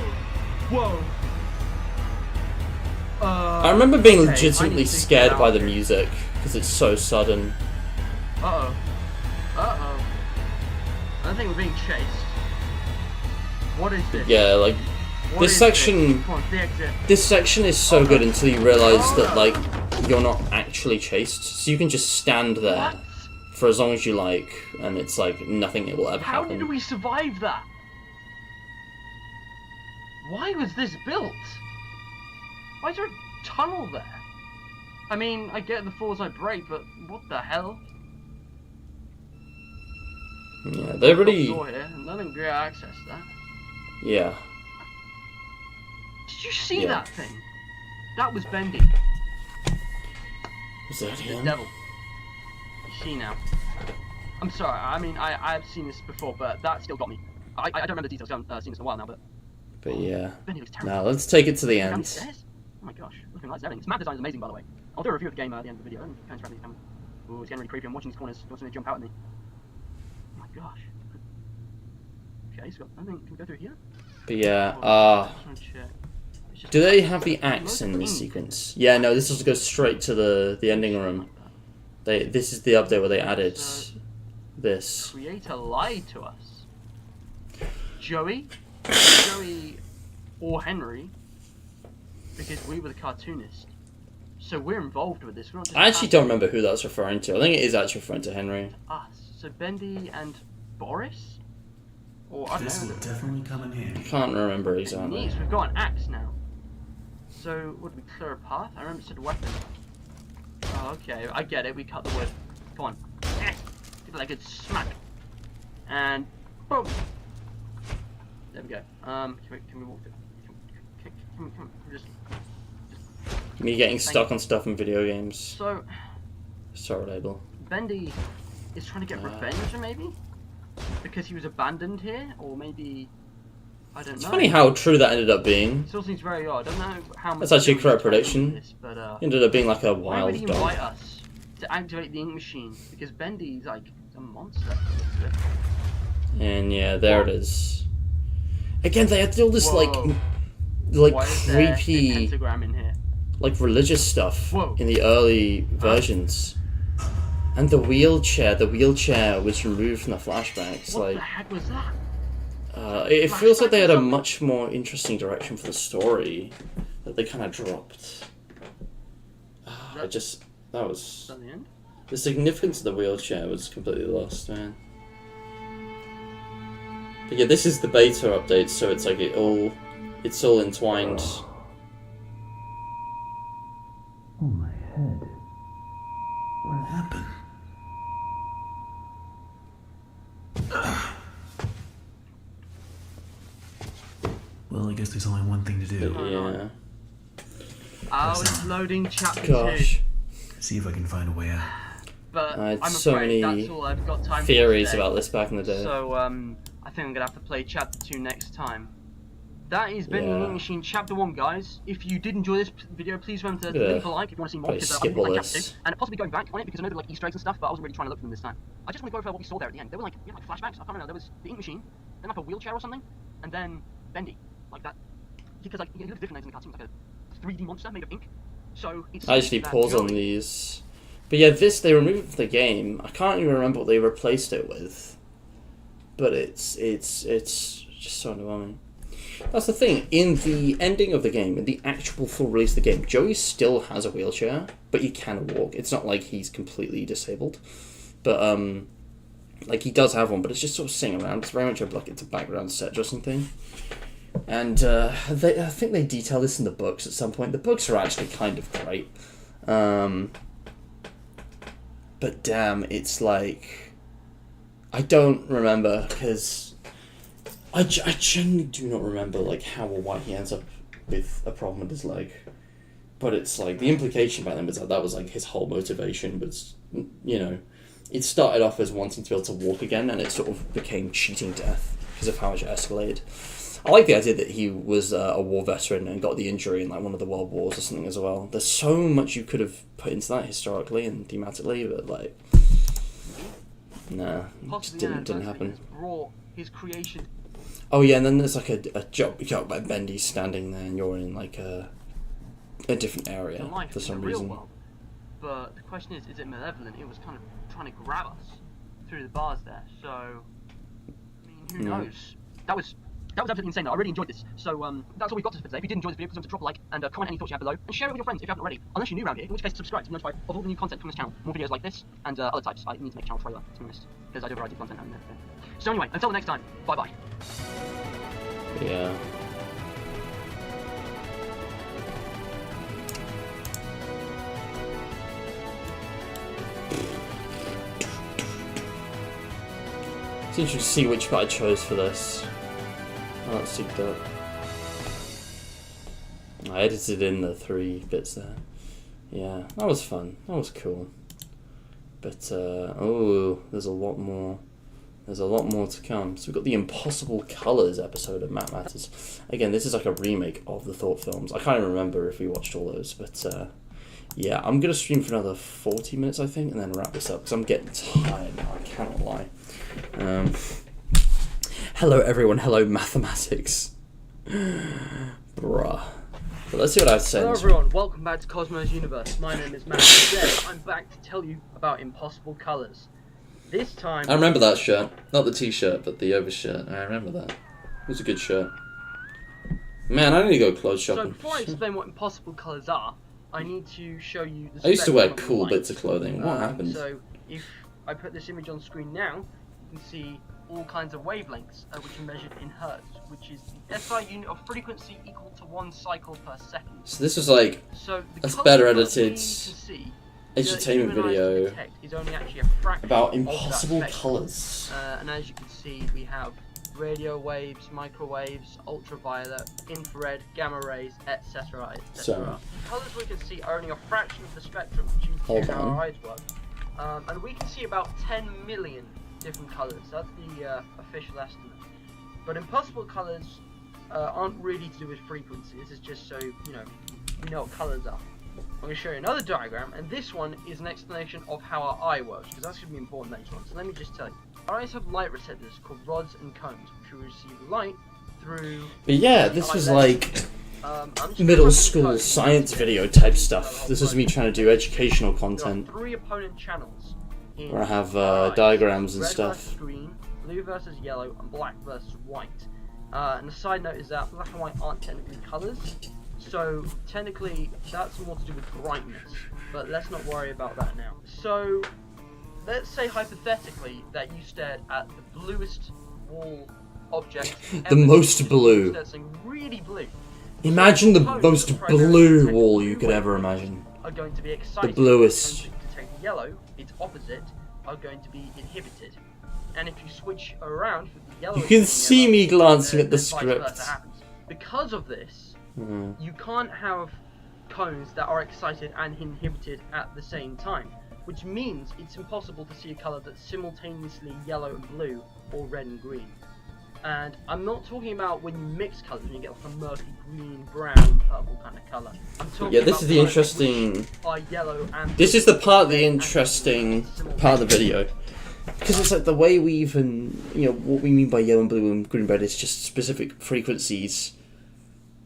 Whoa! I remember being okay, I legitimately need to scared get by out the here. music because it's so sudden. Uh-oh. Uh-oh. I don't think we're being chased. What is this? Yeah, like What this is section. Come on, the exit. This section is so good until you realise that like you're not actually chased, so you can just stand there What? for as long as you like, and it's like nothing will ever How happen. did we survive that? Why was this built? Why is there a tunnel there? I mean, I get the falls might break, but what the hell? Yeah, they're really. Door here, and let me get access to that. Yeah. Did you see Yeah. that thing? That was Bendy, Was that the him? devil. You see now. I'm sorry. I mean, I've seen this before, but that still got me. I don't remember the details. I haven't seen this in a while now, but But yeah. Bendy looks terrible. Now let's take it to the Down end. these stairs? Oh my gosh, looking like everything. This map design is amazing, by the way. I'll do a review of the game at the end of the video and kind of camera. Ooh, it's getting really creepy. I'm watching these corners. Don't want to jump out at me. Oh my gosh. Okay, so I think can we go through here? But yeah. Just wanna check. It's just- Do they have the axe Most in this clean. sequence? Yeah. No. This just goes straight to the ending room. This is the update where they added this. Creator lied to us. Joey, or Henry, because we were the cartoonist. So we're involved with this. We're not just I actually don't remember who that's referring to. I think it is actually referring to Henry. us. So Bendy and Boris, or I This don't will know. definitely come in handy. Can't remember exactly. Neat, we've got an axe now. So would we clear a path? I remember it said weapon. Oh, okay, I get it. We cut the wood. Come on, give it like a good smack, and boom. There we go. Can we walk it? Can we just... Me getting stuck on stuff in video games. So, So relatable. Bendy is trying to get revenge, maybe? Because he was abandoned here? Or maybe... I don't It's know. funny how true that ended up being. It still seems very odd. I don't know how much... That's actually a Joey's correct trying to do prediction. with this, but, It ended up being like a why would he wild invite dog. us to activate the ink machine? Because Bendy's like a monster. And yeah, there it is. Again, they had all this Whoa. like Why is there a creepy, pentagram in here? like religious stuff Whoa. in the early versions. And the wheelchair was removed from the flashbacks. What Like, the heck was that? it feels like they had a Flashback or much more interesting direction for the story that they kind of dropped. That Is was that the end? the significance of the wheelchair was completely lost, man. But yeah, this is the beta update, so it's like it's all entwined. Oh, my head. What happened? Well, I guess there's only one thing to But do. yeah, I was loading chapter 2. gosh, See if I can find a way out. But I had I'm so afraid many that's all I've got time theories for today. about this back in the day. So I think I'm gonna have to play chapter 2 next time. That is Bendy and the Yeah. Ink Machine chapter 1, guys. If you did enjoy this video, please remember to Yeah. leave a like if you want to see more. Probably Because I skip really all like chapter this. 2, and possibly going back on it because I know there were like Easter eggs and stuff, but I wasn't really trying to look for them this time. I just want to go over what we saw there at the end. There were like flashbacks. I can't remember. There was the Ink Machine, then like a wheelchair or something, and then Bendy, like that. Because like he looks different in the cartoon, like a 3D monster made of ink. So it's I actually that pause on Joey- these. But yeah, this they removed it from the game. I can't even remember what they replaced it with. But it's just so underwhelming. That's the thing. In the ending of the game, in the actual full release of the game, Joey still has a wheelchair, but he can walk. It's not like he's completely disabled. But like he does have one, but it's just sort of sitting around. It's very much like it's a background set or something. And I think they detail this in the books at some point. The books are actually kind of great. But damn, it's like... I don't remember, because... I genuinely do not remember, like, how or why he ends up with a problem with his leg. But it's like, the implication by them is that was like his whole motivation was, you know... It started off as wanting to be able to walk again, and it sort of became cheating death because of how much it escalated. I like the idea that he was a war veteran and got the injury in like one of the world wars or something as well. There's so much you could have put into that historically and thematically, but like, nah, it just Possibly didn't happen. has brought his creation. Oh yeah, and then there's like a joke by Bendy standing there, and you're in like a different area to life for in some the real reason. world. But the question is it malevolent? It was kind of trying to grab us through the bars there. So, I mean, who knows? That was absolutely insane though. I really enjoyed this. So that's all we've got for today. If you did enjoy this video, please remember to drop a like and comment any thoughts you have below. And share it with your friends if you haven't already. Unless you're new around here, in which case subscribe to be notified of all the new content from this channel. More videos like this and other types. I need to make a channel trailer, to be honest, because I do a variety of content out there. So anyway, until next time, bye bye. Yeah. It's interesting to see which bit I chose for this. Oh, that's synced up. I edited in the 3 bits there. Yeah, that was fun. That was cool. But, oh, there's a lot more. There's a lot more to come. So we've got the Impossible Colors episode of Matt Matters. Again, this is like a remake of the Thought films. I can't even remember if we watched all those, but yeah, I'm going to stream for another 40 minutes, I think, and then wrap this up, because I'm getting tired now, I cannot lie. Hello, everyone. Hello, mathematics. Bruh. But let's see what I have to say. Hello everyone, welcome back to Cosmos Universe. My name is Matt, and today I'm back to tell you about Impossible Colors. This time... I remember that shirt. Not the t-shirt, but the overshirt. I remember that. It was a good shirt. Man, I need to go clothes So shopping. before I explain what Impossible Colors are, I need to show you the I used to wear spectrum of cool light. bits of clothing. What happened? So if I put this image on screen now, you can see all kinds of wavelengths, which are measured in hertz, which is the SI unit of frequency equal to 1 cycle per second. So this was like So the That's colours better that we edited can see, edutainment the human eyes video detect is only actually a fraction about of that impossible spectrum. colours. And as you can see, we have radio waves, microwaves, ultraviolet, infrared, gamma rays, etc. So- The colours we can see are only a fraction of the spectrum due Hold to how on. our eyes work. And we can see about 10 million different colours. That's the official estimate. But impossible colours aren't really to do with frequency. This is just so you know what colours are. I'm going to show you another diagram, and this one is an explanation of how our eye works, because that's going to be important later on. So let me just tell you. Our eyes have light receptors called rods and cones, which will receive light through... But yeah, this was like I'm just middle gonna school code. science video type stuff. This is me trying to do educational There are content 3 opponent channels. in where I have our eyes. diagrams and Red stuff. versus green, blue versus yellow, and black versus white. And the side note is that black and white aren't technically colours, so technically that's more to do with brightness, but let's not worry about that now. So let's say hypothetically that you stared at the bluest wall object The most blue. You stared at something really blue. Imagine the Cones most that primarily blue detect wall you blue could ever waves imagine. are going to be excited. bluest. And to detect yellow, its opposite, are going to be inhibited. And if you switch around for the yellow, You can see me glancing at the script. Because of this, Hmm. you can't have cones that are excited and inhibited at the same time, which means it's impossible to see a colour that's simultaneously yellow and blue or red and green. And I'm not talking about when you mix colours and you get like a murky green, brown, purple kind of colour. I'm talking Yeah, this about is the colours interesting. which are yellow and This is the part, the interesting part of the video. Because it's like the way we even, what we mean by yellow and blue and green and red is just specific frequencies,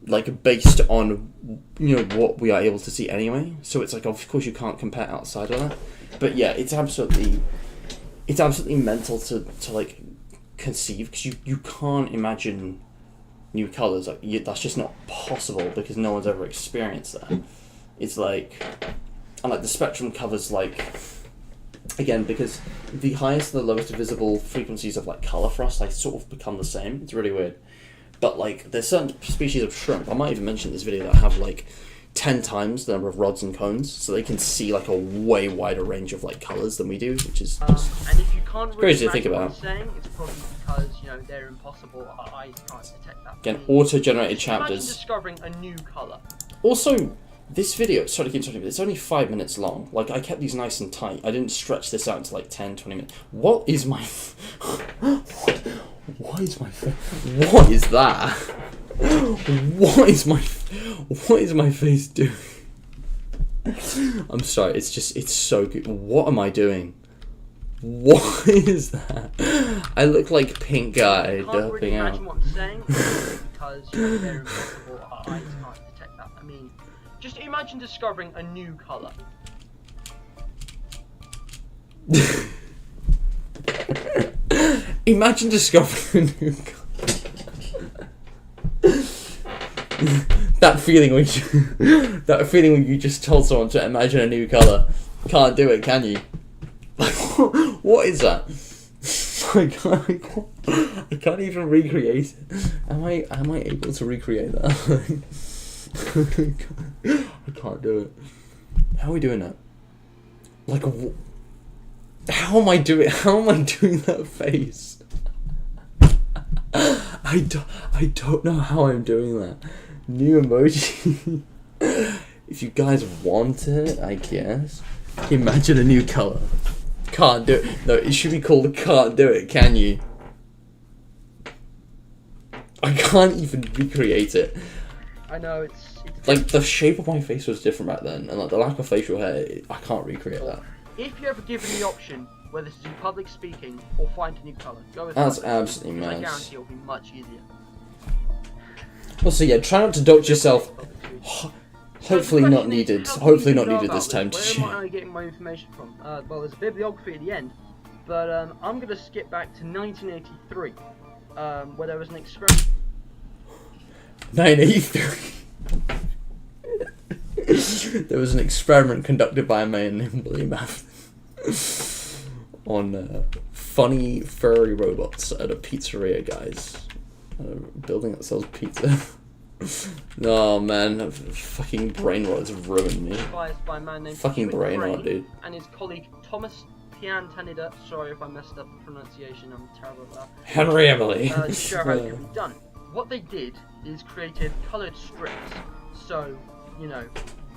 like based on, what we are able to see anyway. So it's like, of course you can't compare outside of that. But yeah, it's absolutely mental to like conceive, because you can't imagine new colours. Like that's just not possible because no one's ever experienced that. It's like, and like the spectrum covers like, again, because the highest and the lowest visible frequencies of like colour for us, like sort of become the same. It's really weird. But like there's certain species of shrimp, I might even mention in this video, that have like 10 times the number of rods and cones, so they can see like a way wider range of like colours than we do, which is just and if you can't really crazy to think imagine what about. I'm saying, it's probably because they're impossible. Our eyes can't detect that. Again, Just auto-generated imagine chapters. discovering a new colour. Also, this video, sorry to keep talking, but it's only 5 minutes long. Like, I kept these nice and tight. I didn't stretch this out to like 10, 20 minutes. What is my... What is my... What is that? What is my face doing? I'm sorry, it's so good. What am I doing? What is that? I look like pink guy You can't really derping out. imagine what I'm saying because they're impossible. Our eyes can't detect that. I mean, just imagine discovering a new colour. Imagine discovering a new colour. That feeling when you just told someone to imagine a new colour. Can't do it, can you? What is that? I can't even recreate it. Am I able to recreate that? I can't do it. How are we doing that? Like, how am I doing that face? I don't know how I'm doing that. New emoji. If you guys want it, I guess. Imagine a new color. Can't do it. No, it should be called can't do it, can you? I can't even recreate it. I know it's Like, the shape of my face was different back then, and like the lack of facial hair, I can't recreate that. If you're ever given the option whether to do public speaking or find a new colour, go with That's public, absolutely because I mad. guarantee it'll be much easier. Well, so yeah, try not to dox yourself. Public speaking. Hopefully So the not question is, needed. how do Hopefully you not know needed about this time to Where am share. I getting my information from? Well, there's a bibliography at the end, but I'm going to skip back to 1983, where there was an experiment. 983. There was an experiment conducted by a man named William Afton on funny furry robots at a pizzeria, guys. A building that sells pizza. Oh man, fucking brain rot has ruined me. Devised by a man named Fucking Hewitt brain Gray rot, dude. and his colleague Thomas Tiantanida. Sorry if I messed up the pronunciation, I'm terrible at that. Henry Emily. To show how it can be done. What they did is created coloured strips. So, you know,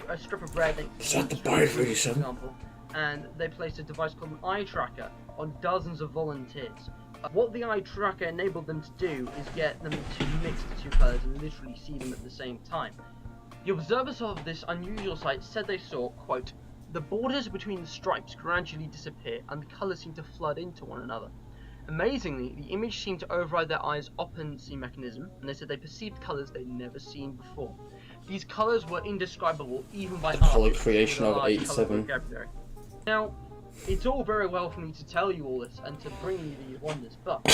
a strip of red. Is that the Bible, for son? example, and they placed a device called an eye tracker on dozens of volunteers. What the eye tracker enabled them to do is get them to mix the two colours and literally see them at the same time. The observers of this unusual sight said they saw, quote, the borders between the stripes gradually disappear and the colours seem to flood into one another. Amazingly, the image seemed to override their eyes' occupancy mechanism, and they said they perceived colours they'd never seen before. These colours were indescribable even by colour artists creation with a of large 87. colour vocabulary. Now, it's all very well for me to tell you all this and to bring you these wonders, but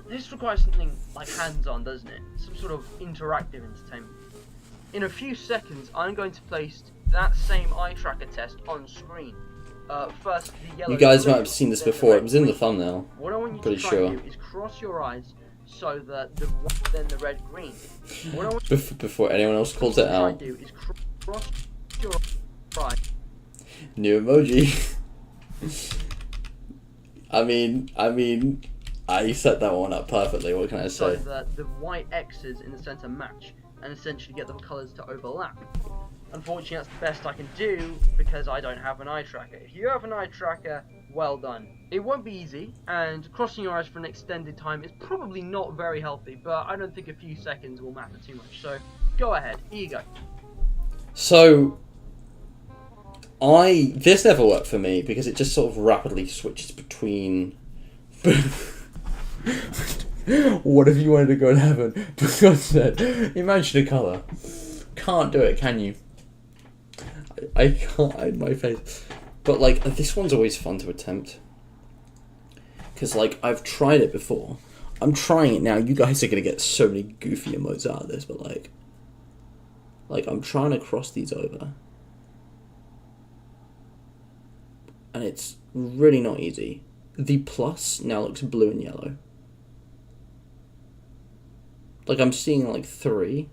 this requires something like hands-on, doesn't it? Some sort of interactive entertainment. In a few seconds, I'm going to place that same eye tracker test on screen. First, the yellow. You guys might green, have seen this then the before. red It was in the green. thumbnail. What I want you Pretty to try sure. and do is cross your eyes so that the white, then the red green. What I want Before anyone else calls you it to try out. and do is cross your eyes. New emoji. I mean, I set that one up perfectly. What can I So say? that the white X's in the centre match and essentially get the colours to overlap. Unfortunately, that's the best I can do because I don't have an eye tracker. If you have an eye tracker, well done. It won't be easy, and crossing your eyes for an extended time is probably not very healthy, but I don't think a few seconds will matter too much. So go ahead, here you go. So, this never worked for me because it just sort of rapidly switches between. What if you wanted to go to heaven? Because said, imagine a colour. Can't do it, can you? I can't hide my face. But like, this one's always fun to attempt. Because like, I've tried it before. I'm trying it now. You guys are going to get so many goofy emotes out of this, but like I'm trying to cross these over. And it's really not easy. The plus now looks blue and yellow. Like I'm seeing like 3.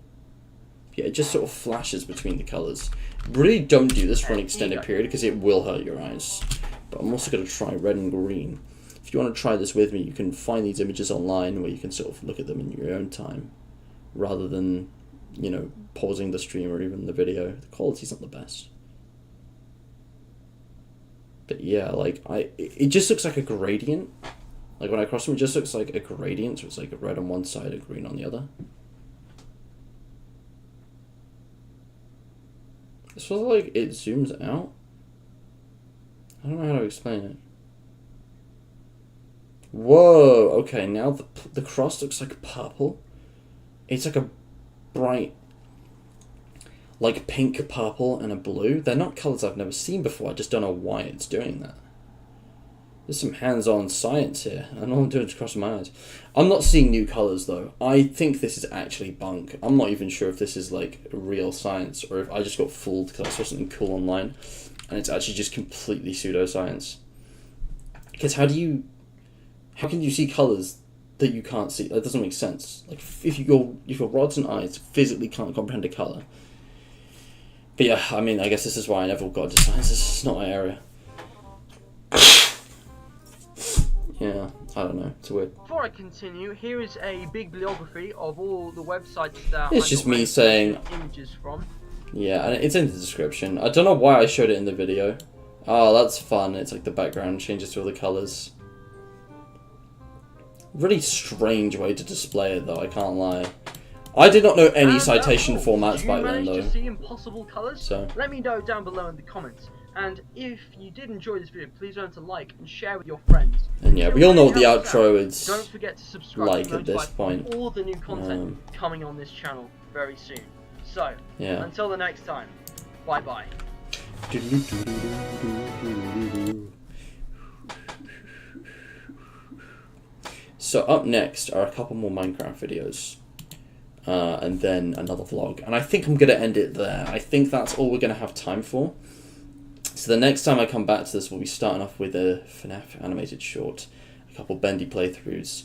Yeah, it just sort of flashes between the colours. Really don't do this for an extended period because it will hurt your eyes. But I'm also going to try red and green. If you want to try this with me, you can find these images online where you can sort of look at them in your own time. Rather than, you know, pausing the stream or even the video. The quality's not the best. But yeah, like, it just looks like a gradient. Like when I cross them, it just looks like a gradient. So it's like a red on one side, a green on the other. It's sort of like it zooms out. I don't know how to explain it. Whoa, okay, now the cross looks like purple. It's like a bright, like pink, purple, and a blue. They're not colours I've never seen before. I just don't know why it's doing that. There's some hands-on science here, and all I'm doing is crossing my eyes. I'm not seeing new colours, though. I think this is actually bunk. I'm not even sure if this is, like, real science, or if I just got fooled because I saw something cool online, and it's actually just completely pseudoscience. Because how can you see colours that you can't see? That doesn't make sense. Like, if your rods and eyes physically can't comprehend a colour. But yeah, I mean, I guess this is why I never got into science. This is not my area. Yeah, Yeah, I don't know. It's weird. Before I continue, here is a big bibliography of all the websites that It's I just got me my saying- images from. Yeah, and it's in the description. I don't know why I showed it in the video. Oh, that's fun. It's like the background changes to all the colours. Really strange way to display it, though, I can't lie. I did not know any And citation that's all. formats Did back you then, manage though. to see impossible colours? So, Let me know down below in the comments. And if you did enjoy this video, please remember to like and share with your friends. and yeah, It we all know really the helps outro out. is Don't forget to subscribe like to at this notify point. all the new content coming on this channel very soon. So, Yeah. until the next time, bye bye. So up next are a couple more Minecraft videos. And then another vlog. And I think I'm going to end it there. I think that's all we're going to have time for. So the next time I come back to this, we'll be starting off with a FNAF animated short. A couple Bendy playthroughs.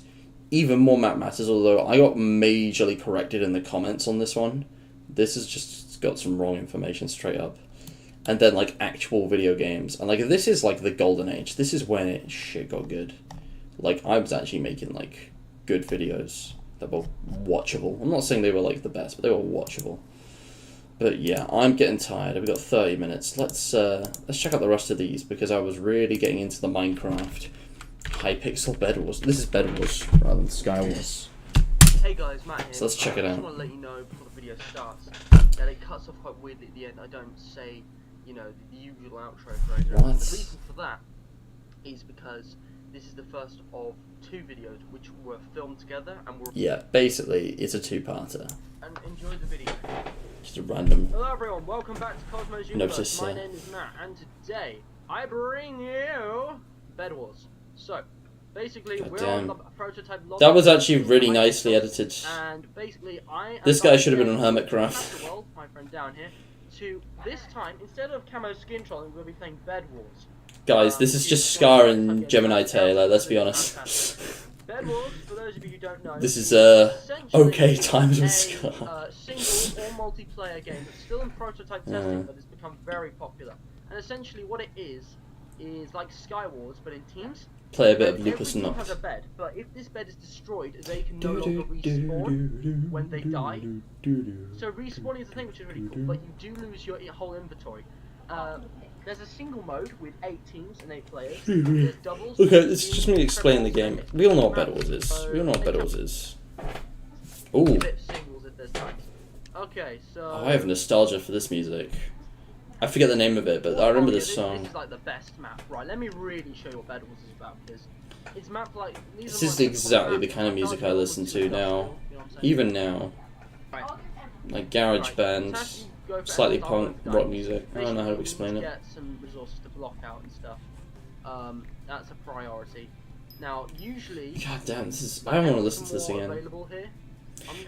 Even more Map Matters, although I got majorly corrected in the comments on this one. This has just got some wrong information straight up. And then like actual video games. And like this is like the golden age. This is when shit got good. Like I was actually making like good videos that were watchable. I'm not saying they were like the best, but they were watchable. But yeah, I'm getting tired. We've got 30 minutes. Let's check out the rest of these because I was really getting into the Minecraft Hypixel Bed Wars. This is Bed Wars rather than Sky Wars. Hey guys, Matt here. So let's check it I out. just want to let you know before the video starts that it cuts off quite weirdly at the end. I don't say, you know, the usual outro phrase. What? The reason for that is because this is the first of 2 videos which were filmed together and were. Yeah, basically it's a two-parter. And enjoy the video. Just a random. Hello everyone, welcome back to Cosmos Universe. Notice, My name is Matt, and today I bring you Bed Wars. So, basically, God we're damn. on the prototype. That was actually really nicely edited. And basically, This guy should have been on Hermitcraft. World, my friend down here. To this time, instead of camo skin trolling, we'll be playing Bed Wars. Guys, this is just Scar and Gemini Taylor, let's be honest. Bed Wars, for those of you who don't know, This is essentially okay times with a, Scar. Single or multiplayer game that's still in prototype testing, but it's become very popular. And essentially, what it is like Sky Wars, but in teams. Play a bit of Every Lupus team Noct. has a bed, but if this bed is destroyed, they can no longer respawn when they die. So respawning is a thing which is really cool, but you do lose your whole inventory. There's a single mode with 8 teams and 8 players. There's doubles. Okay, it's just me explaining the game. We all know what Bed Wars is. We all know what Bed Wars is. A Ooh, bit singles if there's times. Okay, so. I have nostalgia for this music. I forget the name of it, but I remember this song. This is like the best map. Right, let me really show you what Bed Wars is about, because it's map like. This is exactly the kind of music I listen to now. Even now. Like garage band, slightly punk, rock music. I don't know how to explain it. Get some resources to block out and stuff. That's a priority. Now, usually. God damn, this is. I don't want to listen to this again. Available here.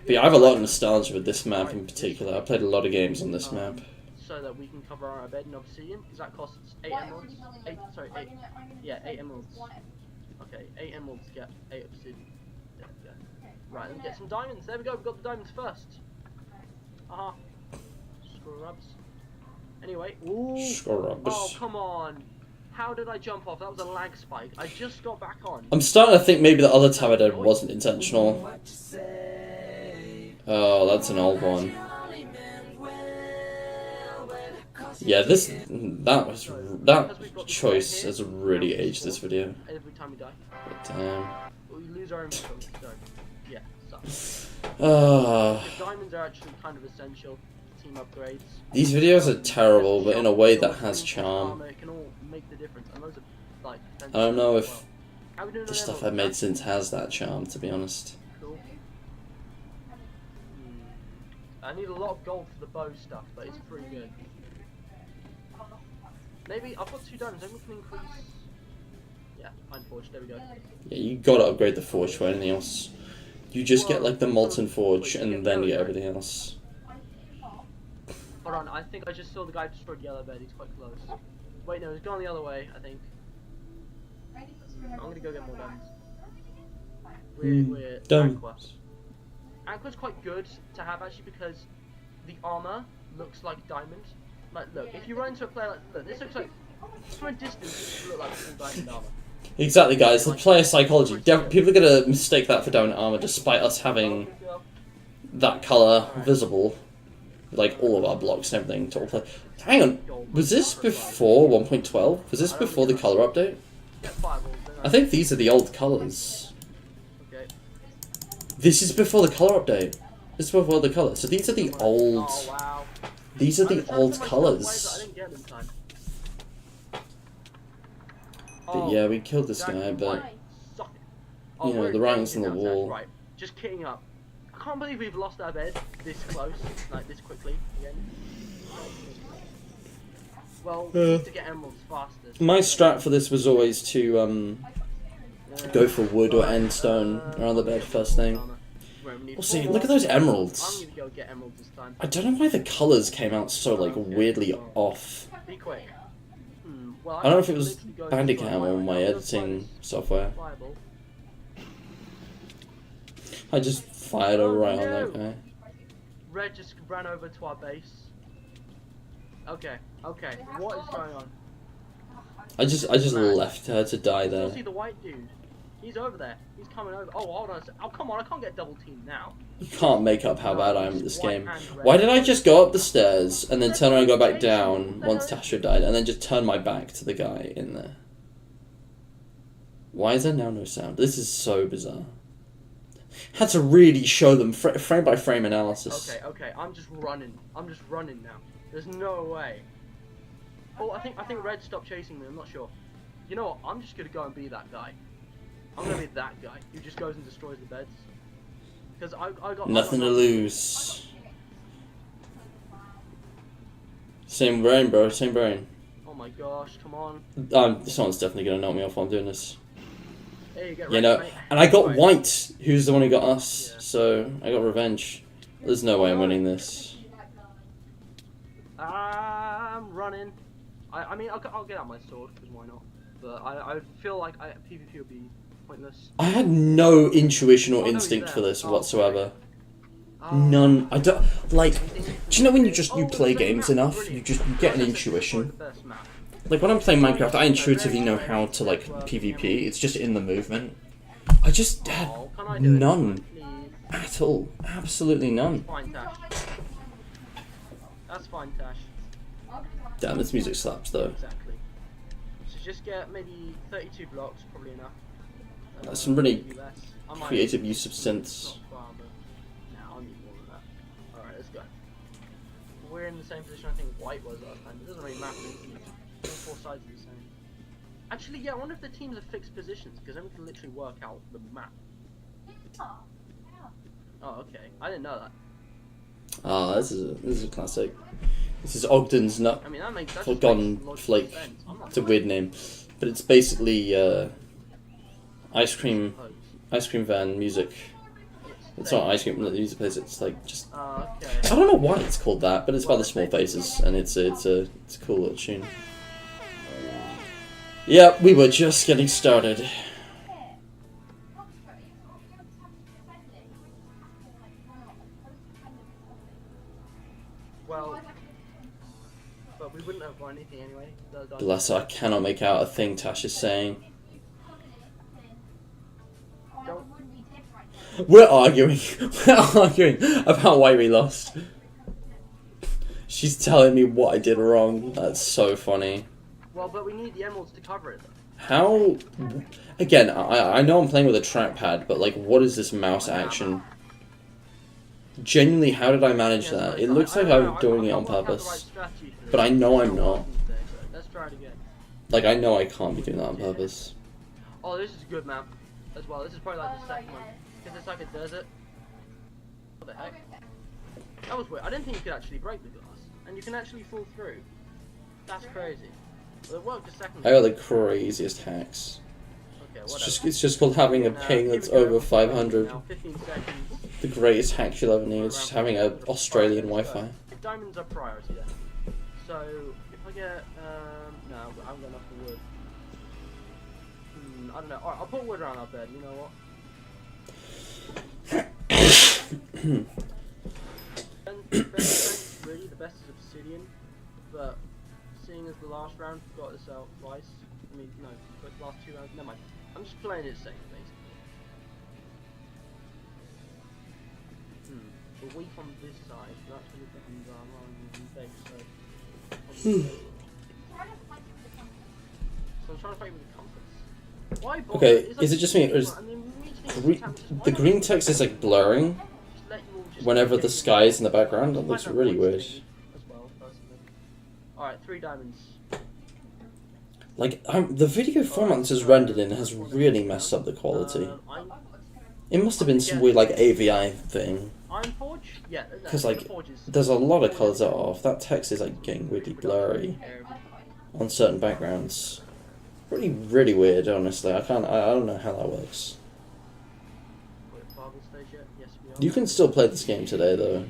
But yeah, I have a lot of nostalgia with this map in particular. I played a lot of games on this map. So that we can cover our bed and obsidian, because that costs 8 emeralds. 8 emeralds. Okay, 8 emeralds to get 8 obsidian. There we go. Right, let me get some diamonds. There we go, we've got the diamonds first. Aha. Scrubs. Anyway, ooh. Scrubs. Oh, come on. How did I jump off? That was a lag spike. I just got back on. I'm starting to think maybe the other time I did wasn't intentional. Oh, that's an old one. Yeah, that choice has really aged this video. Every time we die. But damn. We lose our inventory, so yeah, sucks. Ah, The diamonds are actually kind of essential. Team upgrades. these videos are terrible, but in a way that has charm. It can all make the difference. And those are, like, I don't know if How we doing the on stuff emeralds? I've made since has that charm, to be honest. Cool. I need a lot of gold for the bow stuff, but it's pretty good. Maybe I've got 2 diamonds. Maybe we can increase. Yeah, Pine Forge. There we go. Yeah, you gotta upgrade the forge for anything else. You just get like the molten forge and then you get everything else. Hold on, I think I just saw the guy destroyed yellow bed. He's quite close. Wait, no, he's gone the other way. I think. I'm gonna go get more diamonds. We're Done. Aqua. Aqua's quite good to have actually because the armor looks like diamond. Like, look, if you run into a player like, look, this looks like, from a distance, this looks like full diamond armor. Exactly, guys. The player psychology. People are gonna mistake that for diamond armor, despite us having that color visible, like all of our blocks and everything. To all play. Hang on, was this before 1.12? Was this before the color update? Get fireballs, then I think these are the old colors. Okay. This is before the color update. This is before the color. So these are the old. Oh wow. These are I the was trying old to make colors. waves, but I didn't get them in time. But yeah, we killed this guy, but Suck it. you know, we're the writing's on the getting downstairs, wall. Right, just kitting up. I can't believe we've lost our bed this close, like this quickly again. Well, we need to get emeralds faster. so- my strat for this was always to go for wood or end stone around the bed first thing. Right, we need Well, see, four look at more. those emeralds. I'm gonna go get emeralds this time. I don't know why the colors came out so like weirdly off. Be quick. Well, I don't know if it can was literally go Bandicam destroy or my I'll go editing find software. this fireball. I just fired Oh, right on no. that guy. Red just ran over to our base. Okay, okay. What is going on? I just left her to die Still there. see the white dude. He's over there. He's coming over. Oh, hold on a sec. Oh, come on. I can't get double teamed now. You can't make up how bad I am at this game. Why did I just go up the stairs and then turn around and go back down once Tasha died and then just turn my back to the guy in there? Why is there now no sound? This is so bizarre. Had to really show them frame by frame analysis. Okay, okay. I'm just running. I'm just running now. There's no way. Oh, I think Red stopped chasing me. I'm not sure. You know what? I'm just gonna go and be that guy. I'm gonna be that guy who just goes and destroys the beds. Because I got Nothing to lose. Same brain, bro. Same brain. Oh my gosh! Come on. Someone's definitely gonna knock me off while I'm doing this. There you get. You know, mate. and I got Right. White, who's the one who got us. Yeah. So I got revenge. There's no way I'm winning this. I'm running. I mean, I'll get out my sword, because why not? But I feel like PvP would be pointless. I had no intuition or Oh, no, instinct you're for there. this Oh, whatsoever. Oh. None. I don't like. Do you know when you just Oh, you play the same games map, enough, brilliant. you get an That's intuition. the best map. Like when I'm playing Minecraft, I intuitively know how to like PvP. It's just in the movement. I just had Oh, can I do it? none Please. at all. Absolutely none. Fine, Tash. That's fine, Tash. Damn, this music slaps though. Exactly. So just get maybe 32 blocks, probably enough. That's some really maybe less. I might- creative use of synths. Not far, but no, I'll need more than that. Alright, let's go. We're in the same position I think White was last time. It doesn't really matter. All four sides are the same. Actually, yeah, I wonder if the teams are fixed positions, because then we can literally work out the map. Oh, okay. I didn't know that. Ah, this is a classic. This is Ogden's Nut. I mean, that makes Forgotten logical Flake. sense. I'm not It's a weird name, but it's basically ice cream van music. It's not ice cream music place. It's like just Okay. I don't know why it's called that, but it's by the Small Faces, and it's a cool little tune. Yeah, we were just getting started. Well, but we wouldn't have won anything anyway. Bless her, I cannot make out a thing Tash is saying. Don't. We're arguing. We're arguing about why we lost. She's telling me what I did wrong. That's so funny. Well, but we need the emeralds to cover it. How... Again, I know I'm playing with a trackpad, but like, what is this mouse action? Genuinely, how did I manage that? It looks like I'm doing it on purpose. But I know I'm not. Let's try it again. Like, I know I can't be doing that on purpose. Oh, this is a good map as well. This is probably like the second one. Because it's like a desert. What the heck? That was weird. I didn't think you could actually break the glass. And you can actually fall through. That's crazy. Well, it worked a second I got the craziest hacks. Okay, whatever. It's just called having a ping that's over 500. Now, 15 seconds. The greatest hack you'll ever need is just having an Australian Wi-Fi. Diamonds are priority then. So, if I get, no, I haven't got enough for wood. I don't know. Alright, I'll put wood around our bed, you know what? Really, the best is obsidian, but seeing as the last round got us out twice, mean, no, but last 2 rounds. Never mind. I'm just playing it safe, basically. The weak on this side, so that's going to become big, so... So I'm trying to fight with the compass. Why bother? Okay, It's is it just me, or is I mean, we just need to the why green not text is like blurring just let you all just whenever get the it? sky is in the background? That I looks find really points weird. needed as well, personally. Alright, 3 diamonds. Like, the video format this is rendered in has really messed up the quality. It must have been some weird, like, AVI thing. Iron Forge? Yeah, no, Because, the like, Forge is there's a lot of colours that are off. That text is, like, getting really blurry on certain backgrounds. Really, really weird, honestly. I don't know how that works. You can still play this game today, though.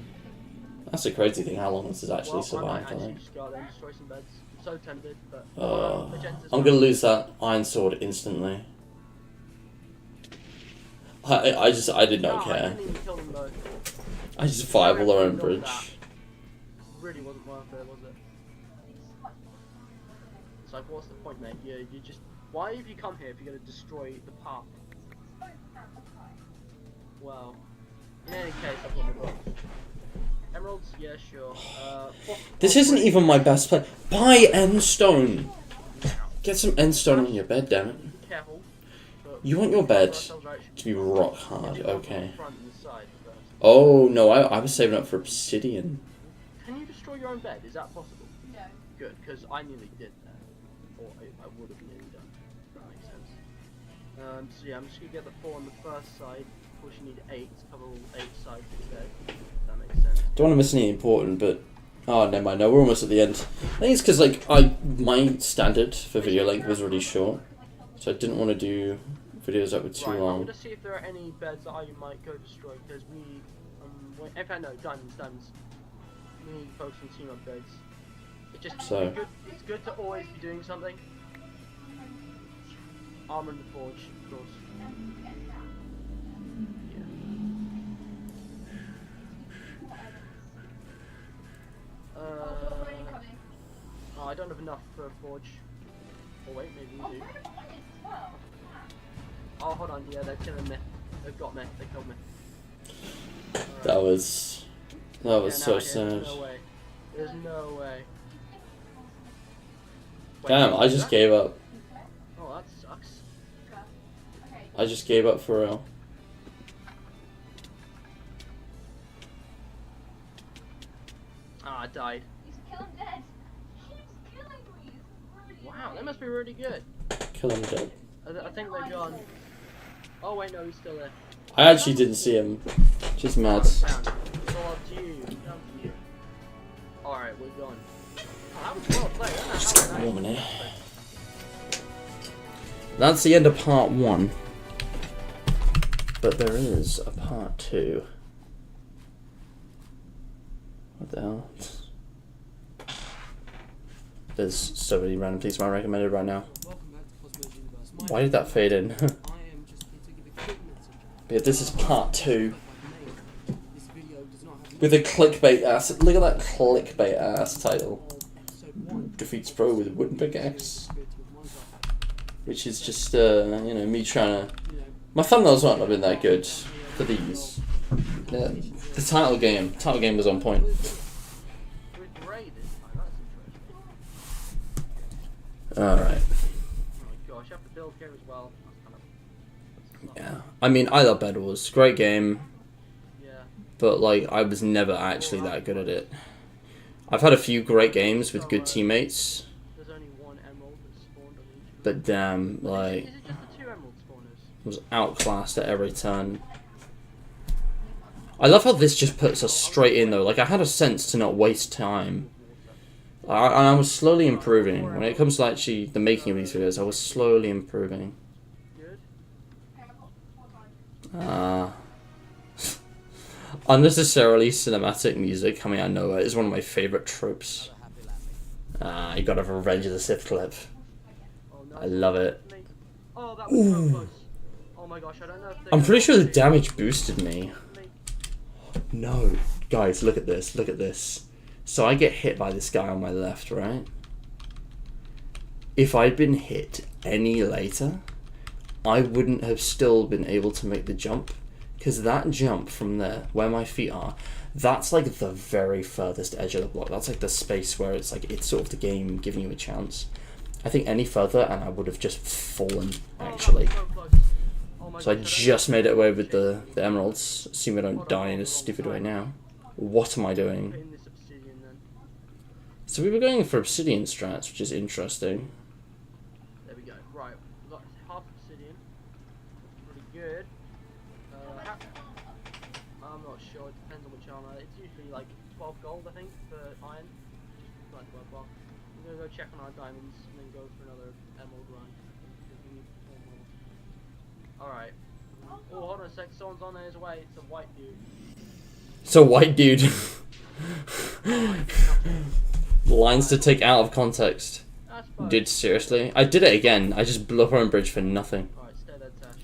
That's a crazy thing, how long this has actually survived, I think. just go out there and destroy some beds. I'm so tempted, but... I'm gonna lose that iron sword instantly. I did not I care. didn't even kill them, though. I just fireball our own That bridge. really wasn't worth it, was it? It's like, what's the point, mate? You just... Why have you come here if you're gonna destroy the path? Well... In any case, I've got my book. Emeralds? Yeah, sure. This isn't even my best play. Buy endstone! Get some endstone on your bed, damn it. Careful. You want your bed to be rock hard, okay. Oh, no, I was saving up for obsidian. Can you destroy your own bed? Is that possible? No. Good, because I nearly did that. Or I would have nearly done. That makes sense. So yeah, I'm just going to get the 4 on the first side. Of course, you need 8 to cover all 8 sides instead. That makes sense. Don't want to miss anything important, but... Oh, never mind, no, we're almost at the end. I think it's because, like, my standard for video length was really short. So I didn't want to do videos that were too Right, I'm long. going to see if there are any beds that I might go destroy, because we... in fact, no, diamonds. We need to focus on team up beds. So- It's good to always be doing something. Armor in the forge, of course. Oh, I don't have enough for a forge. Oh wait, maybe we do. Oh, hold on, yeah, they're killing me. They've got me, they killed me. That was so sad. There's no way. There's no way. Wait, Damn, I is just that? gave up. Oh, that sucks. I just gave up for real. Ah, I died. Kill him dead. He's killing me. Wow, that must be really good. Kill him dead. I think they're gone. Oh wait, no, he's still there. I actually didn't see him. Just mad. Found. It's all up to you. It's up to you. Alright, we're gone. Oh, that was well played. That was Woman, eh? That's the end of part 1. But there is a part 2. What the hell? There's so many random things I recommended right now. Welcome back to Cosmo's Universe. My Why did that fade in? I am just here to give a quick message. Yeah, this is part 2. This video does not have With a clickbait ass. Look at that clickbait ass title. episode 1. Defeats Pro with a wooden pickaxe. Which is just, me trying to... My thumbnails might not have been that good for these. The title game was on point. We're great this time. That's interesting. Alright. Oh my gosh, you have to build here as well. That's kind of... Yeah. I mean, I love Bed Wars. Great game. Yeah. But, like, I was never actually that good at it. I've had a few great games with good teammates. There's only 1 emerald that's spawned on each. But damn, like... Is it just the 2 emerald spawners? was outclassed at every turn. I love how this just puts us straight in though. Like I had a sense to not waste time. I was slowly improving. When it comes to actually the making of these videos, I was slowly improving. Good. Unnecessarily cinematic music coming out of nowhere is one of my favourite tropes. You got a Revenge of the Sith clip. Oh, no. I love it. Oh, that was so close. Oh my gosh, I don't know if they... I'm pretty sure the damage boosted me. No. Guys, look at this. Look at this. So I get hit by this guy on my left, right? If I'd been hit any later, I wouldn't have still been able to make the jump, because that jump from there, where my feet are, that's like the very furthest edge of the block. That's like the space where it's like, it's sort of the game giving you a chance. I think any further and I would have just fallen, actually. So I just made it away with the emeralds. Assume I don't die in a stupid way now. What am I doing? Put in this obsidian then. So we were going for obsidian strats, which is interesting. There we go. Right, we've got half obsidian. Pretty good. I'm not sure. It depends on which armor. It's usually like 12 gold, I think, for iron. Just like 12 bar. I'm gonna go check on our diamonds and then go for another emerald run. Alright. Oh, hold on a sec. Someone's on his way. It's a white dude. So white dude. Lines to take out of context. That's fine. Dude, seriously? I did it again. I just blew up our own bridge for nothing. Alright, stay there, Tash.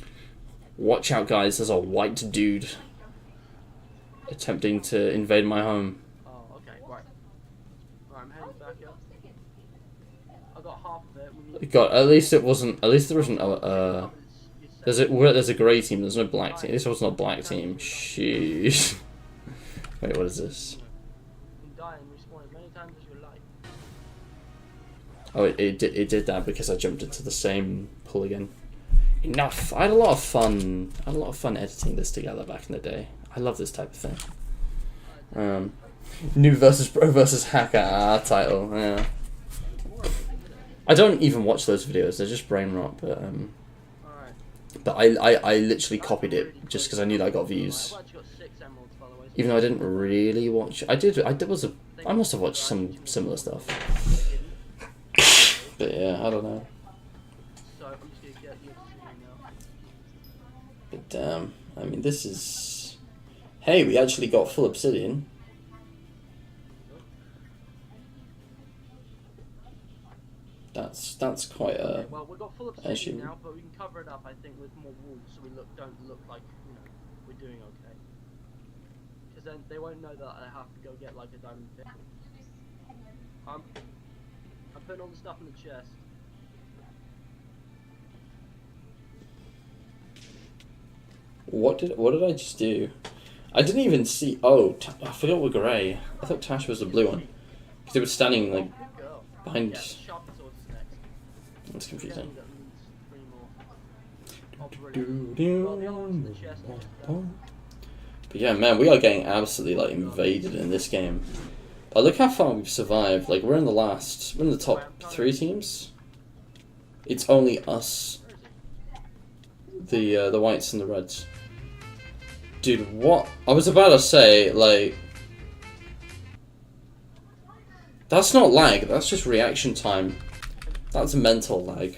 Watch out, guys. There's a white dude attempting to invade my home. Oh, okay, right. Alright, I'm heading back up. I got half of it. We need God, at least it wasn't. At least there wasn't. There's a grey team. There's no black team. This wasn't a black team. Sheesh. Wait, what is this? You can die and respawn as many times as you like. Oh, it did that because I jumped into the same pool again. Enough. I had a lot of fun. I had a lot of fun editing this together back in the day. I love this type of thing. New versus pro versus hacker title. Yeah. I don't even watch those videos. They're just brain rot. But I literally copied it just because I knew that I got views. I've actually got 6 emeralds, by the way. Even though I didn't really watch. I must have watched some similar stuff. But yeah, I don't know. So I'm just gonna get the obsidian now. But damn, I mean, this is. Hey, we actually got full obsidian. That's quite a. Well, we've got full obsidian Actually- now, but we can cover it up, I think, with more wool, so we don't look like, you know, we're doing okay. Because then they won't know that I have to go get like a diamond pick. I'm putting all the stuff in the chest. What did I just do? I didn't even see. Oh, I forgot we're grey. I thought Tash was the blue one because it was standing like Good girl. behind. Yeah, sharp swords is next. That's Getting confusing. that needs 3 more. Oh, brilliant. Well, the other one's in the chest. But yeah, man, we are getting absolutely like invaded in this game. But look how far we've survived. Like we're in the top 3 teams. It's only us, the whites and the reds. Dude, what? I was about to say, like, that's not lag. That's just reaction time. That's mental lag.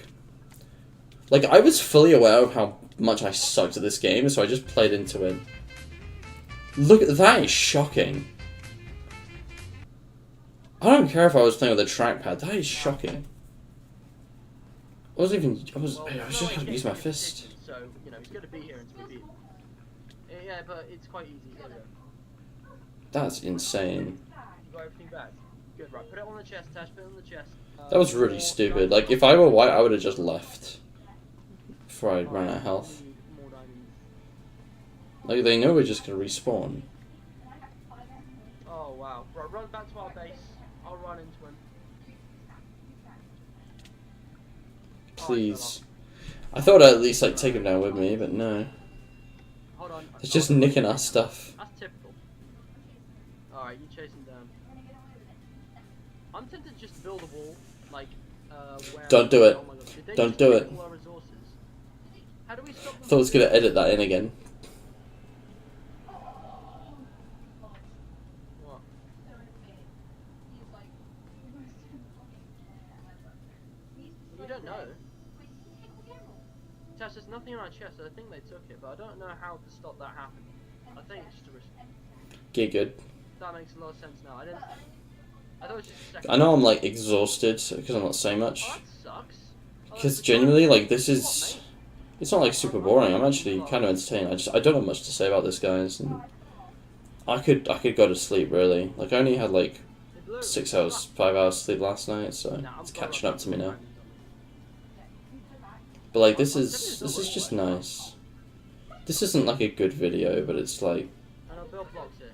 Like, I was fully aware of how much I sucked at this game, so I just played into it. Look, that is shocking. I don't care if I was playing with a trackpad. That is shocking. I wasn't even. I was just having to use my fist. So, you know, he's going to be here until we beat him. Yeah, but it's quite easy. There we go. That's insane. You got everything back. Good, right. Put it on the chest, Tash. Put it on the chest. That was really stupid. Like, if I were white, I would have just left before I ran out of health. More diamonds. Like, they know we're just gonna respawn. Oh, wow. Right, run back to our base. I'll run into him. Please. I thought I'd at least, like, take him down with me, but no. Hold on. It's just nicking our stuff. That's typical. Alright, you chase him down. I'm tempted to just build a wall, like, where... Don't do it. Oh my God. Did they Don't just do take it. all our resources? How do we stop them? I thought I was gonna edit that in again. What? You don't know. Tash, there's nothing in our chest, I think they took it, but I don't know how to stop that happening. I think it's just a risk. Get good. That makes a lot of sense now. I thought it was just a second. I know I'm, like, exhausted because I'm not saying much. Oh, that sucks. Oh, Because that's a genuinely, good- like, this is... It's not, like, super boring. I'm actually kind of entertained. I don't have much to say about this, guys. And I could go to sleep, really. Like, I only had, like, It blew. 6 hours, 5 hours sleep last night, so Nah, I'm it's going catching up to me now. But like this is just nice. This isn't like a good video, but it's like And I'll build blocks here.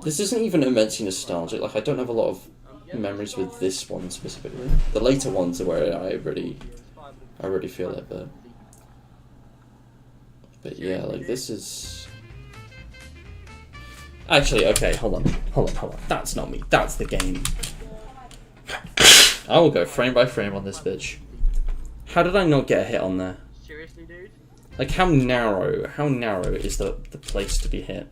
this isn't even immensely nostalgic. Like I don't have a lot of memories with this one specifically. The later ones are where I really feel it, but yeah, like this is. Actually, okay, hold on. That's not me. That's the game. I will go frame by frame on this bitch. How did I not get a hit on there? Seriously, dude? Like how narrow is the place to be hit?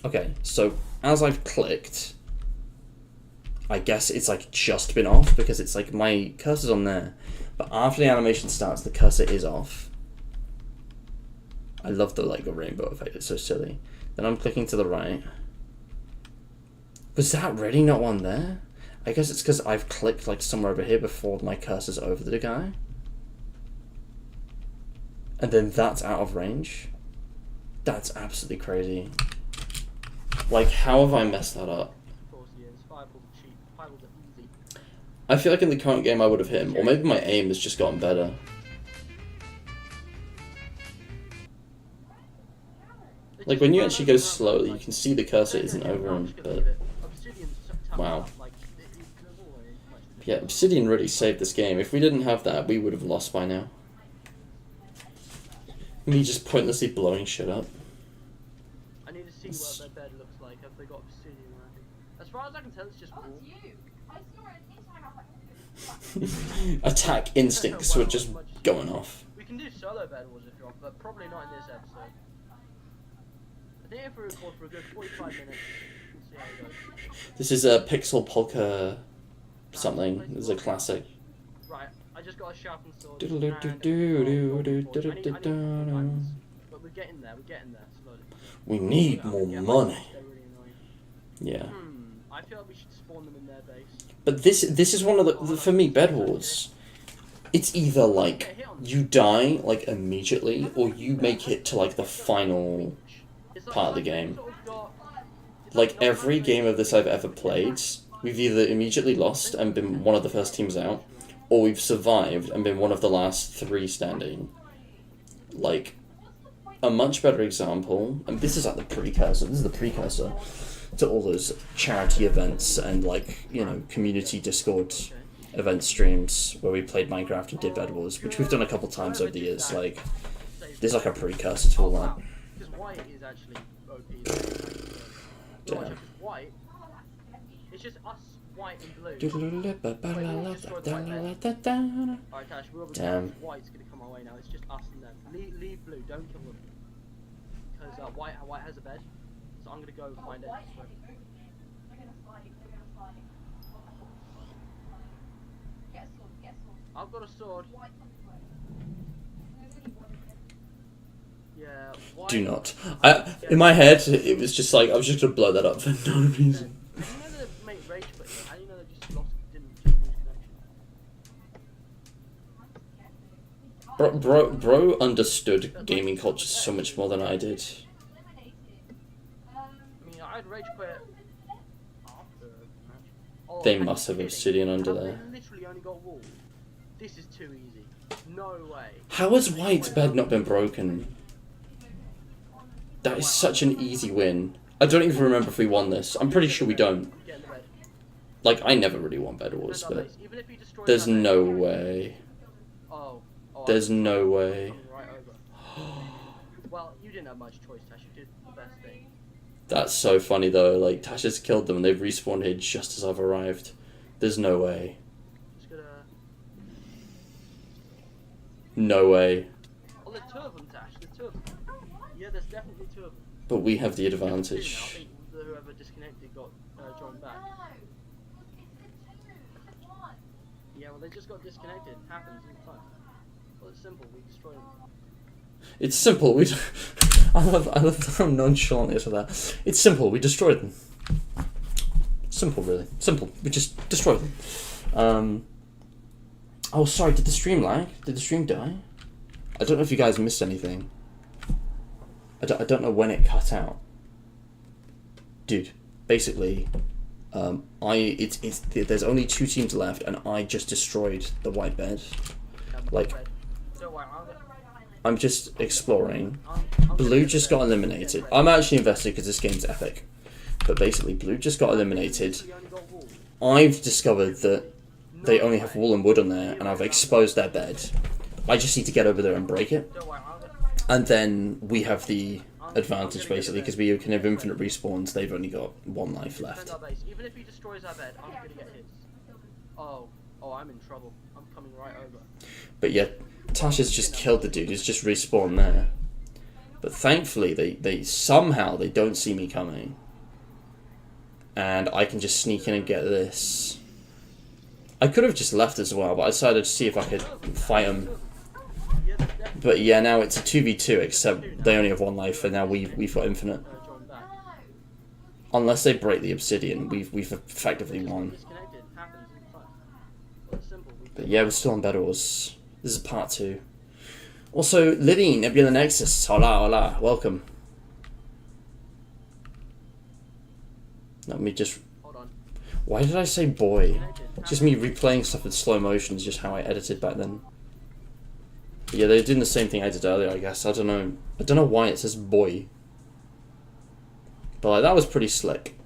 Okay, so as I've clicked, I guess it's like just been off because it's like my cursor's on there, but after the animation starts, the cursor is off. I love the like a rainbow effect. It's so silly. Then I'm clicking to the right. Was that really not one there? I guess it's because I've clicked like somewhere over here before my cursor's over the guy. And then that's out of range. That's absolutely crazy. Like, how have I messed that up? Of course, yeah, it's fireballs are cheap. Fireballs are easy. I feel like in the current game I would have hit him, or maybe my aim has just gotten better. Like when you actually go slowly, you can see the cursor isn't over him, but wow. Yeah, Obsidian really saved this game. If we didn't have that, we would have lost by now. Me just pointlessly blowing shit up. I need to see what their bed looks like. Have they got obsidian around it? As far as I can tell, it's just wool. Attack instincts were just going off. We can do solo bed wars if you want, but probably not in this episode. I think if we record for a good 45 minutes, we'll see how it goes. This is a Pixel Polka something. This is a classic. Right, I just got a sharpened sword. But But we're getting there, slowly. we need more money. They're really annoying. Yeah. I feel like we should spawn them in their base. But this is one of the for me, Bed Wars. It's either like you die like immediately, or you make it to like the final part of the game. Like every game of this I've ever played, we've either immediately lost and been one of the first teams out, or we've survived and been one of the last 3 standing. Like a much better example, and this is like the precursor. This is the precursor to all those charity events and like, you know, community Discord event streams where we played Minecraft and did Bed Wars, which we've done a couple times over the years. Like, there's like a precursor to all that. Because white is actually OP. Damn. White, it's just us, white and blue. Alright, Tash, we'll Damn. White's gonna come our way now. It's just us and them. Leave blue, don't kill them. Because white has a bed. So I'm gonna go find it. I've got a sword. Yeah, white. Do not. In my head, it was just like I was just gonna blow that up for no reason. How do you know they make rage quit? How do you know they just lost, didn't lose connection? Bro understood gaming culture so much more than I did. I mean, I'd rage quit after the match. Oh, They are you must have kidding? obsidian under Have there. They literally only got wall. This is too easy. No way. How has White's bed not been broken? That is such an easy win. I don't even remember if we won this. I'm pretty sure we don't. Get in the bed. Like, I never really won Bed Wars, Defend our but base. Even if you destroy there's that base- no way. Oh. There's I'm no way. coming right over. Well, you didn't have much choice, Tash. You did the best thing. That's so funny though. Like, Tash has killed them and they've respawned here just as I've arrived. There's no way. Just gonna. No way. Oh, there's 2 of them, Tash. There's 2 of them. Yeah, there's definitely 2 of them. But we have the Two now. I advantage. think whoever disconnected got joined back. Yeah, well, they just got disconnected. It happens all the time. Well, it's simple. We destroy them. It's simple. I love how nonchalant it is with that. It's simple. We destroyed them. Simple, really. Simple. We just destroyed them. Oh, sorry. Did the stream lag? Did the stream die? I don't know if you guys missed anything. I don't know when it cut out. Dude, basically, there's only 2 teams left, and I just destroyed the white bed. Like, Don't worry, I'll get. I'm just exploring. I'm Blue just got eliminated. I'm actually invested because this game's epic. But basically, Blue just got eliminated. We only got wool. I've discovered that they only have wool and wood on there, and I've exposed their bed. I just need to get over there and break it. Don't worry, I'll get. And then we have the advantage, basically, because we can have infinite respawns. They've only got 1 life Defend left. our base. Even if he destroys our bed, I'm gonna get his. Oh, I'm in trouble. I'm coming right over. But yeah, Tasha's just killed the dude. He's just respawned there. But thankfully, they somehow they don't see me coming. And I can just sneak in and get this. I could have just left as well, but I decided to see if I could fight him. But yeah, now it's a 2v2, except they only have 1 life, and now we've got infinite. Join back. Unless they break the obsidian, we've effectively won. Disconnected. Happens in fun. Well, it's simple. But yeah, we're still on Bed Wars. This is part 2. Also, Liddy, Nebula Nexus, hola, hola, welcome. Let me just... Hold on. Why did I say boy? Just me replaying stuff in slow motion is just how I edited back then. But yeah, they're doing the same thing I did earlier, I guess. I don't know why it says boy. But like, that was pretty slick.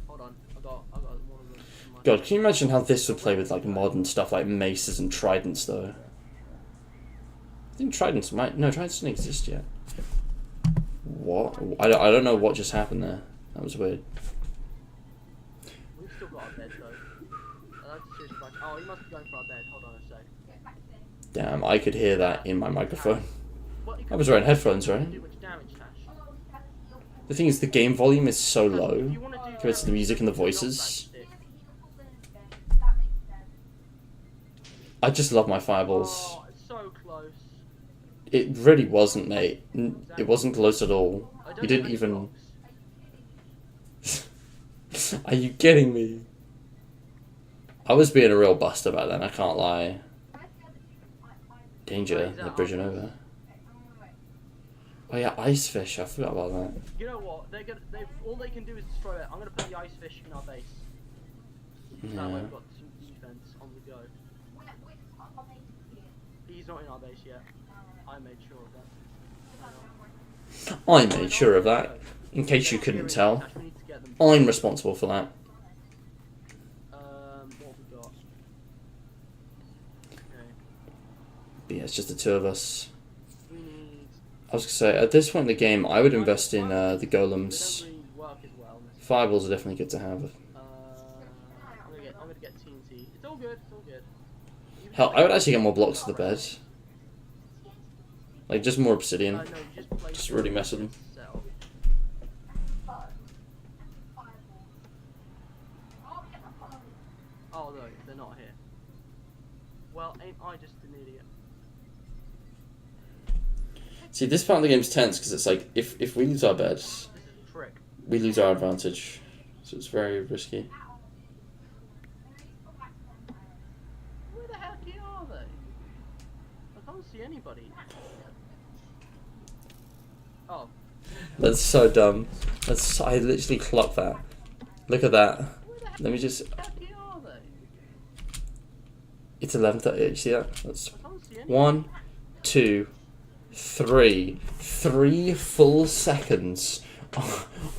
Hold on. I got one of them. God, can you imagine how this would play with like modern stuff like maces and tridents though? I think tridents might... No, tridents didn't exist yet. What? I don't know what just happened there. That was weird. We've still got our bed though. I like to seriously like, oh, he must be going for our bed. Hold on a sec. Damn, I could hear that in my microphone. Well, you I was wearing headphones, right? do much damage, Tash. The thing is, the game volume is so If low you wanna do compared to the music and the knockback voices. stick. That makes sense. I just love my fireballs. Oh, it's so close. It really wasn't, mate. It wasn't close at all. I don't You didn't have any even... blocks. Are you kidding me? I was being a real buster back then, I can't lie. Danger, they're bridging over. Oh yeah, ice fish, I forgot about that. You know what? All they can do is destroy it. I'm gonna put the ice fish in our base. That way Yeah. we've got some defense on the go. He's not in our base yet. I made sure of that. I made sure of that, in case you couldn't tell. Tash, we need to get them. I'm responsible for that. What have we got? Okay. But yeah, it's just the 2 of us. We need. I was gonna say, at this point in the game, I would invest in the They golems. don't really work as well. Fireballs are definitely good to have. I'm gonna get TNT. It's all good. It's all good. Hell, I would actually get more blocks to the bed. Like, just more obsidian. No, you just play Just really mess with them. yourself. Oh no, they're not here. Well, ain't I just an idiot? See, this part of the game's tense because it's like, if we lose our bed, This is a trick. we lose our advantage. So it's very risky. Where the heck are they? I can't see anybody. Oh, That's so dumb. I literally clocked that. Look at that. Let me just... where the heck are they? It's 11:30. You see that? That's I can't see anybody. 1, 2, 3. 3 full seconds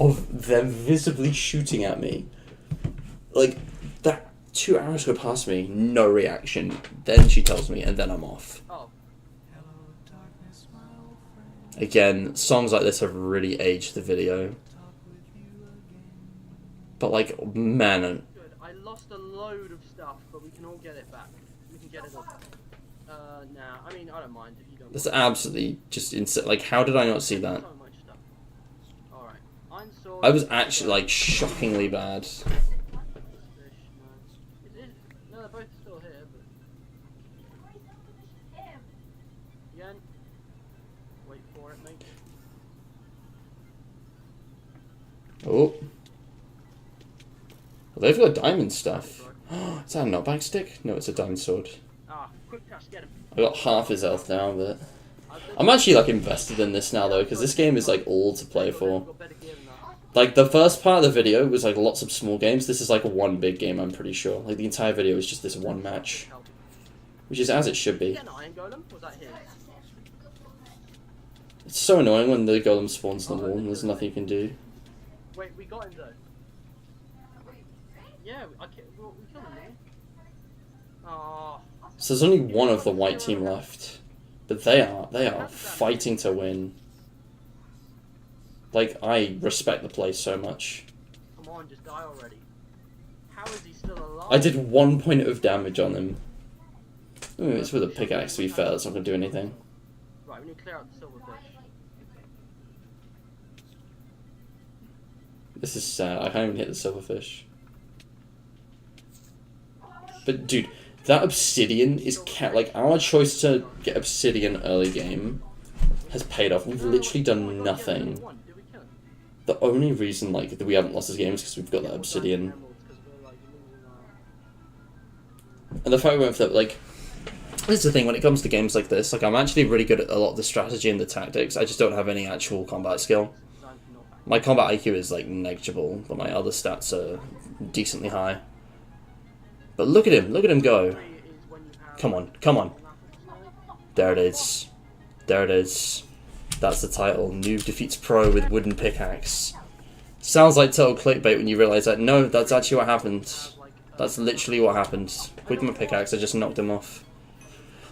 of them visibly shooting at me. Like, that 2 hours go past me, no reaction. Then she tells me, and then I'm off. Oh, Again, songs like this have really aged the video. But like, man, good. I lost a load of stuff, but we can all get it back. We can get it all back. Nah. I mean, I don't mind if you don't. that's absolutely just insane. Like, how did I not see that? So much stuff. All right. Iron sword. I was actually like shockingly bad. Fish, no, they're both still here, but again, wait for it, mate. Oh, well, they've got diamond stuff. Is that a knockback stick? No, it's a diamond sword. Ah, quick Tash, get him. I got half his health now, but I'm actually like invested in this now though, because this game is like all to play for. Got better gear than that. Like, the first part of the video was like lots of small games. This is like one big game, I'm pretty sure. Like, the entire video is just this one match. which is as it should be. Get an iron golem? Was that his? It's so annoying when the golem spawns in the wall and there's nothing you can do. Wait, we got him though. Yeah, we killed him, didn't we? Aww. So there's only one of the white team left, but they are fighting to win. Like, I respect the play so much. Come on, just die already. How is he still alive? I did 1 point of damage on him. Ooh, it's with a pickaxe, to be fair, that's not going to do anything. Right, we need to clear out the silverfish. This is sad, I can't even hit the silverfish. But dude, that obsidian is like, our choice to get obsidian early game has paid off. We've literally done nothing. The only reason like that we haven't lost this game is because we've got that obsidian. And the fact we went for that, like, this is the thing, when it comes to games like this, like, I'm actually really good at a lot of the strategy and the tactics, I just don't have any actual combat skill. My combat IQ is, like, negligible, but my other stats are decently high. But look at him go. Come on, come on. There it is. There it is. That's the title. Noob defeats pro with wooden pickaxe. Sounds like total clickbait when you realise that. No, that's actually what happened. That's literally what happened. With my pickaxe, I just knocked him off.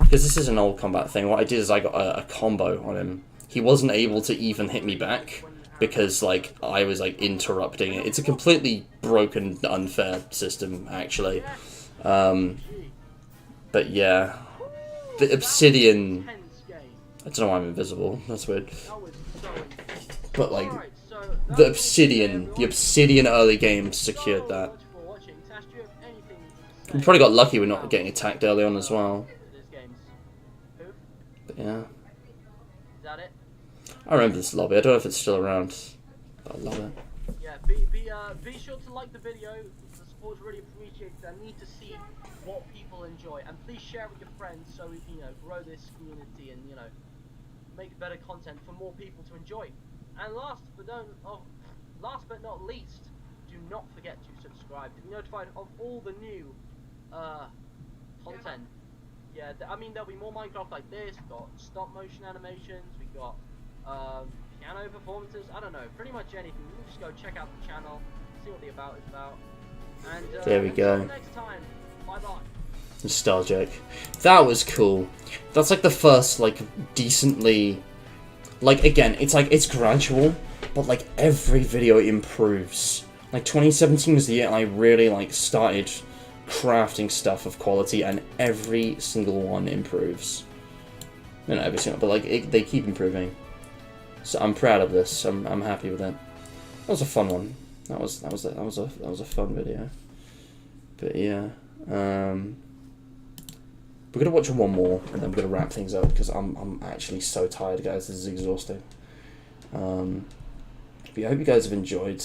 Because this is an old combat thing. What I did is I got a combo on him. He wasn't able to even hit me back because, like, I was, like, interrupting it. It's a completely broken, unfair system, actually. But yeah. The obsidian... I don't know why I'm invisible. That's weird. But, like, the obsidian early game secured that. We probably got lucky with not getting attacked early on as well. But yeah. I remember this lobby. I don't know if it's still around, but I love it. Yeah, be sure to like the video. The support's really appreciated. I need to see what people enjoy, and please share with your friends so we can, grow this community and make better content for more people to enjoy. And last but not least, do not forget to subscribe to be notified of all the new content. Yeah, I mean, there'll be more Minecraft like this. We've got stop motion animations. We've got piano performances. I don't know, pretty much anything. You can just go check out the channel, see what the about is about. And there we go. Until next time, bye bye. Nostalgic. That was cool. That's like the first, like, decently... Like, again, it's like, it's gradual, but like every video improves. Like 2017 was the year I really like started crafting stuff of quality, and every single one improves. No, not every single, but like they keep improving. So I'm proud of this. I'm happy with it. That was a fun one. That was a fun video. But yeah, we're gonna watch one more and then we're gonna wrap things up because I'm actually so tired, guys. This is exhausting. But yeah, I hope you guys have enjoyed.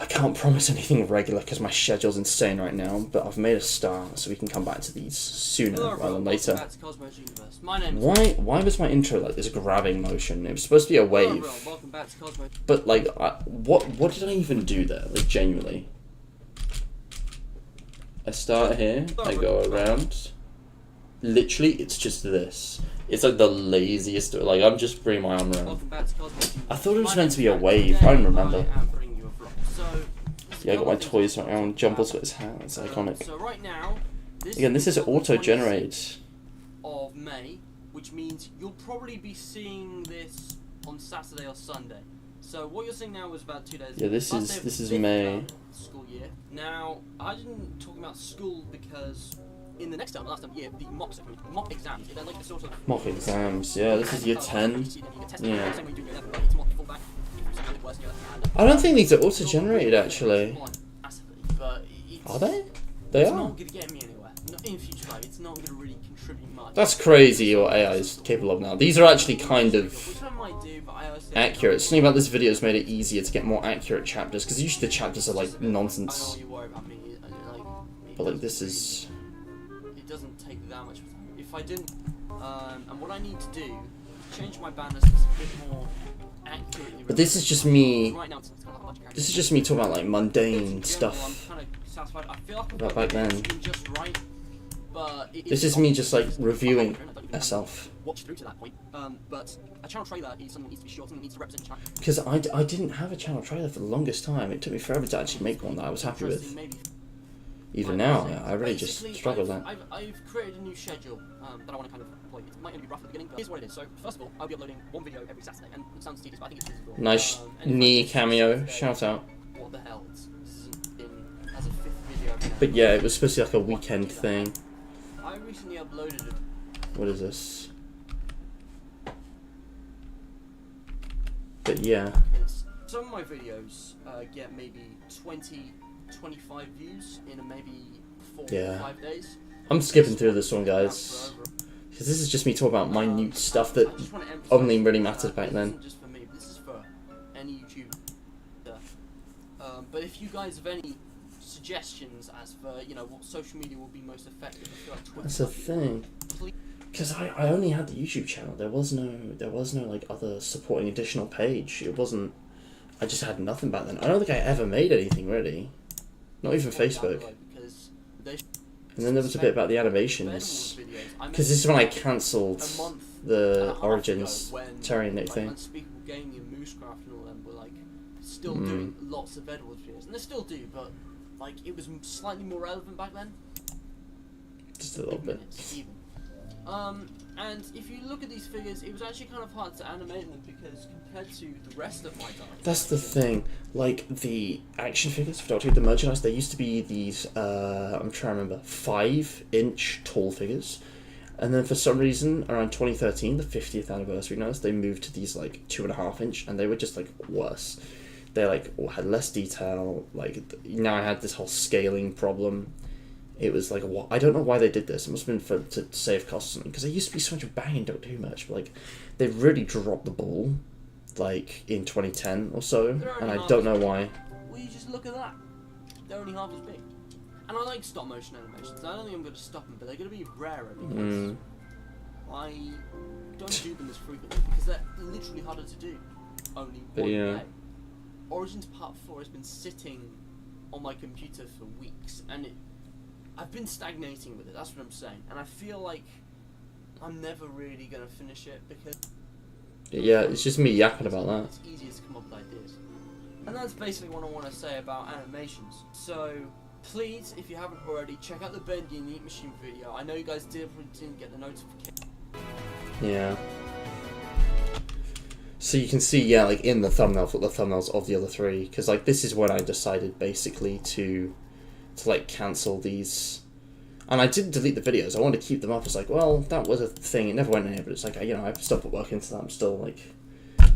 I can't promise anything regular because my schedule's insane right now, but I've made a start so we can come back to these sooner rather than later. Why was my intro like this grabbing motion? It was supposed to be a wave. But like, what did I even do there? Like, genuinely. I start here, I go around. Literally, it's just this. It's like the laziest, like, I'm just bringing my arm around. I thought it was meant to be a wave, I don't remember. Yeah, I got my toys around. Jumble's got his hat. It's iconic. So right now, again, this is auto-generated. Of May, which means you'll probably be seeing this on Saturday or Sunday. So what you're seeing now is about 2 days. Yeah, this is May. School year. Now, I didn't talk about school because in the next term, last term year, the mock exams, they're like the sort of mock exams. Yeah, this is year 10. Yeah. I don't think these are auto-generated, actually. Are they? They It's are. not going to get me anywhere. In future life, it's not going to really contribute much. That's crazy what AI is capable of now. These are actually kind of Which I might do, but I also accurate. Something about this video has made it easier to get more accurate chapters, because usually the chapters are like I know nonsense. you worry about me. But like, this is... It doesn't take that much time. If I didn't, and what I need to do, change my banners to a bit more accurately. But this is just me... Right now, it's got a bunch of characters. This is just me talking about like mundane In general, stuff. I'm kind of satisfied. I feel like I've About got back then. everything just right. but This is me just like reviewing myself. Watch through to that point. But a channel trailer is something that needs to be short, something that needs to represent channel. Because I didn't have a channel trailer for the longest time. It took me forever to actually make one that I was happy with. Even now, I really just struggle with that. I've created a new schedule that I want to kind of employ. It might only be rough at the beginning, but here's what it is. So, first of all, I'll be uploading one video every Saturday, and it sounds tedious, but I think it's feasible. Nice knee cameo, shout out. What the hell? This isn't in as a 5th video. But yeah, it was supposed to be like a weekend thing. I recently uploaded it. What is this? But yeah. Some of my videos get maybe 20, 25 views in maybe 4 Yeah. or 5 days. I'm skipping through this one, guys. Because this is just me talking about minute stuff that only really mattered back then. This isn't just for me, this is for any YouTuber. But if you guys have any suggestions as for, you know, what social media will be most effective, I feel like Twitter. That's the thing. Because I only had the YouTube channel. There was no like other supporting additional page. It wasn't. I just had nothing back then. I don't think I ever made anything really. Not even Facebook. And then there was a bit about the animations. Because this is when I cancelled the Origins Terry and Nick thing. Unspeakable Gaming and Moosecraft and all them were like still doing lots of Edwards videos, and they still do, but like it was slightly more relevant back then. Just a little bit. Even. And if you look at these figures, it was actually kind of hard to animate them because compared to the rest of my time. That's the thing. Like the action figures for Doctor Who, the merchandise, they used to be these. I'm trying to remember, 5-inch tall figures, and then for some reason around 2013, the 50th anniversary notice, they moved to these like 2.5-inch, and they were just like worse. They like had less detail. Like now I had this whole scaling problem. It was like, I don't know why they did this. It must have been to save costs or something. Because there used to be so much banging Doctor Who merch. But like, they really dropped the ball, like in 2010 or so, and I don't know why. Well, you just look at that. They're only half as big. And I like stop motion animations. I don't think I'm going to stop them, but they're going to be rarer because I don't do them as frequently because they're literally harder to do. Only one day. Origins Part 4 has been sitting on my computer for weeks, and I've been stagnating with it, that's what I'm saying. And I feel like I'm never really going to finish it because... Yeah, it's just me yapping about that. It's easier to come up with ideas. And that's basically what I want to say about animations. So, please, if you haven't already, check out the Bendy and the Eat Machine video. I know you guys didn't get the notification. Yeah. So you can see, yeah, like in the thumbnails, what the thumbnails of the other three. Because, like, this is when I decided, basically, to like cancel these, and I didn't delete the videos. I wanted to keep them up. It's like, well, that was a thing. It never went anywhere, but it's like, you know, I've still put work into that. I'm still like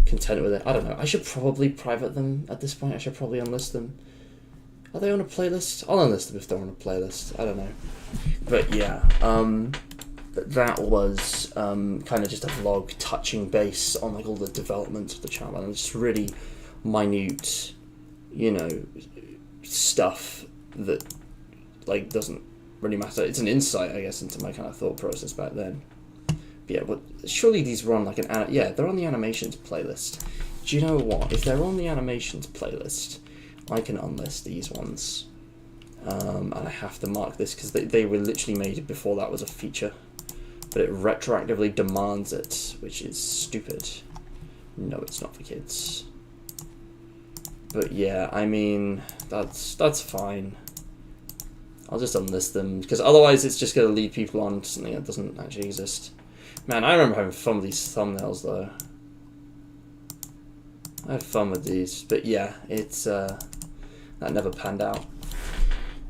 content with it. I don't know. I should probably private them at this point. I should probably unlist them. Are they on a playlist? I'll unlist them if they're on a playlist. I don't know. But yeah, that was kind of just a vlog touching base on like all the development of the channel and just really minute, you know, stuff that like doesn't really matter. It's an insight, I guess, into my kind of thought process back then. But yeah, but surely these were on like they're on the animations playlist. Do you know what? If they're on the animations playlist, I can unlist these ones, and I have to mark this because they were literally made before that was a feature, but it retroactively demands it, which is stupid. No, it's not for kids. But yeah, I mean, that's fine. I'll just unlist them, because otherwise it's just going to lead people on to something that doesn't actually exist. Man, I remember having fun with these thumbnails, though. I had fun with these, but yeah, it's, that never panned out.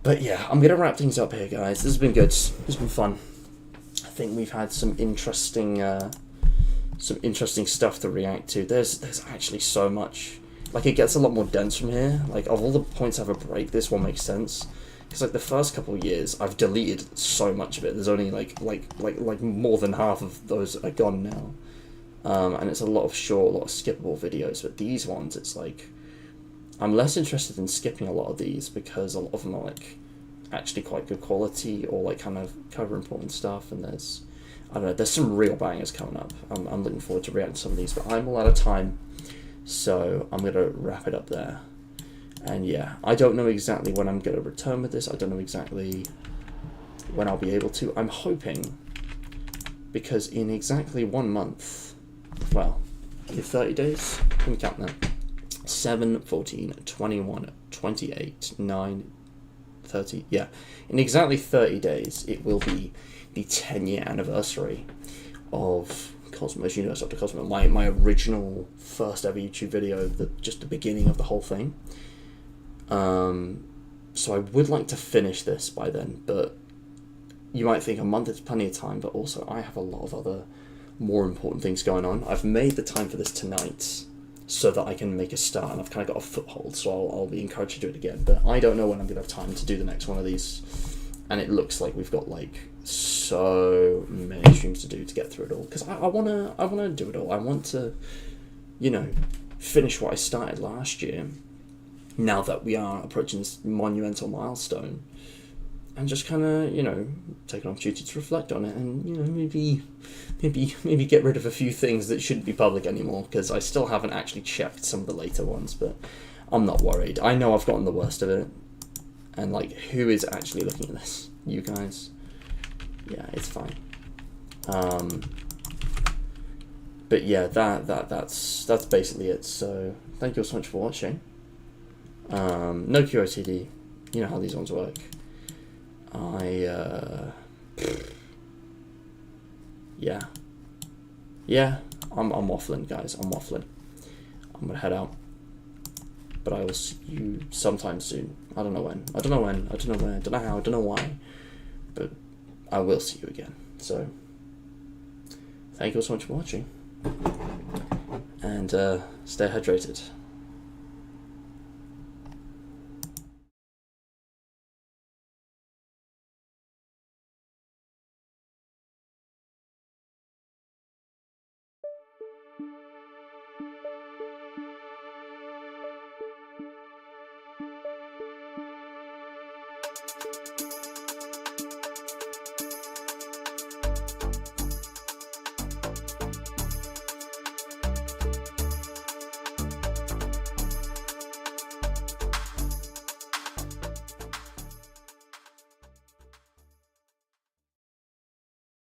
But yeah, I'm going to wrap things up here, guys. This has been good. This has been fun. I think we've had some interesting stuff to react to. There's actually so much. Like, it gets a lot more dense from here. Like, of all the points I have a break, this one makes sense. Because, like, the first couple of years, I've deleted so much of it. There's only, like more than half of those are gone now. And it's a lot of short, a lot of skippable videos. But these ones, it's like, I'm less interested in skipping a lot of these because a lot of them are, like, actually quite good quality or, like, kind of cover important stuff. And there's, I don't know, there's some real bangers coming up. I'm looking forward to reacting to some of these. But I'm all out of time. So I'm going to wrap it up there. And yeah, I don't know exactly when I'm going to return with this. I don't know exactly when I'll be able to. I'm hoping, because in exactly 1 month, well, in 30 days, let me count that. 7, 14, 21, 28, 9, 30, yeah. In exactly 30 days, it will be the 10-year anniversary of Cosmos, Universe After Cosmos, my original first ever YouTube video, just the beginning of the whole thing. So I would like to finish this by then, but you might think a month is plenty of time, but also I have a lot of other more important things going on. I've made the time for this tonight so that I can make a start, and I've kind of got a foothold, so I'll be encouraged to do it again, but I don't know when I'm going to have time to do the next one of these, and it looks like we've got like so many streams to do to get through it all, because I want to do it all. I want to, you know, finish what I started last year, now that we are approaching this monumental milestone, and just kind of, you know, take an opportunity to reflect on it, and, you know, maybe get rid of a few things that shouldn't be public anymore, because I still haven't actually checked some of the later ones, but I'm not worried. I know I've gotten the worst of it, and, like, who is actually looking at this? You guys? Yeah, it's fine. But yeah, that's basically it. So thank you all so much for watching. No QOTD. You know how these ones work. Yeah, I'm waffling, guys. I'm waffling. I'm gonna head out, but I will see you sometime soon. I don't know when. I don't know when. I don't know where. I don't know how. I don't know why. But I will see you again. So thank you all so much for watching, and stay hydrated.